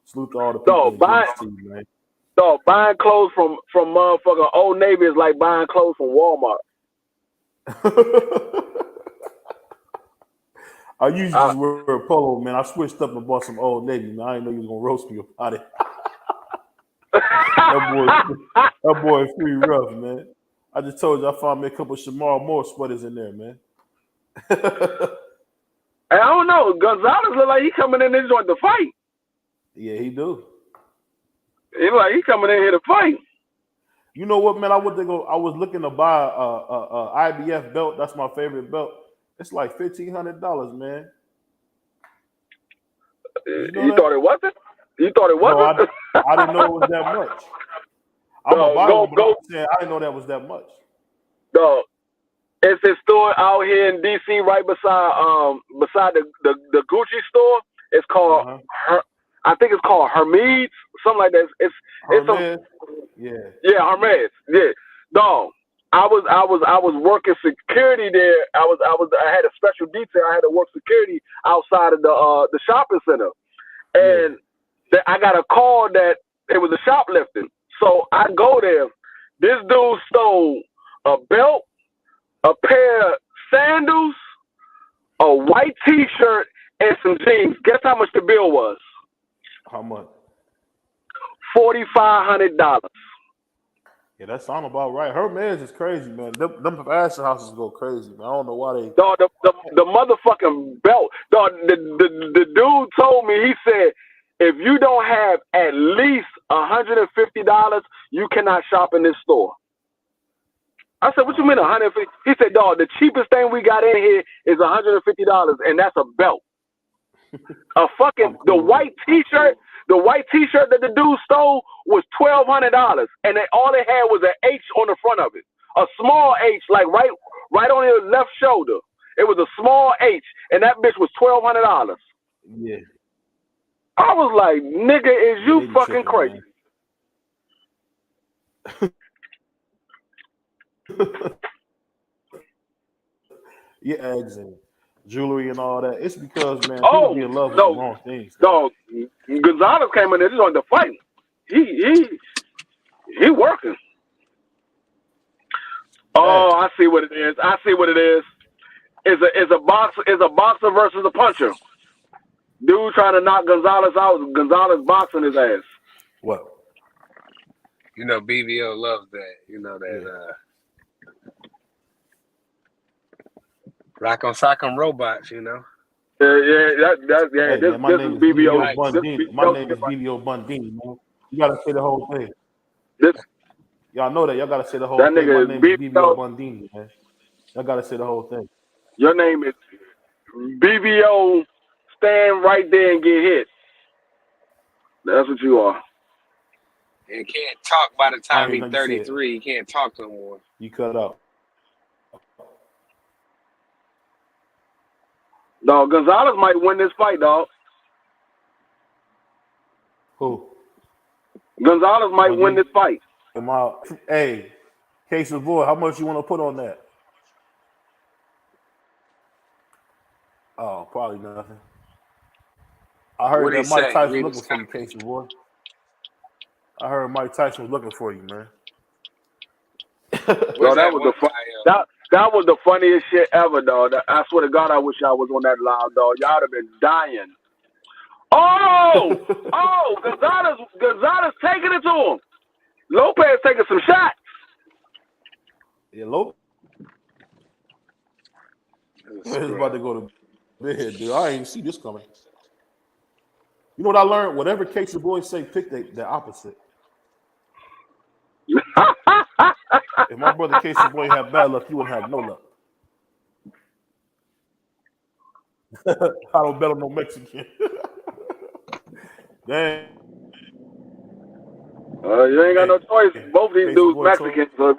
Salute to all the people in DC, man. Dog, buying clothes from motherfucking Old Navy is like buying clothes from Walmart. I usually just wear a polo, man. I switched up and bought some Old Navy, man. I didn't know you was gonna roast me about it. that boy is pretty rough, man. I just told you I found me a couple of Shamar Moore sweaters in there, man. I don't know. Gonzalez look like he coming in this joint to fight. Yeah, he do. He like he coming in here to fight. You know what, man? I was looking to buy a IBF belt. That's my favorite belt. It's like $1,500, man. You thought it wasn't? You thought it wasn't? No, I didn't know it was that much. I'm a buy one, but I'm saying I didn't know that was that much. Dog, it's a store out here in DC, right beside the Gucci store. It's called I think it's called Hermes, something like that. It's Hermes. Yeah, Hermes. Yeah, dog. I was working security there. I had a special detail. I had to work security outside of the shopping center, and I got a call that it was a shoplifting. So I go there. This dude stole a belt, a pair of sandals, a white T-shirt, and some jeans. Guess how much the bill was? How much? $4,500. Yeah, that sound about right. Hermes is crazy, man. Them fashion houses go crazy, man. I don't know why they. Dog, the motherfucking belt. Dog, the dude told me, he said, if you don't have at least $150, you cannot shop in this store. I said, what you mean $150? He said, dog, the cheapest thing we got in here is $150, and that's a belt. The white T-shirt that the dude stole was $1,200, and all it had was an H on the front of it, a small H, like right on your left shoulder. It was a small H, and that bitch was $1,200. Yeah. I was like, nigga, is you fucking crazy? Your eggs and jewelry and all that. It's because, man, people be in love with the wrong things. Dog, Gonzalez came in there just on the fight. He working. Oh, I see what it is. It's a boxer versus a puncher. Dude trying to knock Gonzalez out. Gonzalez boxing his ass. What? You know, BVO loves that. You know that. Rock on sock 'em robots, you know. Yeah. Hey, this is BVO. My name is BVO Bundini, man. You gotta say the whole thing. Y'all know that. Y'all gotta say the whole thing. My name is BVO Bundini, man. Y'all gotta say the whole thing. Your name is BVO. Stand right there and get hit. That's what you are. He can't talk by the time he's 33. He can't talk no more. You cut out. Dog, Gonzalez might win this fight, dog. Who? Gonzalez might win this fight. Hey, Case of Boy, how much you want to put on that? Oh, probably nothing. I heard that Mike Tyson looking for you, Case of Boy. I heard Mike Tyson was looking for you, man. Bro, that was the funniest shit ever, dog. I swear to God, I wish I was on that live, dog. Y'all would have been dying. Gonzalez taking it to him. Lopez taking some shots. Yeah, Lopez is about to go to bed, dude. I ain't see this coming. You know what I learned? Whatever Casey boys say, pick the opposite. If my brother Casey boy had bad luck, you wouldn't have no luck. I don't bet on no Mexican. Dang. You ain't got no choice. Both of these dudes Mexican. So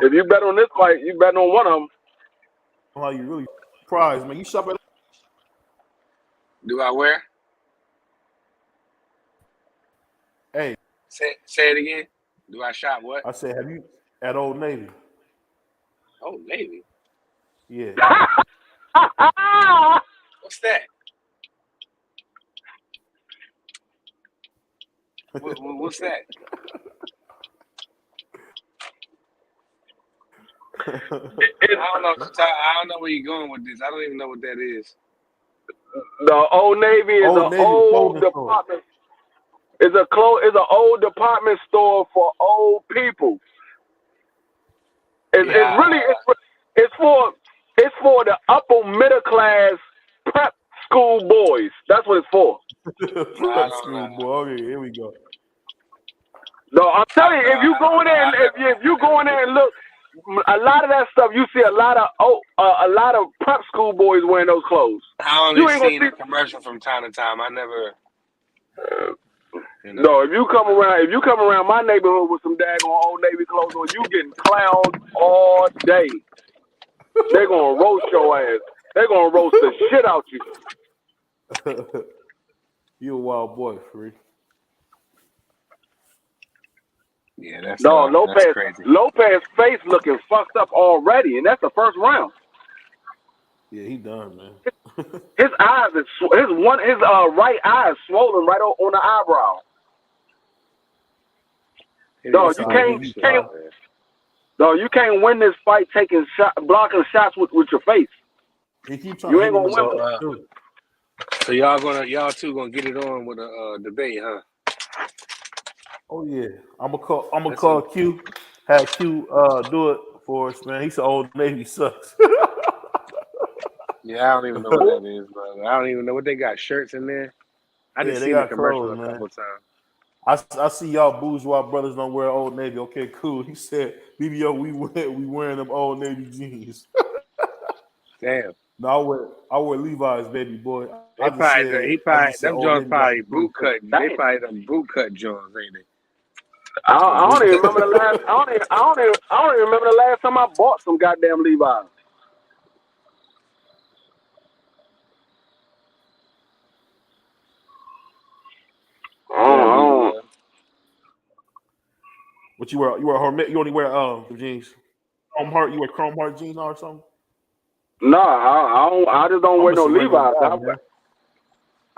if you bet on this fight, you bet on one of them. How you really surprised, man? You shop at? Do I wear? Hey, say it again. Do I shop what? I said, have you at Old Navy? Old Navy. Yeah. What's that? What's that? I don't know where you're going with this. I don't even know what that is. The Old Navy is an old department. It's an old department store for old people. It's for the upper middle class prep school boys. That's what it's for. Prep school boy. Okay, here we go. No, I'm telling you, if you go in there and if you go in there and look, a lot of that stuff you see a lot of prep school boys wearing those clothes. I only seen a commercial from time to time. I never. No, if you come around my neighborhood with some daggone Old Navy clothes on, you getting clowned all day. They're gonna roast your ass. They're gonna roast the shit out you. You a wild boy, Free. Yeah, that's crazy. Lopez face looking fucked up already, and that's the first round. Yeah, he done, man. His eyes is his right eye is swollen right on the eyebrow. No, you can't win this fight blocking shots with your face. You ain't gonna win. So y'all two gonna get it on with a debate, huh? Oh yeah, I'm gonna call Q. Have Q do it for us, man. He's an Old Navy sucks. Yeah, I don't even know what that is, brother. I don't even know what they got shirts in there. I just seen the commercial a couple times. I see y'all bourgeois brothers don't wear Old Navy. Okay, cool. He said, BBO, we wearing them Old Navy jeans. Damn. No, I wear Levi's, baby boy. Them Jones probably boot cut. They probably them boot cut Jones, ain't they? I don't even remember the last. I don't even remember the last time I bought some goddamn Levi's. What you wear? You only wear jeans. Chrome heart. You wear Chrome heart jeans or something? No, I just don't wear no Levi's.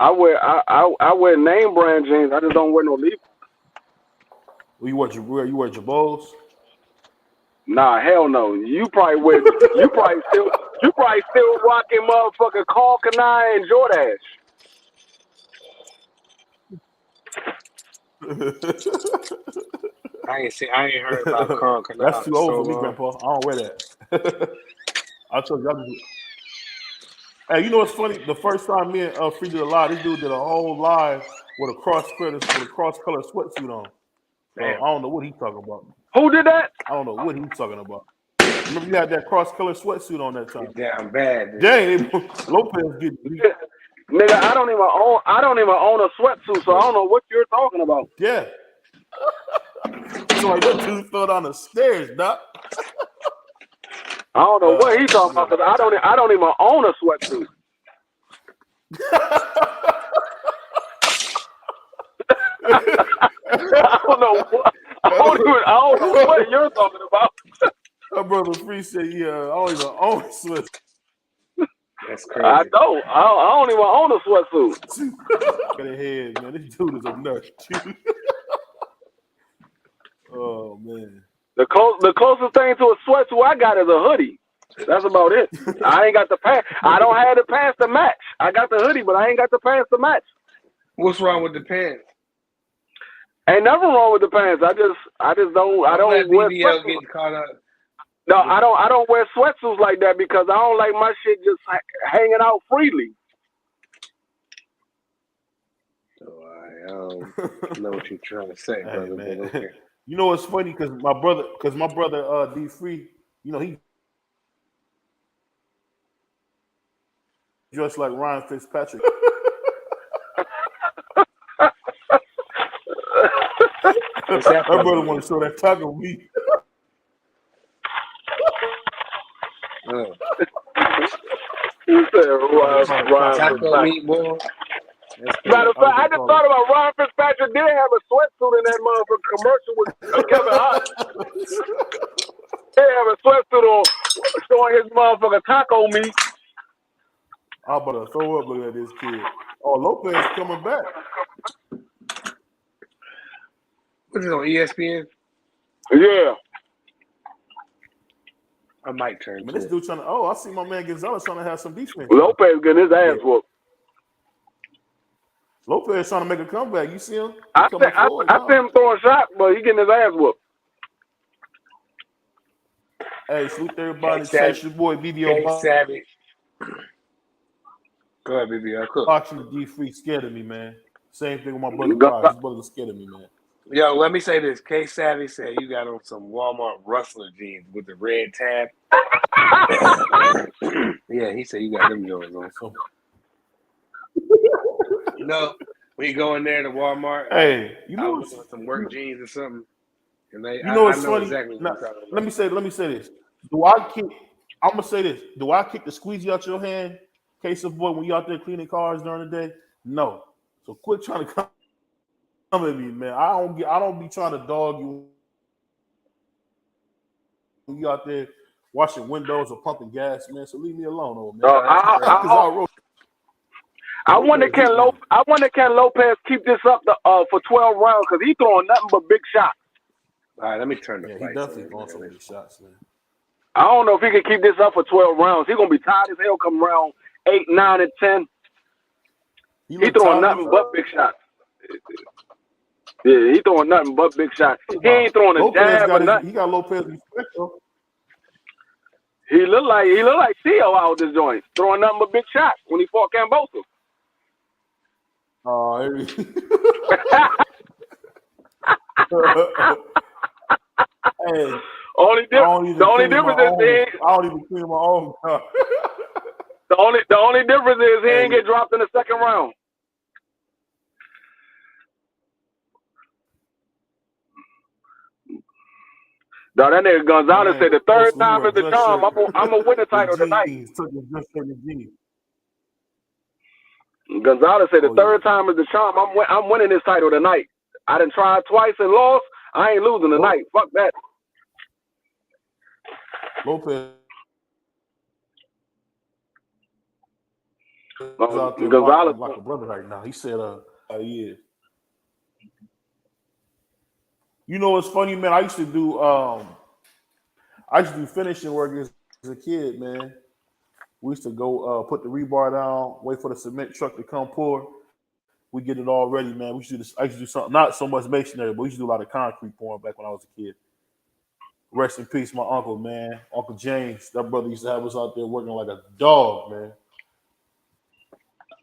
I wear name brand jeans. I just don't wear no Levi's. Well, you wear Jabos? Nah, hell no. You probably still rocking motherfucking Carl Kanai and Jordache. I ain't heard about Carl Kanai. That's too old for me, Grandpa. I don't wear that. I told you. Hey, you know what's funny? The first time me and Free did a live, this dude did a whole live with a cross color sweatsuit on. So I don't know what he's talking about. Who did that? I don't know what he's talking about. Remember you had that cross color sweatsuit on that time. Damn bad. Dang, Lopez getting beat. Nigga, I don't even own a sweatsuit, so I don't know what you're talking about. Yeah. So like that dude fell down the stairs, Doc. I don't know what he's talking about, because I don't even own a sweatsuit. I don't know what you're talking about. My brother Free said, "Yeah, I don't even own a sweatsuit." That's crazy. I don't even own a sweatsuit. Get ahead, man. This dude is a nut. Oh man. The closest thing to a sweatsuit I got is a hoodie. That's about it. I ain't got the pants. I don't have the pants to match. I got the hoodie, but I ain't got the pants to match. What's wrong with the pants? Ain't nothing wrong with the pants. I just don't wear sweatsuits. No, I don't wear sweatsuits like that because I don't like my shit just hanging out freely. Oh, I know what you're trying to say, Hey, brother. man. But okay. You know what's funny? Because my brother D Free, you know, he dressed like Ryan Fitzpatrick. What's that My brother brother? want to show that taco meat. You said Ryan Taco Fitzpatrick. meat, boy. Matter of fact, I just thought about Ryan Fitzpatrick did have a sweatsuit in that motherfucking commercial with Kevin Hart. They have a sweatsuit on showing his motherfucking taco meat. I'm about to throw up looking at this kid. Oh, Lopez coming back. What is it on ESPN? Yeah. I might turn Man, to this it. dude trying to. Oh, I see my man Gonzalez trying to have some defense. Lopez getting his ass whooped. Lopez trying to make a comeback. You see him? I see him throwing shots, but he getting his ass whooped. Hey, salute everybody. Chase your boy BBO. Savage. Go ahead, BBO. Cool. Boxing D Free scared of me, man. Same thing with my brother Price. His brother's scared of me, man. Yo, let me say this. K Savvy said you got on some Walmart Rustler jeans with the red tab. Yeah, he said you got them Jones on. You know, when you go in there to Walmart, hey, you know with some work jeans or something, and they, you know what's know funny? exactly Now, what you're talking about. let me say this. I'm gonna say this. Do I kick the squeegee out your hand, case of boy, when you out there cleaning cars during the day? No. So quit trying to come at me, man. I don't be trying to dog you when you out there washing windows or pumping gas, man. So leave me alone, old man. I wonder can Lopez keep this up for 12 rounds because he's throwing nothing but big shots. All right, let me turn the he lights definitely on. throwing some big shots, man. I don't know if he can keep this up for 12 rounds. He's gonna be tired as hell come round 8, 9, and 10. He throwing nothing but big shots. Yeah, he throwing nothing but big shots. He ain't throwing a jab or nothing. He got Lopez respect though. He look like Theo out this joint, throwing nothing but big shots when he fought Cambosa. Oh, hey, the only difference is I don't even clean my own car. The only difference is he ain't get dropped in the second round. Now that nigga Gonzalez said the third time is the charm. I'm gonna win the title tonight. Gonzalez said the third time is the charm. I'm winning this title tonight. I done tried twice and lost. I ain't losing tonight. Fuck that. Lopez Gonzalez like a brother right now. He said, yeah. You know what's funny, man? I used to do finishing work as a kid, man. We used to go put the rebar down, wait for the cement truck to come pour. We get it all ready, man. We used to do this. I used to do something, not so much masonry, but we used to do a lot of concrete pouring back when I was a kid. Rest in peace, my uncle, man. Uncle James. That brother used to have us out there working like a dog, man.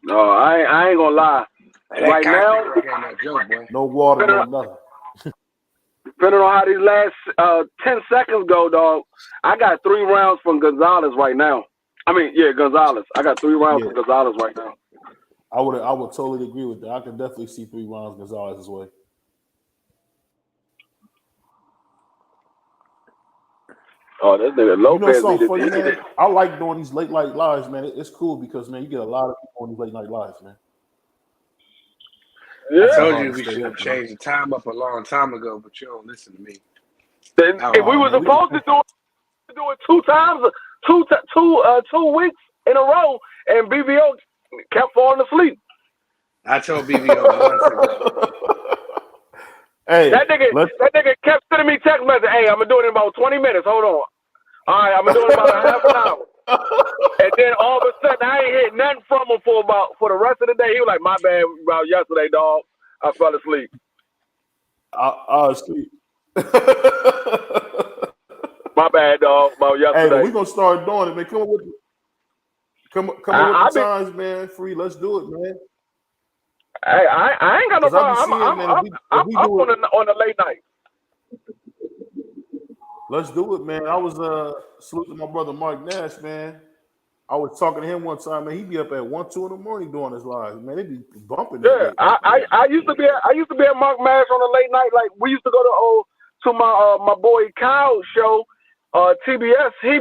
No, I ain't gonna lie. Right now, no water, no nothing. Depending on how these last 10 seconds go, dog, I got 3 rounds from Gonzalez right now. Gonzalez. I got 3 rounds from Gonzalez right now. I would totally agree with that. I can definitely see 3 rounds Gonzalez's way. Oh, that nigga Lopez. You know something funny, man? I like doing these late night lives, man. It's cool because, man, you get a lot of people on these late night lives, man. Yeah. I told you we should have changed the time up a long time ago, but you don't listen to me. If we were supposed to do it 2 times, 2 weeks in a row, and BBO kept falling asleep. I told BBO months ago. Hey, that nigga kept sending me text messages. Hey, I'm gonna do it in about 20 minutes. Hold on. All right, I'm gonna do it in about a half an hour. And then all of a sudden, I ain't heard nothing from him for the rest of the day. He was like, "My bad about yesterday, dog. I fell asleep." I was asleep. My bad, dog. About yesterday. Hey, we gonna start doing it, man. Come on with the times, man. Free. Let's do it, man. Hey, I ain't got no Because I be problem. seeing, man, I'm if we up do it, on the late night. let's do it, man. I was saluting my brother Mark Nash, man. I was talking to him one time, man. He be up at 1, 2 in the morning doing his live. Man, they be bumping that Yeah, late night, man. I used to be at Mark Mash on the late night. Like we used to go to my boy Kyle's show, TBS. He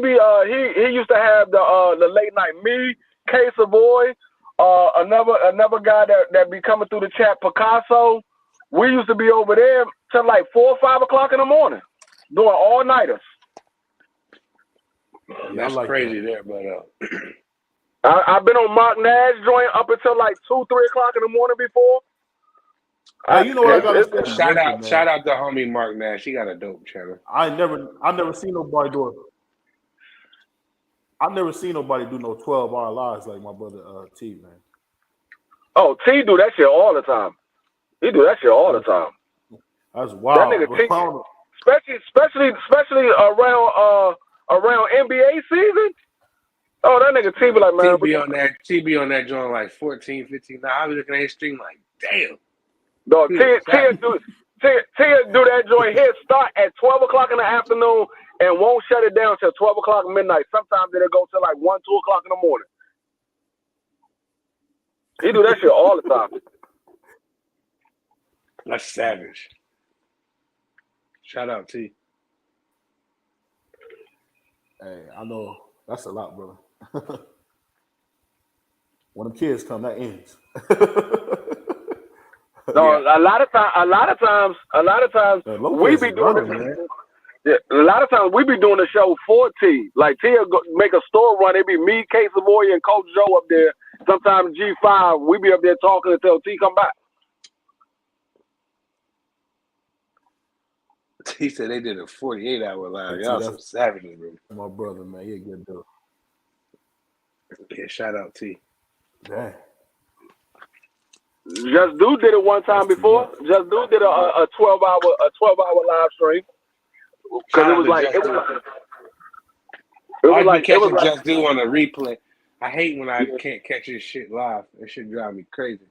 used to have the late night. Me, K Savoy, another guy that be coming through the chat, Picasso. We used to be over there till like 4 or 5 o'clock in the morning, doing all nighters. Yeah, That's like crazy that. there, but I've been on Mark Nash joint up until like 2, 3 o'clock in the morning before. Hey, you know what I gotta say? shout out to homie Mark Nash. He got a dope channel. I never seen nobody do it. I've never seen nobody do no 12-hour lives like my brother T, man. Oh, T do that shit all the time. He do that shit all the time. That's wild. That nigga T, especially around NBA season. Oh, that nigga T be like, man. T be on that joint like 14, 15. Now I was looking at his stream like, damn. Dog, T do that joint here start at 12 o'clock in the afternoon and won't shut it down till 12 o'clock midnight. Sometimes it'll go till like 1, 2 o'clock in the morning. He do that shit all the time. That's savage. Shout out T. Hey, I know that's a lot, brother. When the kids come, that ends. No, a lot of times, we be doing man. Yeah, a lot of times we be doing the show for T. Like T will make a store run. It be me, K Savoy, and Coach Joe up there. Sometimes G5. We be up there talking until T come back. He said they did a 48-hour live. Y'all some savages, bro. My brother, man, he a good dude. Yeah, shout out T. Dang. Just Dude did it one time before. Just Dude did a 12-hour live stream. Because it was like Just Do on a replay. I hate when I can't catch this shit live. That shit drive me crazy.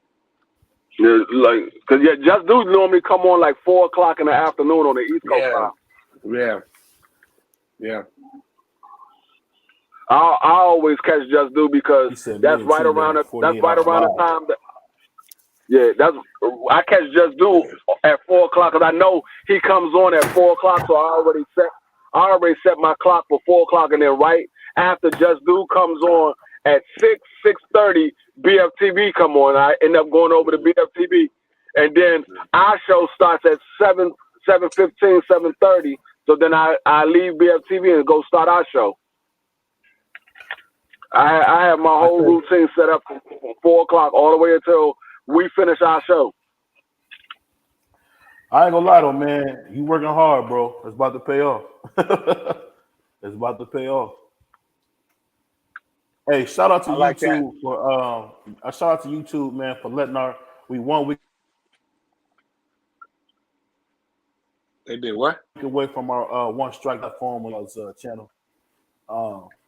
Yeah, like, cause Just Dude normally come on like 4 o'clock in the afternoon on the East Coast time. Yeah. I always catch Just Dude because that's right around the time that. Yeah, I catch Just Do at 4 o'clock because I know he comes on at 4 o'clock, so I already set my clock for 4 o'clock, and then right after Just Do comes on at 6:30, BFTV come on. I end up going over to BFTV, and then our show starts at 7:15, 7:30. So then I leave BFTV and go start our show. I have my whole routine set up from 4 o'clock all the way until we finish our show. I ain't gonna lie though, man. You working hard, bro. It's about to pay off. It's about to pay off. Hey, shout out to YouTube for shout out to YouTube, man, for letting we 1 week. They did what? Away from our One Strike platform on our channel.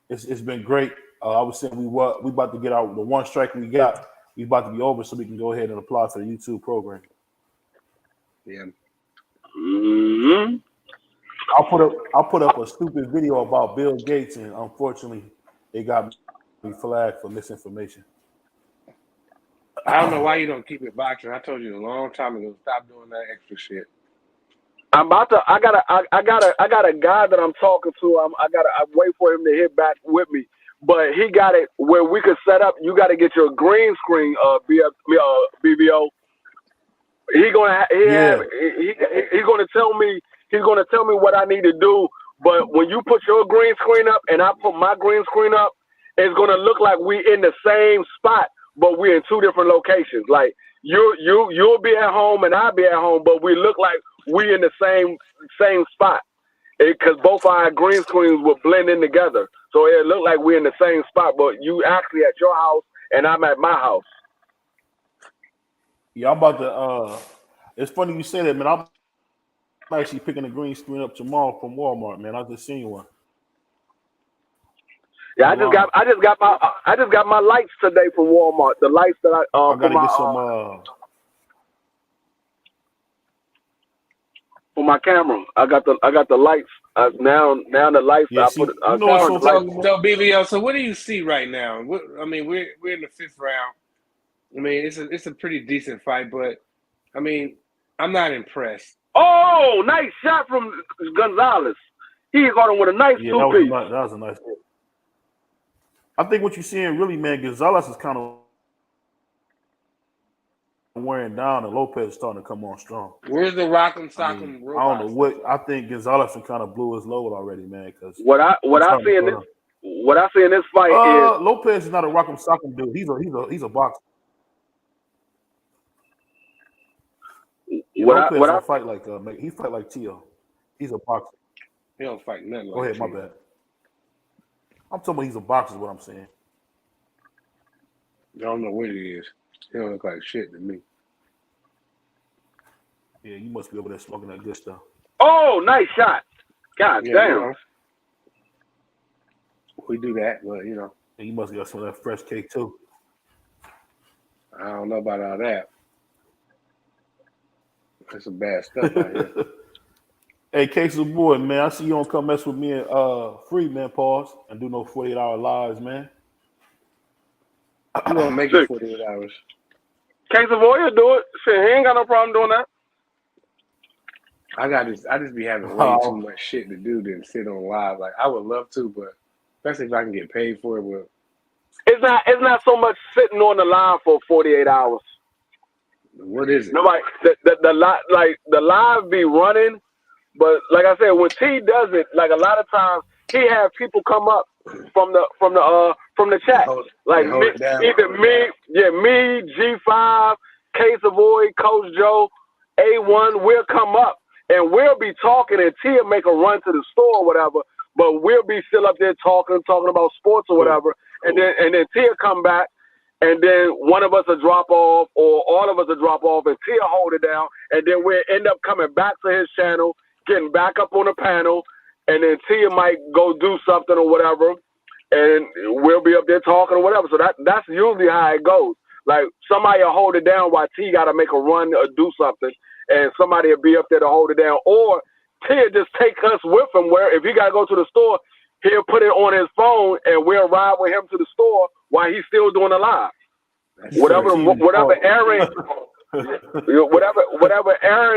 It's been great. I was saying we about to get out the 1 strike we got. We about to be over, so we can go ahead and apply for the YouTube program. Yeah. Mm-hmm. I'll put up a stupid video about Bill Gates, and unfortunately, they got me flagged for misinformation. I don't know why you don't keep it boxing. I told you a long time ago. Stop doing that extra shit. I got a guy that I'm talking to. I wait for him to hit back with me. But he got it where we could set up. You got to get your green screen, BBO. He's gonna tell me. He's gonna tell me what I need to do. But when you put your green screen up and I put my green screen up, it's gonna look like we in the same spot, but we're in 2 different locations. Like you'll be at home and I'll be at home, but we look like we in the same spot. Because both our green screens will blend in together. So it looked like we're in the same spot, but you actually at your house and I'm at my house. Yeah, I'm about to it's funny you say that, man. I'm actually picking a green screen up tomorrow from Walmart, man. I just seen one. Yeah, I just got my lights today from Walmart. The lights that I gotta get some with my camera. I got the lights. Now the lights. Yeah, I see, put. you know what's so So, funny? BVO. So, what do you see right now? I mean, we're in the 5th round. I mean, it's a pretty decent fight, but I mean, I'm not impressed. Oh, nice shot from Gonzalez. He got him with a nice Yeah, two-piece. that was a nice hit. I think what you're seeing really, man, Gonzalez is kind of wearing down, and Lopez is starting to come on strong. Where's the Rock'em I Sock'em mean, I don't know robots? what I think Gonzalez kind of blew his load already, man. Because What I see in this fight is Lopez is not a Rock'em Sock'em dude. He's a boxer. Yeah, Lopez don't fight like he fight like Tio. He's a boxer. He don't fight nothing like Go ahead, my bad. I'm talking about he's a boxer. Is what I'm saying. I don't know what he is. He don't look like shit to me. Yeah, you must be over there smoking that good stuff. Oh, nice shot. God damn. You know, we do that, but you know. And you must got some of that fresh cake too. I don't know about all that. That's some bad stuff out here. Hey, Case of Boy, man, I see you don't come mess with me and Free, man, pause, and do no 48-hour lives, man. You won't make it 48 hours. Case of Boy, do it. Shit, he ain't got no problem doing that. I just be having way too much shit to do than sit on live. Like I would love to, but especially if I can get paid for it. But it's not so much sitting on the line for 48 hours. What is it? Nobody the live be running, but like I said, when T does it, like a lot of times he have people come up from the chat, like either me, G5, Case Avoid, Coach Joe, A1. We'll come up and we'll be talking, and Tia make a run to the store or whatever. But we'll be still up there talking about sports or whatever, and then Tia come back. And then one of us will drop off, or all of us will drop off, and Tia hold it down. And then we'll end up coming back to his channel, getting back up on the panel, and then Tia might go do something or whatever, and we'll be up there talking or whatever. So that's usually how it goes. Like somebody will hold it down while T got to make a run or do something, and somebody will be up there to hold it down. Or Tia just take us with him, where if he got to go to the store, he'll put it on his phone, and we'll ride with him to the store while he's still doing the live. Whatever errand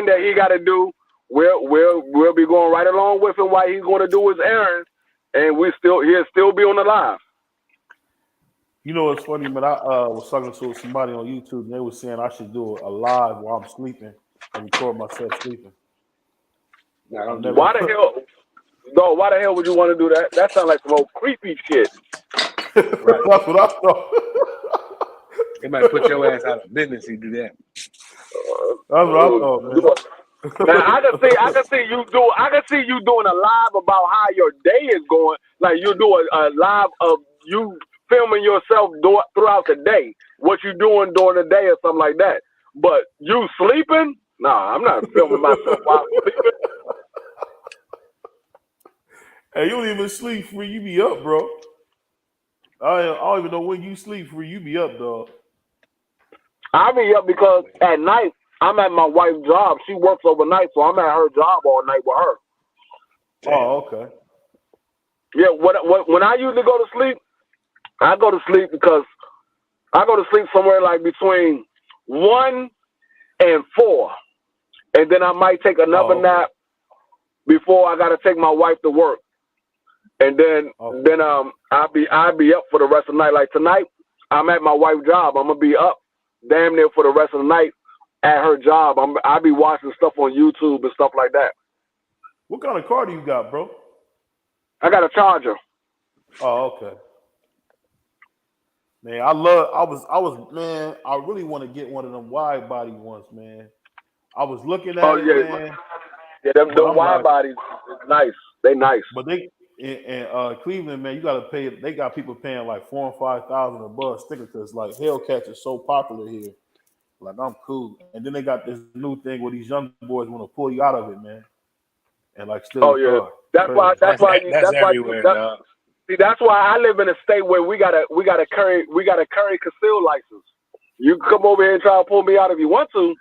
that he got to do, we'll be going right along with him while he's going to do his errand, and he'll still be on the live. You know what's funny, man? I was talking to somebody on YouTube, and they were saying I should do a live while I'm sleeping and record myself sleeping. Why the hell would you want to do that? That sounds like some old creepy shit. Right. That's what I thought. They might put your ass out of business if you do that. That's what I thought, man. Now I can see you doing a live about how your day is going. Like you do a live of you filming yourself throughout the day, what you doing during the day or something like that. But you sleeping? Nah, I'm not filming myself while I'm sleeping. Hey, you don't even sleep, Free. You be up, bro. I don't even know when you sleep, Free. You be up, dog. I be up because at night I'm at my wife's job. She works overnight, so I'm at her job all night with her. Oh, okay. Yeah, when I usually go to sleep, I go to sleep because I go to sleep somewhere like between 1 and 4, and then I might take another nap before I got to take my wife to work, and then I'll be up for the rest of the night. Like tonight, I'm at my wife's job. I'm gonna be up damn near for the rest of the night at her job. I'll be watching stuff on YouTube and stuff like that. What kind of car do you got, bro? I got a Charger. Oh, okay. Man, I really want to get one of them wide body ones, man. I was looking at it, man. Yeah, them wide bodies is nice. They nice. But they in Cleveland, man, you gotta pay. They got people paying like $4,000 and $5,000 a bus sticker because like Hellcats is so popular here. Like I'm cool, and then they got this new thing where these young boys want to pull you out of it, man, and like still. Oh yeah, that's why everywhere, dog. See, that's why I live in a state where we got a carry concealed license. You can come over here and try to pull me out if you want to.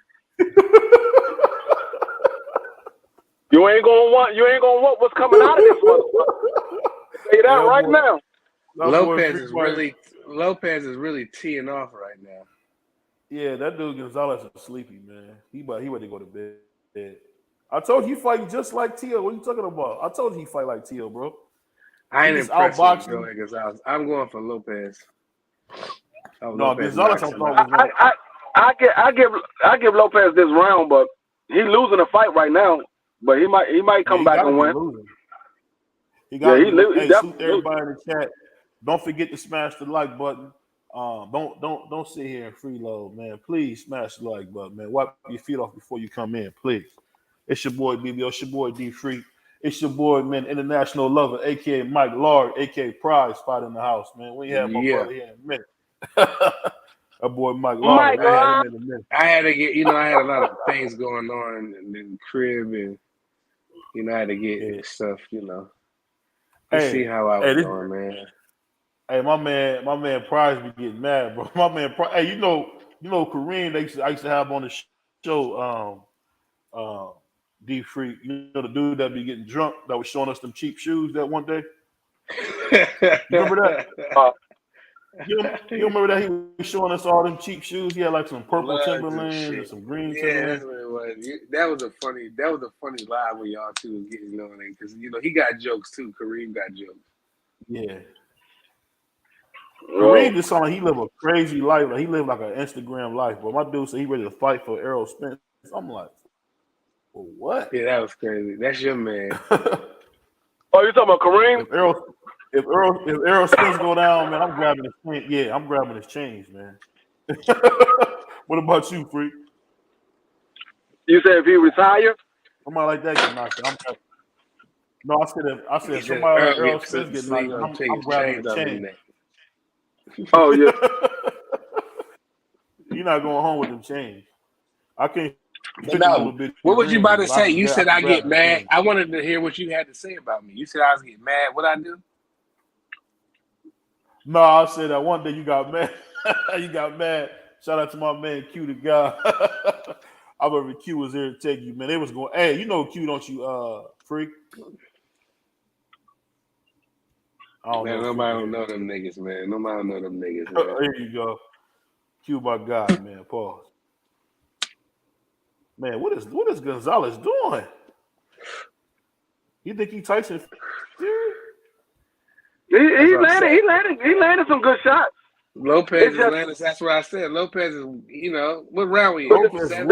You ain't gonna want what's coming out of this motherfucker. I'll tell you that right now. Lopez is really teeing off right now. Yeah, that dude Gonzalez is sleepy, man. He about to go to bed. I told you he fight just like Tio. What are you talking about? I told you he fight like Tio, bro. I ain't He just impressed with outboxing. Gonzalez. I'm going for Lopez. No, Lopez Gonzalez knocks I him thought out. was going. I give Lopez this round, but he's losing a fight right now. But he might come back and win. He got to be. Hey, definitely salute everybody in the chat. Don't forget to smash the like button. Don't sit here and freeload, man. Please smash the like button, man. Wipe your feet off before you come in, please. It's your boy BBO, it's your boy D Free. It's your boy, man, international lover, aka Mike Lard, aka Prize fight in the house, man. We have my brother here in a minute. Our boy Mike Lard. I had to get, I had a lot of things going on in the crib, and I had to get stuff, Let's see how I was doing, man. Hey, my man Prize be getting mad, bro. My man Prize, hey, you know Kareem, I used to have on the show, D Free, the dude that be getting drunk that was showing us them cheap shoes that one day. You remember that? You remember that he was showing us all them cheap shoes? He had like some purple Timberlands and some green Timberlands. That's what it was. That was a funny live when y'all two was getting on it, because he got jokes too. Kareem got jokes. Yeah. Kareem just sound like he live a crazy life. Like he lived like an Instagram life. But my dude said he ready to fight for Errol Spence. I'm like, well, what? Yeah, that was crazy. That's your man. Oh, you talking about Kareem? If Errol Spence go down, man, I'm grabbing his chain. Yeah, I'm grabbing his chains, man. What about you, Freak? You said if he retire? Somebody like that get knocked out. No, I said somebody like Errol Spence get knocked out. I'm grabbing the chain. Oh yeah. You're not going home with them chains. I can't. No. What was you about to say? You said I get mad. I wanted to hear what you had to say about me. You said I was getting mad. What I do? No, I said that one day you got mad. You got mad. Shout out to my man Q, the guy. I remember Q was there to take you, man. They was going, hey, you know Q, don't you, Freak? Man, nobody don't know them niggas, man. Nobody don't know them niggas, man. There you go. Q, my guy, man. Pause. Man, what is Gonzalez doing? You think he Tyson Fury? He landed some good shots. Lopez is landing. That's what I said. Lopez is, what round we in? He's down.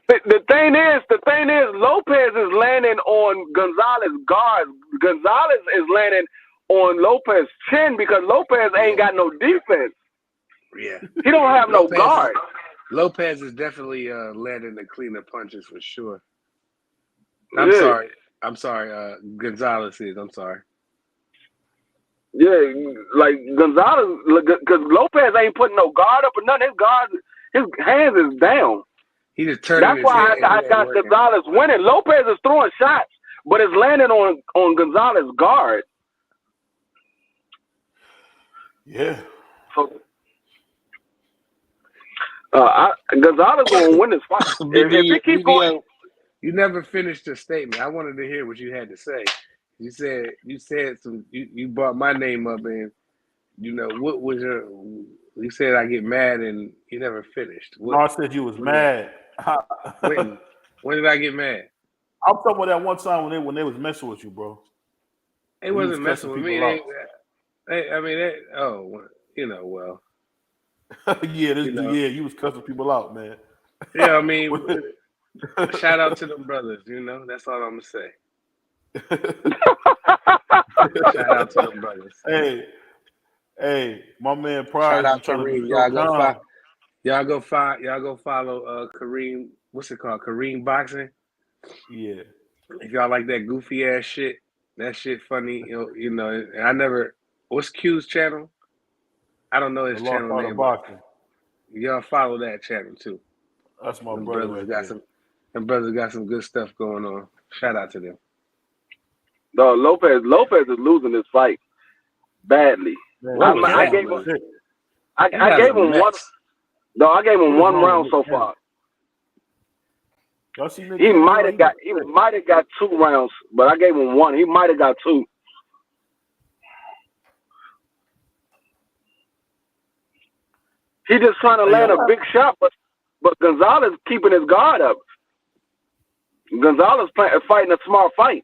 The thing is, Lopez is landing on Gonzalez guards. Gonzalez is landing on Lopez chin because Lopez ain't got no defense. Yeah, he don't have no guard. Lopez is definitely landing the cleaner punches for sure. I'm sorry. Gonzalez is. I'm sorry. Yeah, like Gonzalez, because Lopez ain't putting no guard up or nothing. His hands is down. He just turning. That's why I got Gonzalez winning. Lopez is throwing shots, but it's landing on Gonzalez's guard. Yeah. So, Gonzalez gonna win this fight. If he keeps going, you never finished your statement. I wanted to hear what you had to say. You said you brought my name up, and what was your? You said I get mad, and you never finished. No, I said you was mad. When did I get mad? I'm talking about that one time when they was messing with you, bro. They wasn't messing with me. Well. Yeah, you was cussing people out, man. Yeah, I mean, shout out to them brothers. That's all I'm gonna say. Shout out to them brothers. Hey, my man Pride. Shout out Kareem. Y'all go follow Kareem. What's it called? Kareem Boxing. Yeah. If y'all like that goofy ass shit, that shit funny. And I never. What's Q's channel? I don't know his channel name. Y'all follow that channel too. That's my brother. Them brothers got some good stuff going on. Shout out to them. No, Lopez is losing this fight badly. I gave him one. No, I gave him one round so far. Y'all see Nick He Cannon? might have got 2 rounds, but I gave him 1. He might have got 2. He just trying to land a big shot, but Gonzalez keeping his guard up. Gonzalez fighting a smart fight.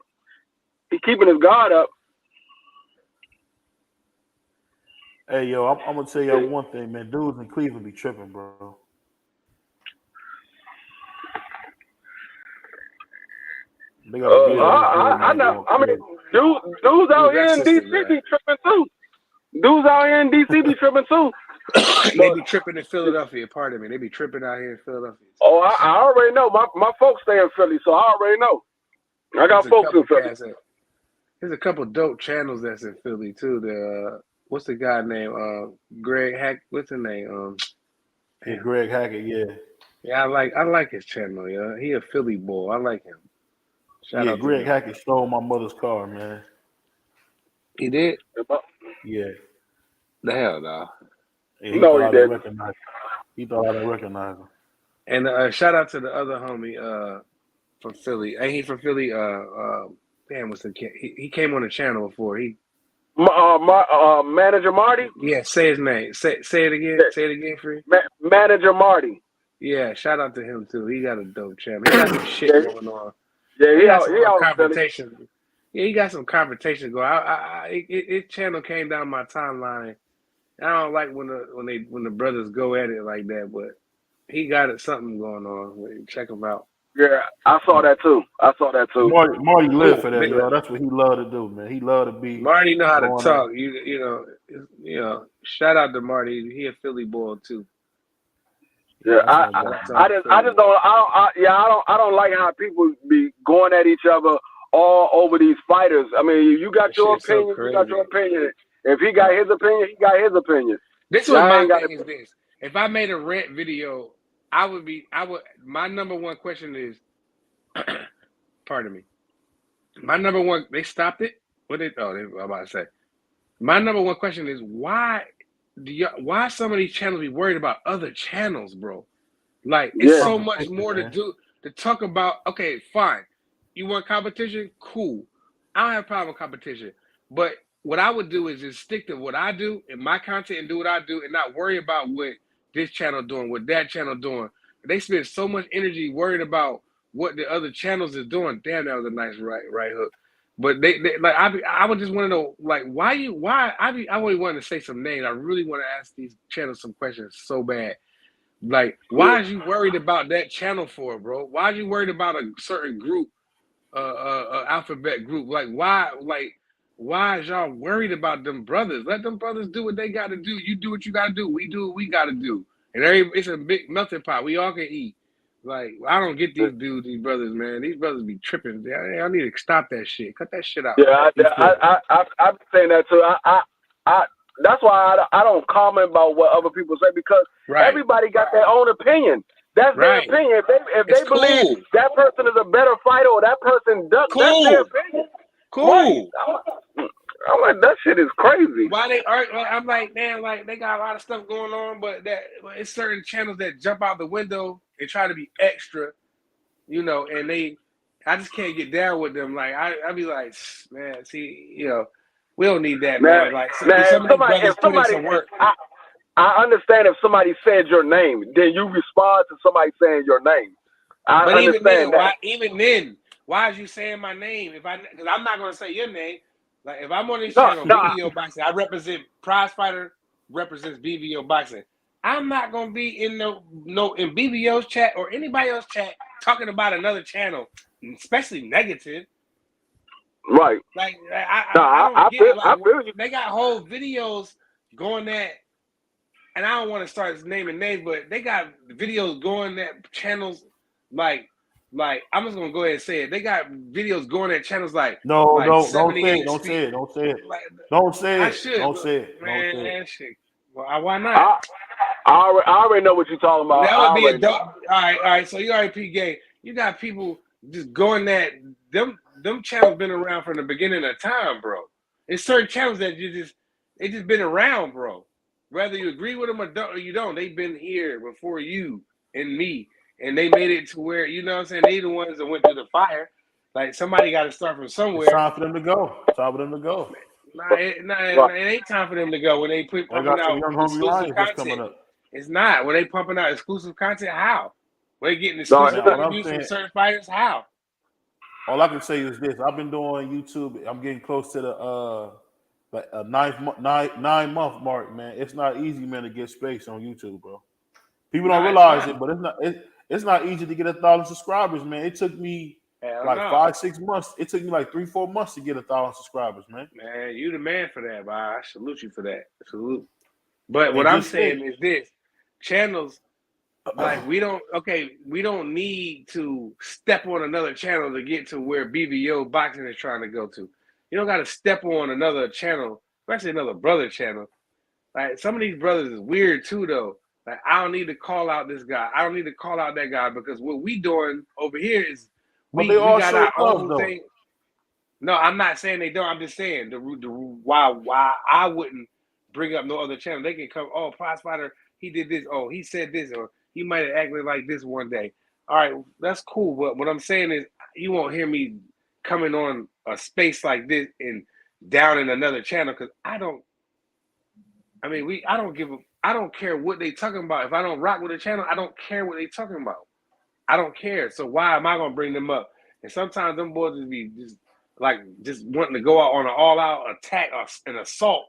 He keeping his guard up. Hey, yo, I'm gonna tell y'all one thing, man. Dudes in Cleveland be tripping, bro. They got a video of this dude, I man, know. going I mean, crazy. dudes out here in DC be tripping too. Dudes out here in DC be tripping too. They be tripping in Philadelphia. Pardon me. They be tripping out here in Philadelphia. Oh, I already know. My folks stay in Philly, so I already know. I got folks in Philly. There's a couple dope channels that's in Philly too. What's the guy named Greg Hack? What's his name? Yeah, Greg Hackett. Yeah. Yeah, I like his channel. Yeah, he a Philly boy. I like him. Shout out Greg to him. Hackett stole my mother's car, man. He did? Yeah. The hell, no. Yeah, he thought I didn't recognize him. He thought I didn't recognize him. And shout out to the other homie from Philly. Ain't he from Philly? Damn, what's the kid? He came on the channel before. Manager Marty? Yeah, say his name. Say it again. Say it again for you. Manager Marty. Yeah, shout out to him too. He got a dope channel. He got some shit going on. Yeah, he got out confrontation. Yeah, he got some confrontation going. His channel came down my timeline. I don't like when the brothers go at it like that, but he got something going on. Check him out. Yeah, I saw that too. Marty lived for that, yo. That's what he loved to do, man. He loved to be. Marty know how to talk. You know. Shout out to Marty. He a Philly boy too. Yeah, I don't like how people be going at each other all over these fighters. I mean, you got your opinion. You got your opinion. If he got his opinion, he got his opinion. This is my thing is this. If I made a rant video, my number one question is, pardon me. My number one, they stopped it? I'm about to say. My number one question is why some of these channels be worried about other channels, bro? Like, it's so much more to talk about. Okay, fine. You want competition? Cool. I don't have a problem with competition. But what I would do is just stick to what I do in my content and do what I do and not worry about what this channel doing, what that channel doing. They spend so much energy worried about what the other channels is doing. Damn, that was a nice right hook. But they like I would just want to know like why I really want to say some names. I really want to ask these channels some questions so bad. Like, why is you worried about that channel for, bro? Why are you worried about a certain group, alphabet group? Like, why is y'all worried about them brothers? Let them brothers do what they got to do. You do what you got to do. We do what we got to do. And it's a big melting pot. We all can eat. Like, I don't get these brothers, man. These brothers be tripping. I need to stop that shit. Cut that shit out. Yeah, I've been saying that too. That's why I don't comment about what other people say because everybody got their own opinion. That's their opinion. If they believe that person is a better fighter or that person doesn't, that's their opinion. Cool. I'm like, that shit is crazy. Why they are? I'm like, man, like they got a lot of stuff going on, but it's certain channels that jump out the window and try to be extra, you know, and I just can't get down with them. Like I be like, man, see, you know, we don't need that, man. Like if somebody work. I understand if somebody said your name, then you respond to somebody saying your name. I understand that. Even then, why is you saying my name? Because I'm not gonna say your name. Like if I'm on this channel, BVO Boxing, I represent Prize Fighter, represents BVO Boxing. I'm not gonna be in in BVO's chat or anybody else's chat talking about another channel, especially negative. Right. Like I feel you. They got whole videos going at, and I don't want to start naming names, but they got videos going at channels like I'm just gonna go ahead and say it. They got videos going at channels like don't say it. Don't say it. Don't say it. Don't say it. I should. Don't say it. Man, that shit. Well, why not? I already know what you're talking about. That would be a dope. All right. So you RP game. You got people just going at them. Them channels been around from the beginning of time, bro. It's certain channels that they just been around, bro. Whether you agree with them or you don't, they've been here before you and me. and they made it to where, you know what I'm saying, they the ones that went through the fire. Like, somebody got to start from It's somewhere. time for them to go. Time for them to go. It ain't time for them to go when they They pumping got some out young hungry exclusive lions that's coming content. up. It's not. When they pumping out exclusive content, how? When they getting No, exclusive Now, what I'm interviews from saying, certain fighters, how? all I can say is this: I've been doing YouTube. I'm getting close to the like a 9-month mark, man. It's not easy, man, to get space on YouTube, bro. People don't realize it, but it's not easy to get 1,000 subscribers, man. It took me like 5-6 months. It took me like 3-4 months to get 1,000 subscribers, man. Man, you the man for that, bro. I salute you for that. Salute. But what I'm saying is this: channels like we don't need to step on another channel to get to where BBO boxing is trying to go to. You don't got to step on another channel, especially another brother channel. Like, some of these brothers is weird too, though. Like, I don't need to call out this guy. I don't need to call out that guy, because what we doing over here is we got our own thing. No, I'm not saying they don't. I'm just saying why I wouldn't bring up no other channel. They can come, oh, Prize Fighter, he did this. Oh, he said this, or he might have acted like this one day. All right, that's cool. But what I'm saying is, you won't hear me coming on a space like this and down in another channel, because I don't care what they talking about. If I don't rock with a channel, I don't care what they talking about. I don't care. So why am I gonna bring them up? And sometimes them boys just wanting to go out on an all-out attack or an assault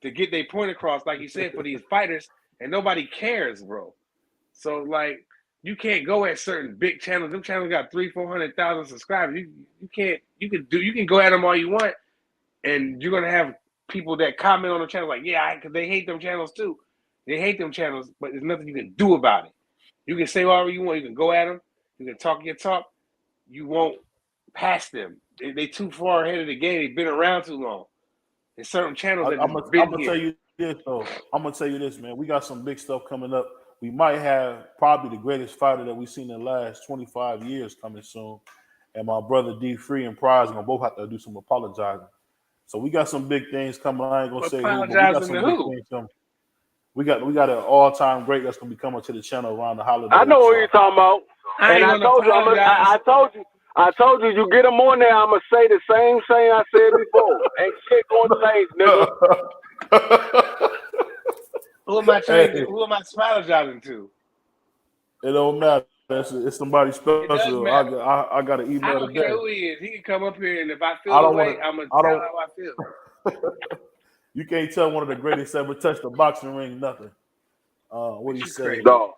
to get their point across, like you said, for these fighters, and nobody cares, bro. So, like, you can't go at certain big channels. Them channels got 300,000-400,000 subscribers. You can go at them all you want, and you're gonna have people that comment on the channel like, yeah, because they hate them channels too. They hate them channels, but there's nothing you can do about it. You can say whatever you want. You can go at them. You can talk your talk. You won't pass them. They too far ahead of the game. They've been around too long. There's certain channels that I'm gonna tell you this, though. I'm gonna tell you this, man. We got some big stuff coming up. We might have probably the greatest fighter that we've seen in the last 25 years coming soon. And my brother D Free and Prize gonna both have to do some apologizing. So we got some big things coming. I ain't gonna say who, but we got some big things coming. We got an all-time great that's gonna be coming to the channel around the holidays. I know what you're talking about. And I told you, you get them on there, I'm gonna say the same thing I said before. Ain't shit gonna change, nigga. Who am I changing? Who am I apologizing to? It don't matter. It's somebody special. I got an email. I don't today. care who he is. He can come up here, and if I feel the way, I'm gonna tell how I feel. You can't tell one of the greatest ever touched the boxing ring nothing. What he said? No.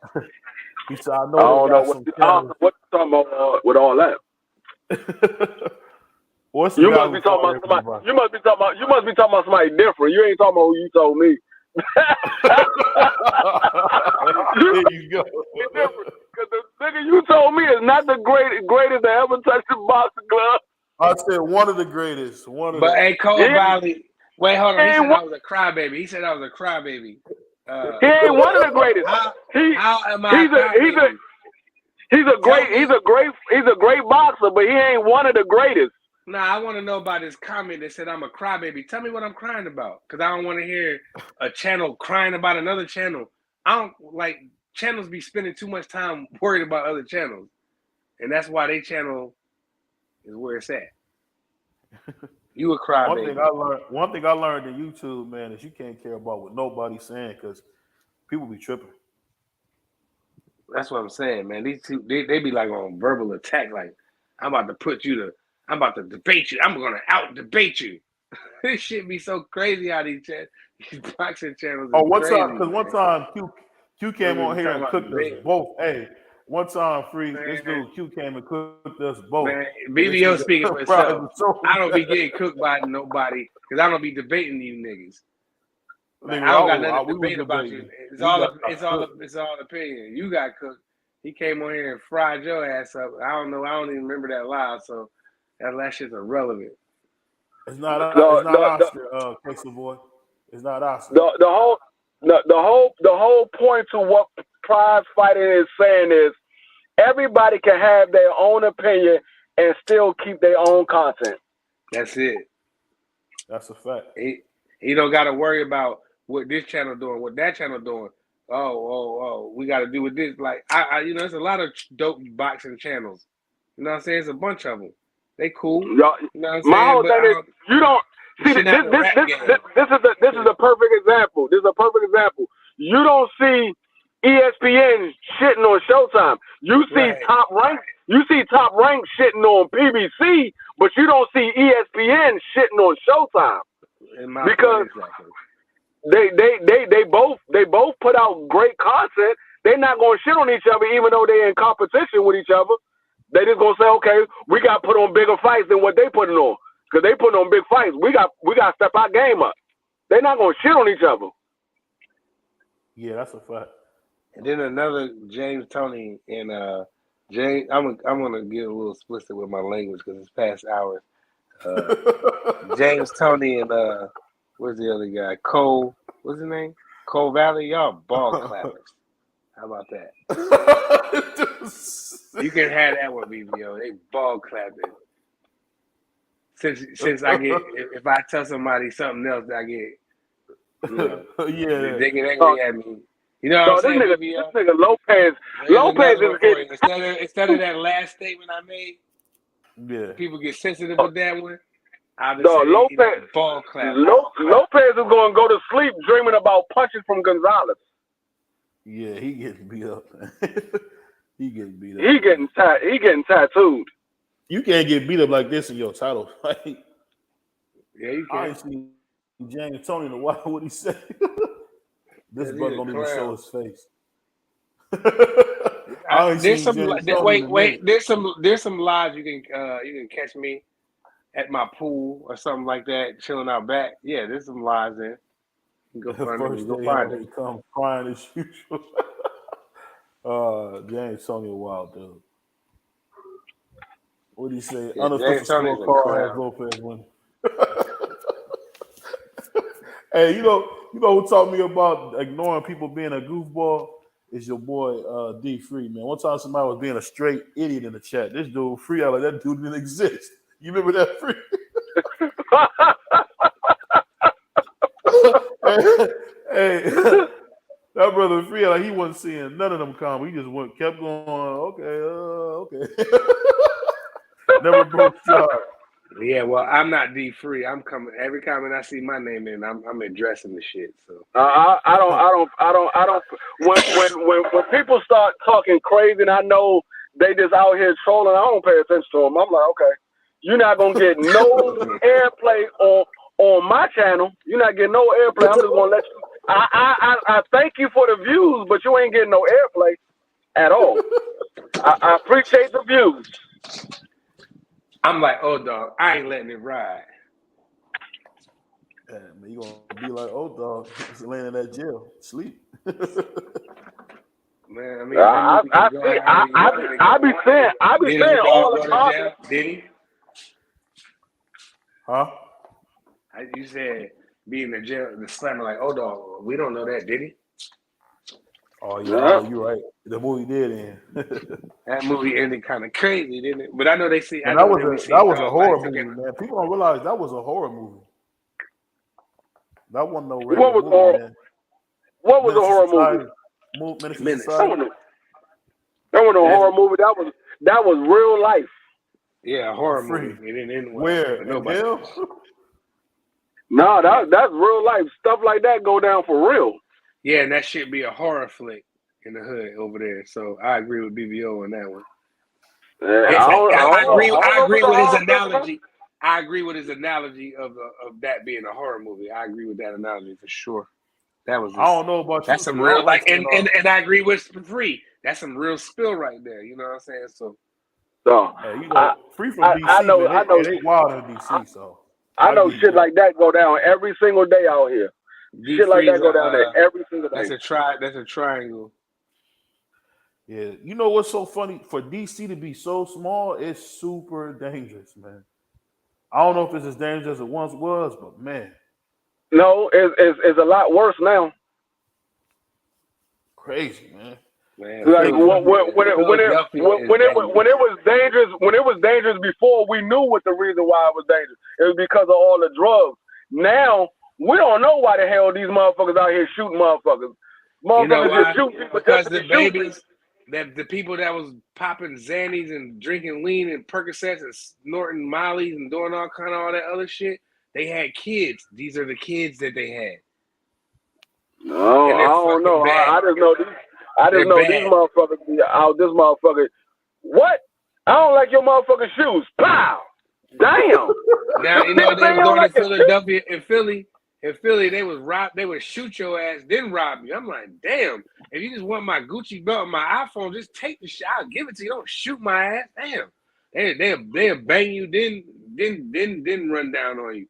He said, "I don't know what you talking about with all that." You must be talking about somebody. You must be talking about somebody different. You ain't talking about who you told me. There you go. Because the nigga you told me is not the greatest that ever touched the boxing glove. I said one of the greatest. Hey, Cole Valley. Wait, hold on. He said I was a crybaby. He said I was a crybaby. He ain't one of the greatest. How am I? He's a great boxer, but he ain't one of the greatest. Nah, I want to know about this comment that said I'm a crybaby. Tell me what I'm crying about, because I don't want to hear a channel crying about another channel. I don't like channels be spending too much time worried about other channels, and that's why they channel is where it's at. You a crybaby. One thing I learned in YouTube, man, is you can't care about what nobody's saying, because people be tripping. That's what I'm saying, man. These two, they be like on verbal attack, like I'm about to debate you. I'm gonna out debate you. This shit be so crazy how these boxing channels. One time Q came on here and cooked us both. Hey, one time this dude Q came and cooked us both. Man, BBO speaking for itself. I don't be getting cooked by nobody because I don't be debating these niggas. Like, I don't got nothing to debate about you. It's all opinion. You got cooked. He came on here and fried your ass up. I don't even remember that live, so that shit's irrelevant. It's not Oscar, Casey boy. It's not Oscar. The whole point to what prize fighting is saying is everybody can have their own opinion and still keep their own content. That's it. That's a fact. He don't got to worry about what this channel doing, what that channel doing. we got to do with this. Like, you know, there's a lot of dope boxing channels. You know what I'm saying? There's a bunch of them. They cool. You know what I'm My saying? whole thing is, you don't see shit this. out the rap game. This is a perfect example. This is a perfect example. You don't see ESPN shitting on Showtime. You see TopRank. You see TopRank shitting on PBC, but you don't see ESPN shitting on Showtime because they both put out great content. They're not going to shit on each other, even though they're in competition with each other. They just gonna say, okay, we got to put on bigger fights than what they putting on, because they putting on big fights. We got to step our game up. They're not gonna shit on each other. Yeah, that's a fact. And then another James Toney and James. I'm gonna get a little explicit with my language because it's past hours. James Toney and where's the other guy? Cole. What's his name? Cole Valley. Y'all ball clappers. How about that? You can have that one, BBO. They ball clapping. Since I get, if I tell somebody something else, I get, you know, they get angry at me. You know what I'm saying, BBO? This nigga Lopez is getting instead of that last statement I made. Yeah. People get sensitive with that one. I'll just say, Lopez, ball clap. Lopez is going to go to sleep dreaming about punches from Gonzalez. Yeah, he getting beat up. He getting beat up. He getting tattooed. You can't get beat up like this in your title fight. Yeah, you can. I ain't seen James Toney in a while. What he say? This brother don't even show his face. There's some lives you can catch me at my pool or something like that, chilling out back. Yeah, there's some lives there. You can go find it. Come crying as usual. James Toney a wild dude. What do you say? Yeah, Unofficial scorecard has Lopez winning. Hey, you know who taught me about ignoring people being a goofball is your boy D Free, man. One time somebody was being a straight idiot in the chat. This dude Free, like that dude didn't exist. You remember that, Free? Hey, that brother Free, like he wasn't seeing none of them come. He just kept going. Okay. Never broke shot. Yeah, well, I'm not D Free. I'm coming every comment I see my name in. I'm addressing the shit. So I don't. When people start talking crazy, and I know they just out here trolling, I don't pay attention to them. I'm like, okay, you're not gonna get no airplay on my channel. You're not getting no airplay. I'm just gonna let you. I thank you for the views, but you ain't getting no airplay at all. I appreciate the views. I'm like, oh dog, I ain't letting it ride. Yeah, man, you gonna be like, oh dog, just laying in that jail, sleep. Man, I mean, I be saying all the time. Did he? Huh? You said be in the jail, the slammer like, oh dog, we don't know that, did he? Oh yeah, you're right. The movie did end. That movie ended kind of crazy, didn't it? But I know they see. That was a horror movie, man. People don't realize that was a horror movie. That wasn't no regular movie, man. What was a horror movie? Menace That wasn't a horror movie. That was real life. Yeah, a horror movie. It didn't end well. Where? Nobody. No, that's real life. Stuff like that go down for real. Yeah, and that should be a horror flick in the hood over there. So I agree with BBO on that one. I agree with his analogy. I agree with his analogy of that being a horror movie. I agree with that analogy for sure. That was. I don't know about that's some real and I agree with Free. That's some real spill right there. You know what I'm saying? So. Free from DC. I know they wild in DC. So I know shit like that go down every single day out here. Shit like that go down there every single day. That's a triangle. Yeah, you know what's so funny? For DC to be so small, it's super dangerous, man. I don't know if it's as dangerous as it once was, but man. No, it's a lot worse now. Crazy, man. Like when it was dangerous before, we knew what the reason why it was dangerous. It was because of all the drugs. Now we don't know why the hell these motherfuckers out here shooting motherfuckers. You know Motherfuckers why? just shoot people Because just to the be shooting. babies, that the people that was popping Xannies and drinking lean and Percocets and snorting Mollies and doing all that other shit, they had kids. These are the kids that they had. No, And I they're don't fucking know. bad. I just know these. I just They're know these bad. motherfuckers be out. This motherfucker. What? I don't like your motherfucking shoes. Pow! Damn. Now you This know nigga they say was you don't going to like your shoes. Philadelphia. In Philly, they was rob. They would shoot your ass, then rob you. I'm like, damn. If you just want my Gucci belt and my iPhone, just take the shit. I'll give it to you. Don't shoot my ass. Damn. They'll bang you, then run down on you.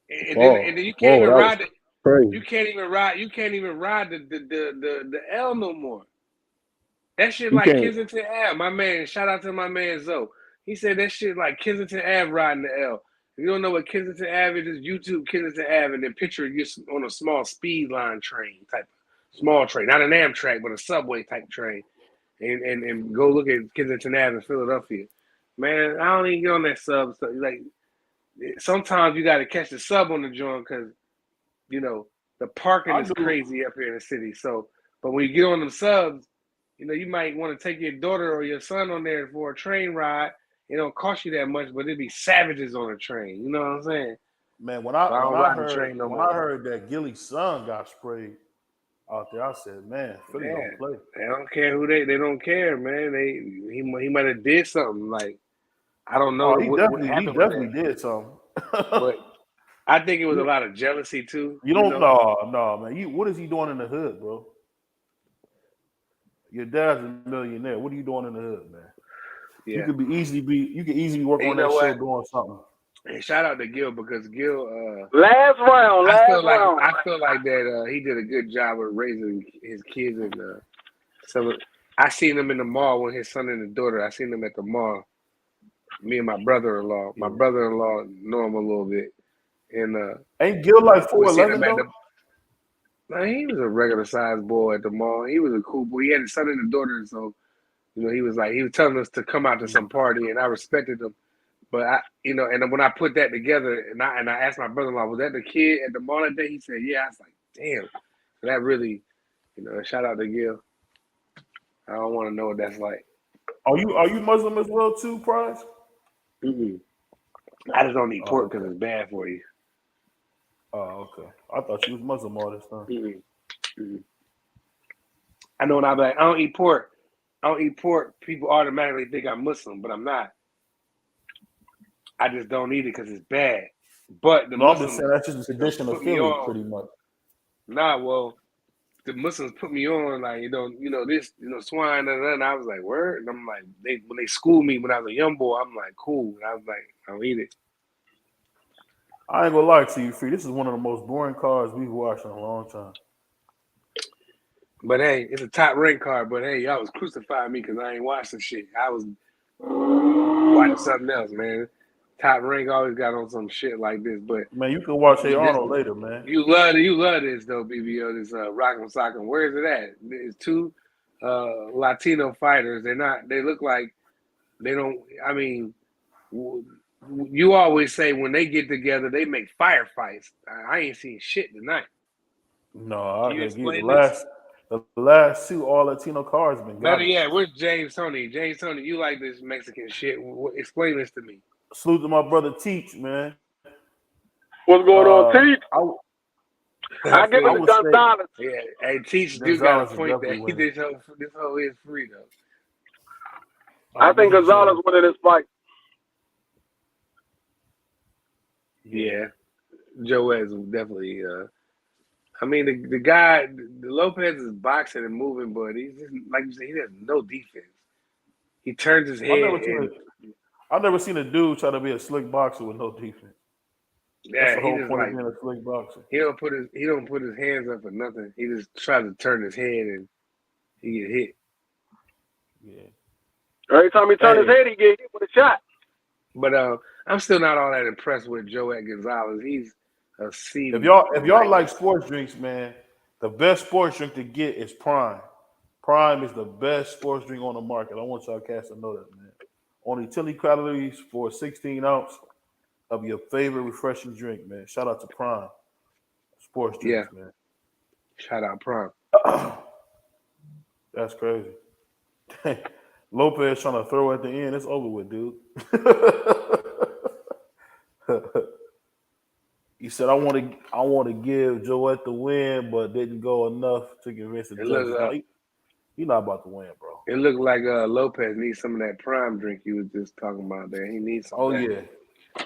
And then you can't even ride the. Crazy. You can't even ride the L no more. That shit You like can't. Kensington Ave. My man, shout out to my man Zoe. He said that shit like Kensington Ave riding the L. If you don't know what Kensington Ave is, just YouTube Kensington Ave and then picture you on a small speed line train type, small train, not an Amtrak, but a subway type train. And go look at Kensington Ave in Philadelphia. Man, I don't even get on that sub. So like sometimes you got to catch the sub on the joint because you know the parking is crazy up here in the city. So, but when you get on them subs, you know you might want to take your daughter or your son on there for a train ride. It don't cost you that much, but it'd be savages on a train. You know what I'm saying? Man, when So I I don't ride the train no more. heard that Gilly's son got sprayed out there, I said, man, Philly don't play. They don't care who they don't care, man. He might have did something like I don't know Oh, he what happened with definitely that. did something. But I think it was a lot of jealousy too. You don't know, man. What is he doing in the hood, bro? Your dad's a millionaire. What are you doing in the hood, man? Yeah. You could easily work on that show doing something. And shout out to Gil because Gil last round. I feel like that he did a good job of raising his kids and I seen him in the mall with his son and his daughter. I seen them at the mall. Me and my brother-in-law. My brother-in-law know him a little bit. And ain't Gil like 4'11" though? Man, he was a regular sized boy at the mall. He was a cool boy. He had a son and a daughter, so you know he was telling us to come out to some party, and I respected him. But and when I put that together, and I asked my brother-in-law, was that the kid at the mall that day? He said, yeah. I was like, damn. So that really, shout out to Gil. I don't want to know what that's like. Are you Muslim as well too, Prize? Mm-mm. I just don't eat pork because it's bad for you. Oh, okay. I thought you was Muslim all this time. Mm-mm. Mm-mm. I know when I'm like, I don't eat pork. People automatically think I'm Muslim, but I'm not. I just don't eat it because it's bad. But the I'm just saying that's just a tradition of Philly, pretty much. Nah, well, the Muslims put me on like this, swine, and I was like, word, and I'm like, when they schooled me when I was a young boy, I'm like, cool, and I was like, I'll eat it. I ain't gonna lie to you, Free. This is one of the most boring cards we've watched in a long time. But hey, it's a top rank card. But hey, y'all was crucifying me because I ain't watching shit. I was watching something else, man. Top rank always got on some shit like this. But man, you can watch Arnold later, man. You love this though, BBO. This Rock'em Sock'em. Where is it at? It's two Latino fighters. They look like they don't. I mean, you always say when they get together, they make firefights. I ain't seen shit tonight. No, Can you explain the last two all Latino cards been better garbage. yet, where's James Tony? James Tony, you like this Mexican shit? Explain this to me. Salute to my brother Teach, man. What's going on, Teach? I give it to Gonzalez. Yeah, hey, Teach do got a point that this whole is free though. I think Gonzalez winning this fight. Yeah, Joe is definitely. I mean, the guy, the Lopez is boxing and moving, but he's just, like you said, he has no defense. He turns his head. I've never seen a dude try to be a slick boxer with no defense. Yeah, that's the whole point of being a slick boxer. He don't put his hands up for nothing. He just tries to turn his head and he get hit. Yeah. Every time he turns his head, he get hit with a shot. But I'm still not all that impressed with Joe Gonzalez. He's a seed. If y'all like sports drinks, man, the best sports drink to get is Prime. Prime is the best sports drink on the market. I want y'all cats to know that, man. Only 10 calories for a 16 ounce of your favorite refreshing drink, man. Shout out to Prime Sports Drinks, man. Shout out Prime. That's crazy. Lopez trying to throw at the end. It's over with, dude. He said, "I want to give Joette the win, but didn't go enough to convince the judges." No, he not about to win, bro. It looked like Lopez needs some of that prime drink he was just talking about there. He needs some. Oh of that. yeah,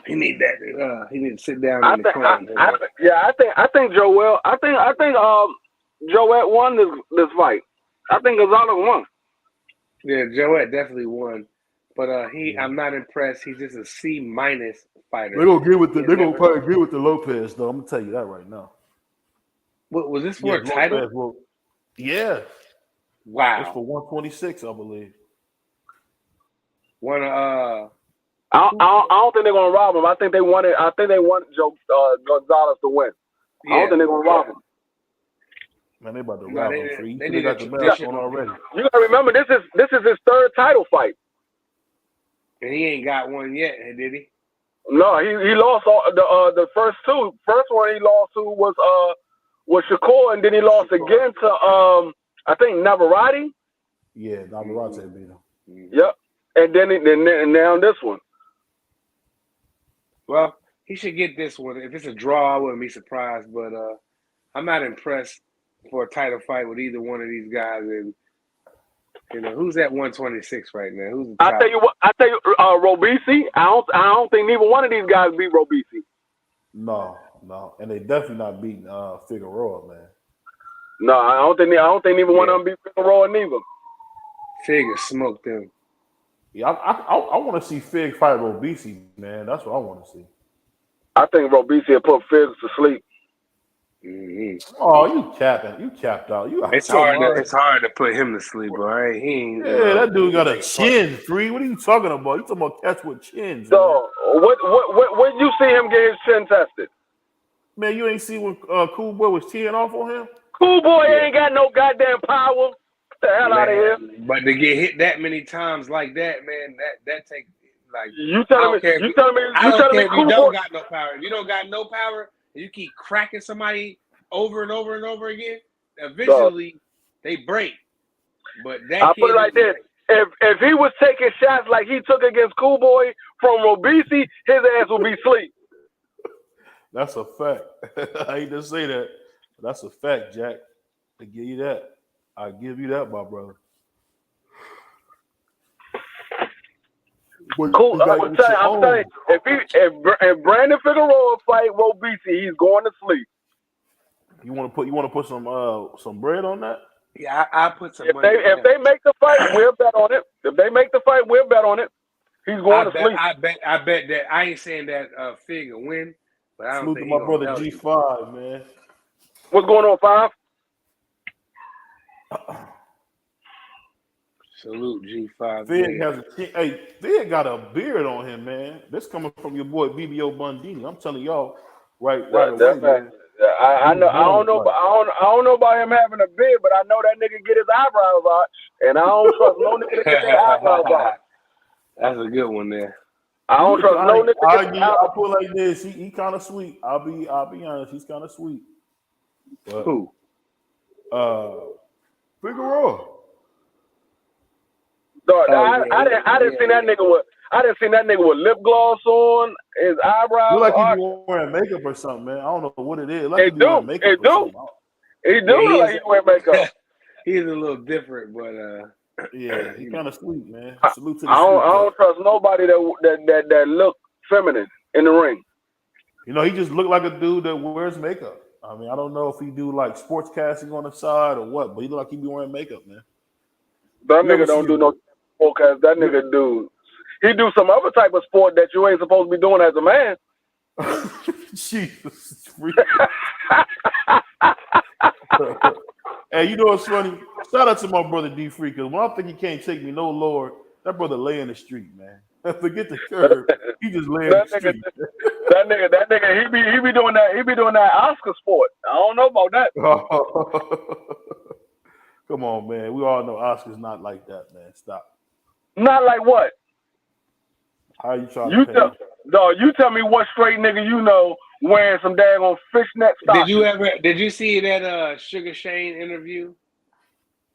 he need that. He need to sit down I in the corner. think Joette won this fight. I think Gonzalez won. Yeah, Joette definitely won, but I'm not impressed. He's just a C- fighter. they're gonna probably agree with the Lopez though. I'm gonna tell you that right now. What was this for a title? Yeah. Wow. It's for 126, I believe. I don't think they're gonna rob him. I think they wanted Gonzalez to win. Yeah. I don't think they're gonna rob him. Man, they about to rob him. They got the match on already. You gotta remember, this is his third title fight. And he ain't got one yet, did he? No, he lost the first two. First one he lost to was Shakur, and then he lost again to I think Navarrete. Yeah, Navarrete beat him. Yep, and then now this one. Well, he should get this one. If it's a draw, I wouldn't be surprised. But I'm not impressed for a title fight with either one of these guys. And who's at 126 right now? Who's the top? I tell you, Robisi. I don't think neither one of these guys beat Robisi. No, and they definitely not beating Figueroa, man. No, I don't think neither one of them beat Figueroa neither. Fig smoked them. Yeah, I want to see Fig fight Robisi, man. That's what I want to see. I think Robisi will put Figs to sleep. Mm-hmm. Oh, you capping? You capped out. It's hard to put him to sleep, all right? He ain't. That dude got a chin. Free. What are you talking about? You talking about cats with chins? So when you see him get his chin tested? Man, you ain't see when Cool Boy was teeing off on him? Cool Boy ain't got no goddamn power. Get the hell out of here. But to get hit that many times like that, man, that takes like. You telling me if you don't got no power. If you don't got no power, and you keep cracking somebody over and over and over again, eventually they break. But that I put it like this: if he was taking shots like he took against Cool Boy from Robisi, his ass would be asleep. That's a fact. I hate to say that. That's a fact, Jack. I give you that. I give you that, my brother. Cool. I'm telling you, if Brandon Figueroa fight Robisi, he's going to sleep. You want to put some bread on that? Yeah, I put some. If they make the fight, we'll bet on it. If they make the fight, we'll bet on it. He's going to sleep. I bet that. I ain't saying that Fig will win, but I don't Salute think to my brother G5, man. What's going on, 5? Salute G5. Fig has Fig got a beard on him, man. This coming from your boy BBO Bundini. I'm telling y'all, right away, man. I know. I don't know about him having a beard, but I know that nigga get his eyebrows arched, and I don't trust no nigga to get their eyebrows arched. That's a good one there. I don't trust no nigga. I'll put it like this. He kind of sweet. I'll be honest. He's kind of sweet. But, who? Figueroa. I didn't see that nigga with lip gloss on, his eyebrows. Look like he's wearing makeup or something, man. I don't know what it is. Like He do like he wear makeup. He's a little different, but yeah, he's kind of sweet, man. Salute to the I don't trust nobody that look feminine in the ring. You know, he just looked like a dude that wears makeup. I mean, I don't know if he do like sports casting on the side or what, but he look like he be wearing makeup, man. That nigga don't do no podcast. That nigga he do some other type of sport that you ain't supposed to be doing as a man. Jesus. Hey, you know what's funny? Shout out to my brother D Free, because when I think he can't take me no lower, that brother lay in the street, man. Forget the curve. He just lay in the street. That nigga, he be doing that Oscar sport. I don't know about that. Come on, man. We all know Oscar's not like that, man. Stop. Not like what? How you trying to pay? You tell me what straight nigga you know wearing some daggone fishnet stockings. Did you see that Sugar Shane interview?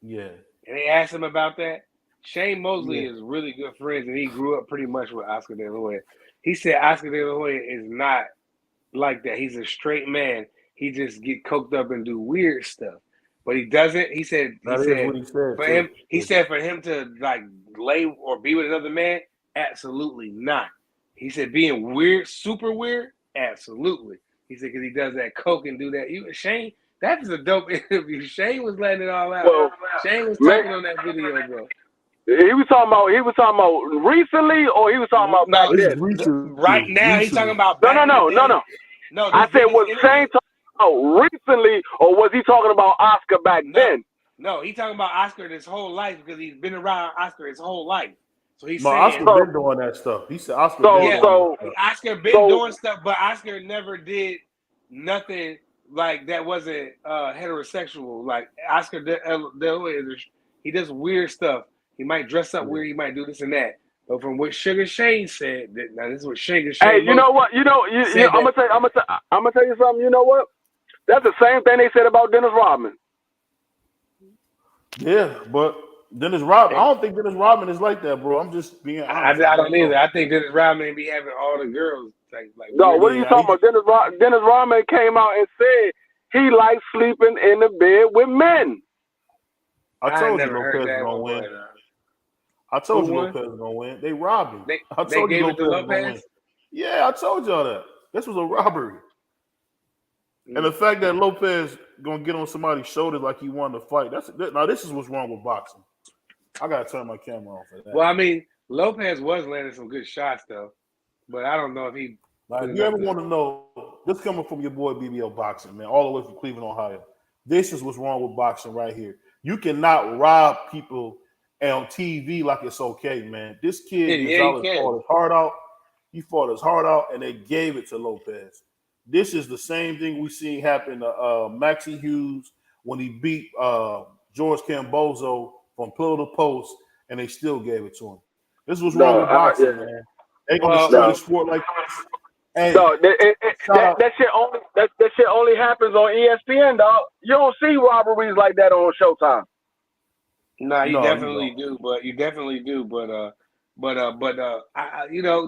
Yeah. And they asked him about that. Shane Mosley is really good friends, and he grew up pretty much with Oscar De La Hoya. He said Oscar De La Hoya is not like that. He's a straight man. He just get coked up and do weird stuff, but he doesn't. He said What he said for too. him. He said for him to like lay or be with another man, absolutely not. He said being weird, super weird, absolutely. He said because he does that coke and do that. Shane. That was a dope interview. Shane was letting it all out. Well, Shane was talking on that video, bro. He was talking about recently, or he was talking about back then. Right now, he's talking about No. I said was Shane talking about recently, or was he talking about Oscar back then? No, he's talking about Oscar his whole life because he's been around Oscar his whole life. So he's saying Oscar been doing that stuff. He said Oscar Oscar been doing stuff, but Oscar never did nothing like that wasn't heterosexual. Like Oscar De La Hoya, he does weird stuff. He might dress up weird. He might do this and that. But from what Sugar Shane said, now this is what Sugar Shane. Hey, you know what? I'm gonna tell you something. You know what? That's the same thing they said about Dennis Rodman. Yeah, but Dennis Rodman, I don't think Dennis Rodman is like that, bro. I'm just being honest. I don't either. I think Dennis Rodman be having all the girls. Like no, what are you talking about? Dennis Rodman came out and said he likes sleeping in the bed with men. I told you Lopez was gonna win. I told you Lopez was gonna win. They robbed him. I told you Lopez was gonna win. Yeah, I told y'all that. This was a robbery. And the fact that Lopez gonna get on somebody's shoulders like he won the fight, now this is what's wrong with boxing. I gotta turn my camera off for that. Well, I mean, Lopez was landing some good shots though, but I don't know if he. If you ever want to know, this coming from your boy BBL Boxing, man, all the way from Cleveland, Ohio. This is what's wrong with boxing right here. You cannot rob people on TV like it's okay, man. This kid Gonzalez fought his heart out. He fought his heart out, and they gave it to Lopez. This is the same thing we seen happen to Maxie Hughes when he beat George Cambozo from pillow to post, and they still gave it to him. This was wrong with boxing, man. They gonna destroy the sport like this. Hey, that shit only happens on ESPN, dog. You don't see robberies like that on Showtime. No, you definitely do. But you know,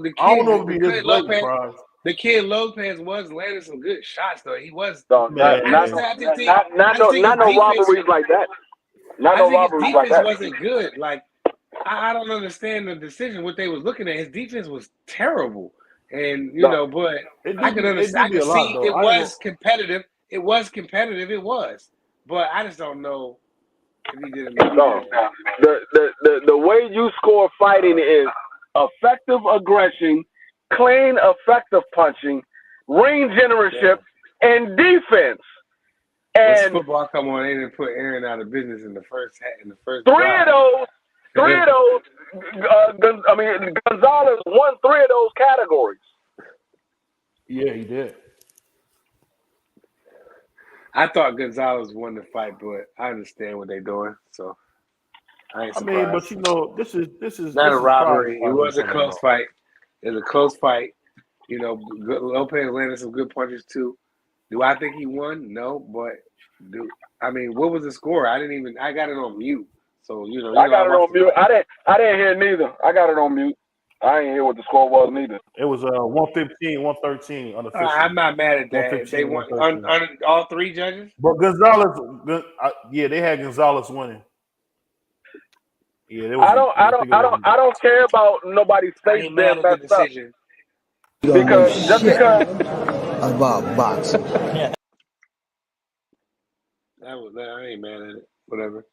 the kid. I don't know if he is Lopez. The kid Lopez was landing some good shots, though. He was. Not no robberies like that. Not no robberies like that. His defense wasn't good. Like I don't understand the decision. What they was looking at, his defense was terrible. And but I can understand. I can see it was competitive. It was competitive. It was, but I just don't know if he did enough. No, the way you score fighting is effective aggression, clean, effective punching, ring generalship, and defense. And when football come on, they didn't put Aaron out of business in the first. Three of those. Gonzalez won 3 of those categories. Yeah, he did. I thought Gonzalez won the fight, but I understand what they're doing. So I ain't surprised. but this is not a robbery. It was a close fight. It was a close fight. Lopez landed some good punches too. Do I think he won? No, but what was the score? I got it on mute. So I got it on mute. I didn't hear neither. I got it on mute. I didn't hear what the score was neither. It was 115, 113 unofficial. I'm not mad at that. They won all 3 judges. But Gonzalez, they had Gonzalez winning. Yeah, I don't care about nobody's face being messed up. Because about boxing. I ain't mad at it. Whatever.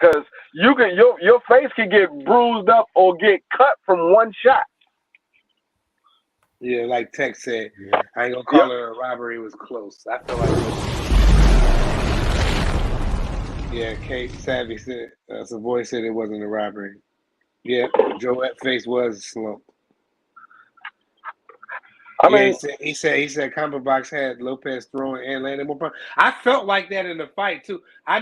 Because your face can get bruised up or get cut from one shot. Yeah, like Tex said, I ain't gonna call it a robbery. It was close. I feel like Yeah, Kate Savvy said, Savoy said it wasn't a robbery. Yeah, Joette's face was slumped. He said Combo Box had Lopez throwing and landing more punches. I felt like that in the fight too. I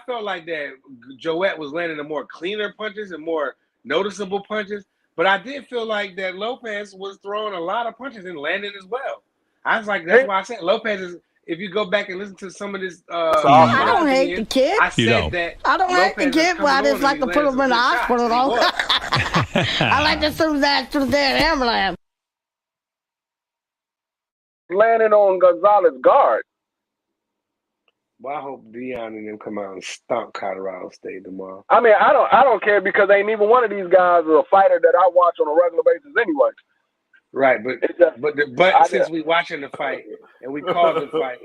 felt like that Joette was landing the more cleaner punches and more noticeable punches, but I did feel like that Lopez was throwing a lot of punches and landing as well. I was like, that's why I said Lopez is. If you go back and listen to some of this, I don't hate the kid. I said that I don't hate the kid, but I just like to put him in the hospital, though. I like to send his ass to the damn ambulance. Landing on Gonzalez guard. Well, I hope Deion and them come out and stomp Colorado State tomorrow. I mean, I don't care because ain't even one of these guys is a fighter that I watch on a regular basis anyway. Right, but since we watching the fight and we called the fight,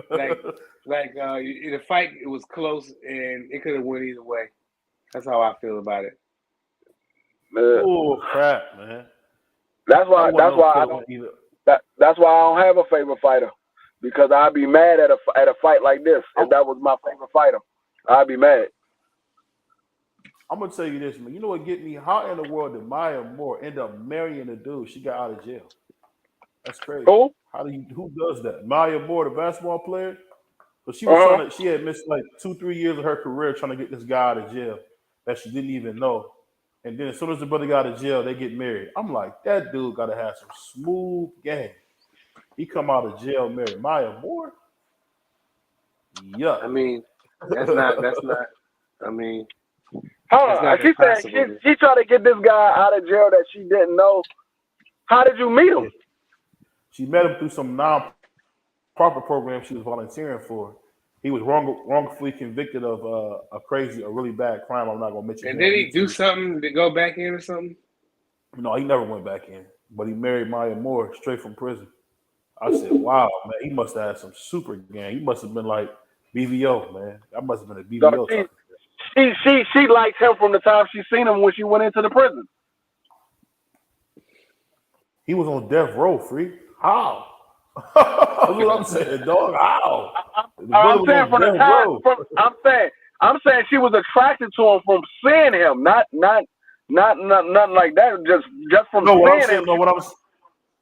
the fight, it was close and it could have went either way. That's how I feel about it. Oh crap, man! That's why I don't have a favorite fighter, because I'd be mad at a fight like this. If that was my favorite fighter, I'd be mad. I'm gonna tell you this, man. You know what get me? How in the world did Maya Moore end up marrying a dude she got out of jail? That's crazy. Who? Who does that? Maya Moore, the basketball player. But she was trying to. She had missed like 2-3 years of her career trying to get this guy out of jail that she didn't even know. And then as soon as the brother got out of jail, they get married. I'm like, that dude gotta have some smooth game. He come out of jail married Maya Moore. Yeah. I mean, that's not. I mean. Hold on. She said she tried to get this guy out of jail that she didn't know. How did you meet him? She met him through some non-profit program she was volunteering for. He was wrongfully convicted of a really bad crime. I'm not gonna mention. And did he do something to go back in or something? No, he never went back in. But he married Maya Moore straight from prison. I said, "Wow, man, he must have had some super gang. He must have been like BVO, man. That must have been a BVO." She liked him from the time she seen him when she went into the prison. He was on death row, free. How? That's what I'm saying, dog. How? I'm saying from the time. I'm saying she was attracted to him from seeing him, not nothing like that. Just from seeing him.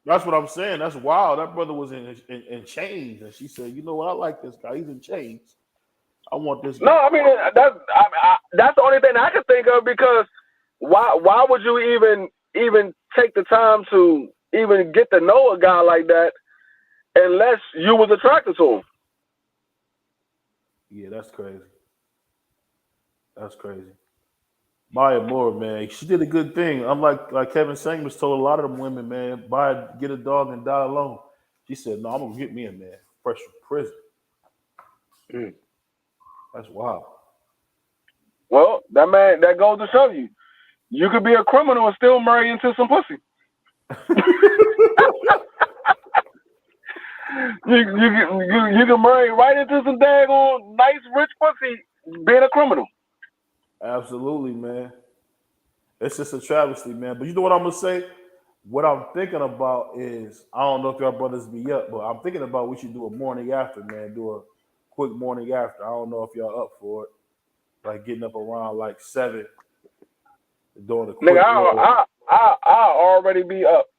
That's what I'm saying. That's wild. That brother was in chains, and she said, "You know what? I like this guy. He's in chains. I want this guy." No, I mean that's the only thing I can think of, because why would you even take the time to even get to know a guy like that unless you was attracted to him? Yeah, that's crazy. That's crazy. Maya Moore, man, she did a good thing. Unlike like Kevin Samuels told a lot of them women, man, get a dog and die alone. She said, "No, I'm gonna get me a man fresh from prison." That's wild. Well, that goes to show you could be a criminal and still marry into some pussy. you can marry right into some daggone nice rich pussy being a criminal. Absolutely, man. It's just a travesty, man. But you know what I'm gonna say? What I'm thinking about is, I don't know if y'all brothers be up, but I'm thinking about we should do a morning after, man. Do a quick morning after. I don't know if y'all up for it. Like getting up around like 7. Doing a quick. Nigga, I'll already be up.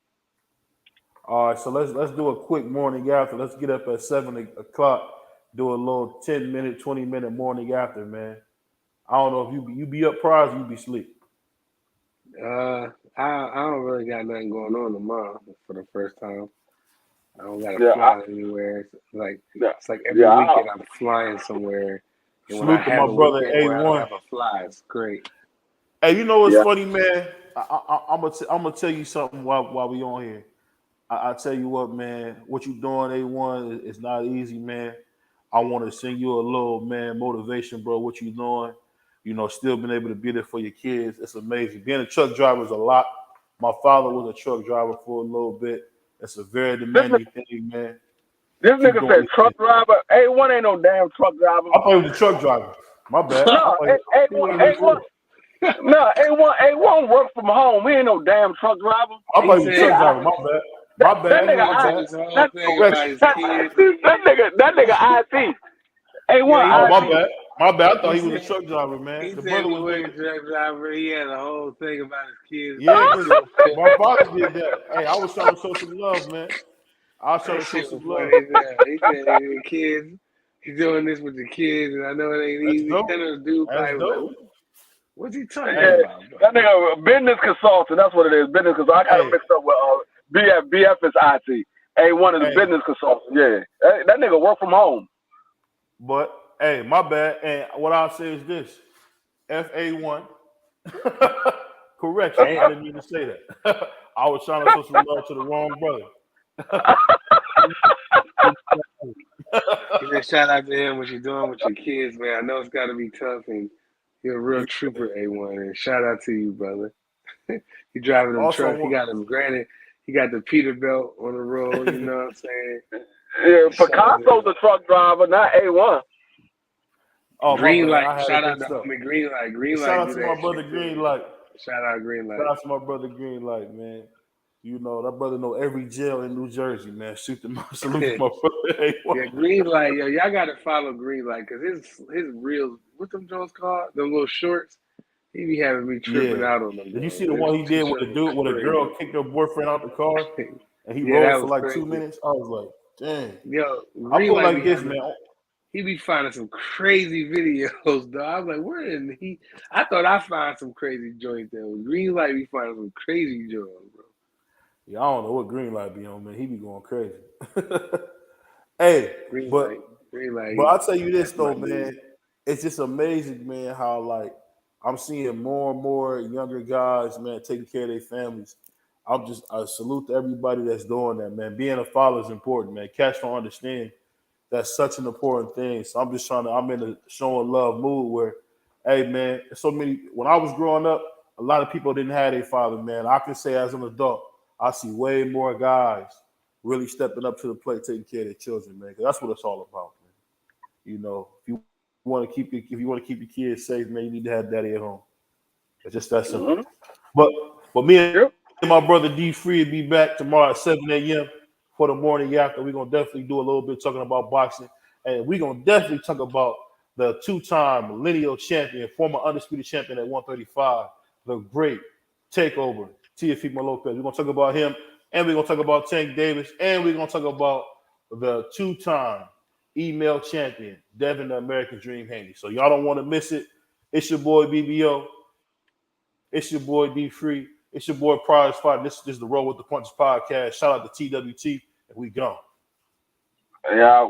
All right, so let's do a quick morning after. Let's get up at 7 o'clock. Do a little 10-minute, 20-minute morning after, man. I don't know if you be up prior or you be asleep. I don't really got nothing going on tomorrow for the first time. I don't gotta fly anywhere. It's like every weekend I'm flying somewhere. And when I have my brother A1, I A1. have a fly. It's great. Hey, you know what's funny, man? I'm gonna tell you something while we on here. I tell you what, man. What you doing, A1? It's not easy, man. I want to send you a little, man, motivation, bro. What you doing? You know, still been able to be there for your kids. It's amazing. Being a truck driver is a lot. My father was a truck driver for a little bit. It's a very demanding thing, man. This nigga said truck driver. A1 ain't no damn truck driver. I thought he was a truck driver. My bad. No, A1 work from home. He ain't no damn truck driver. I thought he was a truck driver. My bad. My bad. That nigga IT. A1. My bad. My bad. I thought he was a truck driver, man. He said he was a truck driver. He had a whole thing about his kids. Yeah, my father did that. Hey, I was trying to show some love, man. I was trying to show some love. He said, the kids, he's doing this with the kids, and I know it ain't easy. That dude probably was like, what's he talking about? That nigga business consultant. That's what it is. Business consultant. I got it mixed up with BF is IT. A1 is a business consultant. Yeah, that nigga work from home. But hey, my bad. And what I'll say is this: FA1. Correction. Damn. I didn't mean to say that. I was trying to show some love to the wrong brother. Yeah, shout out to him, what you're doing with your kids, man. I know it's got to be tough, and you're a real trooper, A1. And shout out to you, brother. He driving them Also, trucks. He got them, granted, he got the Peterbilt on the road, you know what I'm saying? Yeah, Picasso's a truck driver, not A1. Oh, Green my bad. Light. Shout out to homie Green Light. Green Shout Light out do to that my brother shit, Green too. Light. Shout out Green Light. Shout out to my brother Green Light, man. You know, that brother know every jail in New Jersey, man. Salute to my brother. Yeah, Green Light, yo, y'all gotta follow Green Light because his reels, what them Jones called? Them little shorts. He be having me tripping out on them. Did you see the one he did with the dude, with a girl kicked her boyfriend out the car, and he Yeah, rode that for was like crazy. 2 minutes? I was like, dang. Yo, I Green put Light like this, man. He be finding some crazy videos, though. I was like, where in he? I thought I found some crazy joints there. Green Light be finding some crazy joints, bro. Yeah, I don't know what Green Light be on, man. He be going crazy. Hey, Green but Light. I'll tell you this that's my though, dude. man. It's just amazing, man, how like I'm seeing more and more younger guys, man, taking care of their families. I salute to everybody that's doing that, man. Being a father is important, man. Cats don't understand that's such an important thing. So I'm in a showing love mood where, hey, man, so many. When I was growing up, a lot of people didn't have a father, man. I can say as an adult, I see way more guys really stepping up to the plate, taking care of their children, man. 'Cause that's what it's all about, man. You know, if you want to keep your kids safe, man, you need to have daddy at home. It's just that simple. Mm-hmm. But me and my brother D Free will be back tomorrow at 7 a.m. for the morning yak, and we're gonna definitely do a little bit talking about boxing, and we're gonna definitely talk about the two-time millennial champion, former undisputed champion at 135, the great takeover, Teofimo Lopez. We're gonna talk about him, and we're gonna talk about Tank Davis, and we're gonna talk about the two-time email champion, Devin the American Dream Haney. So y'all don't want to miss it. It's your boy BBO. It's your boy D Free. It's your boy Prize Fight. This is the Roll with the Punches podcast. Shout out to TWT, and we gone. Yeah.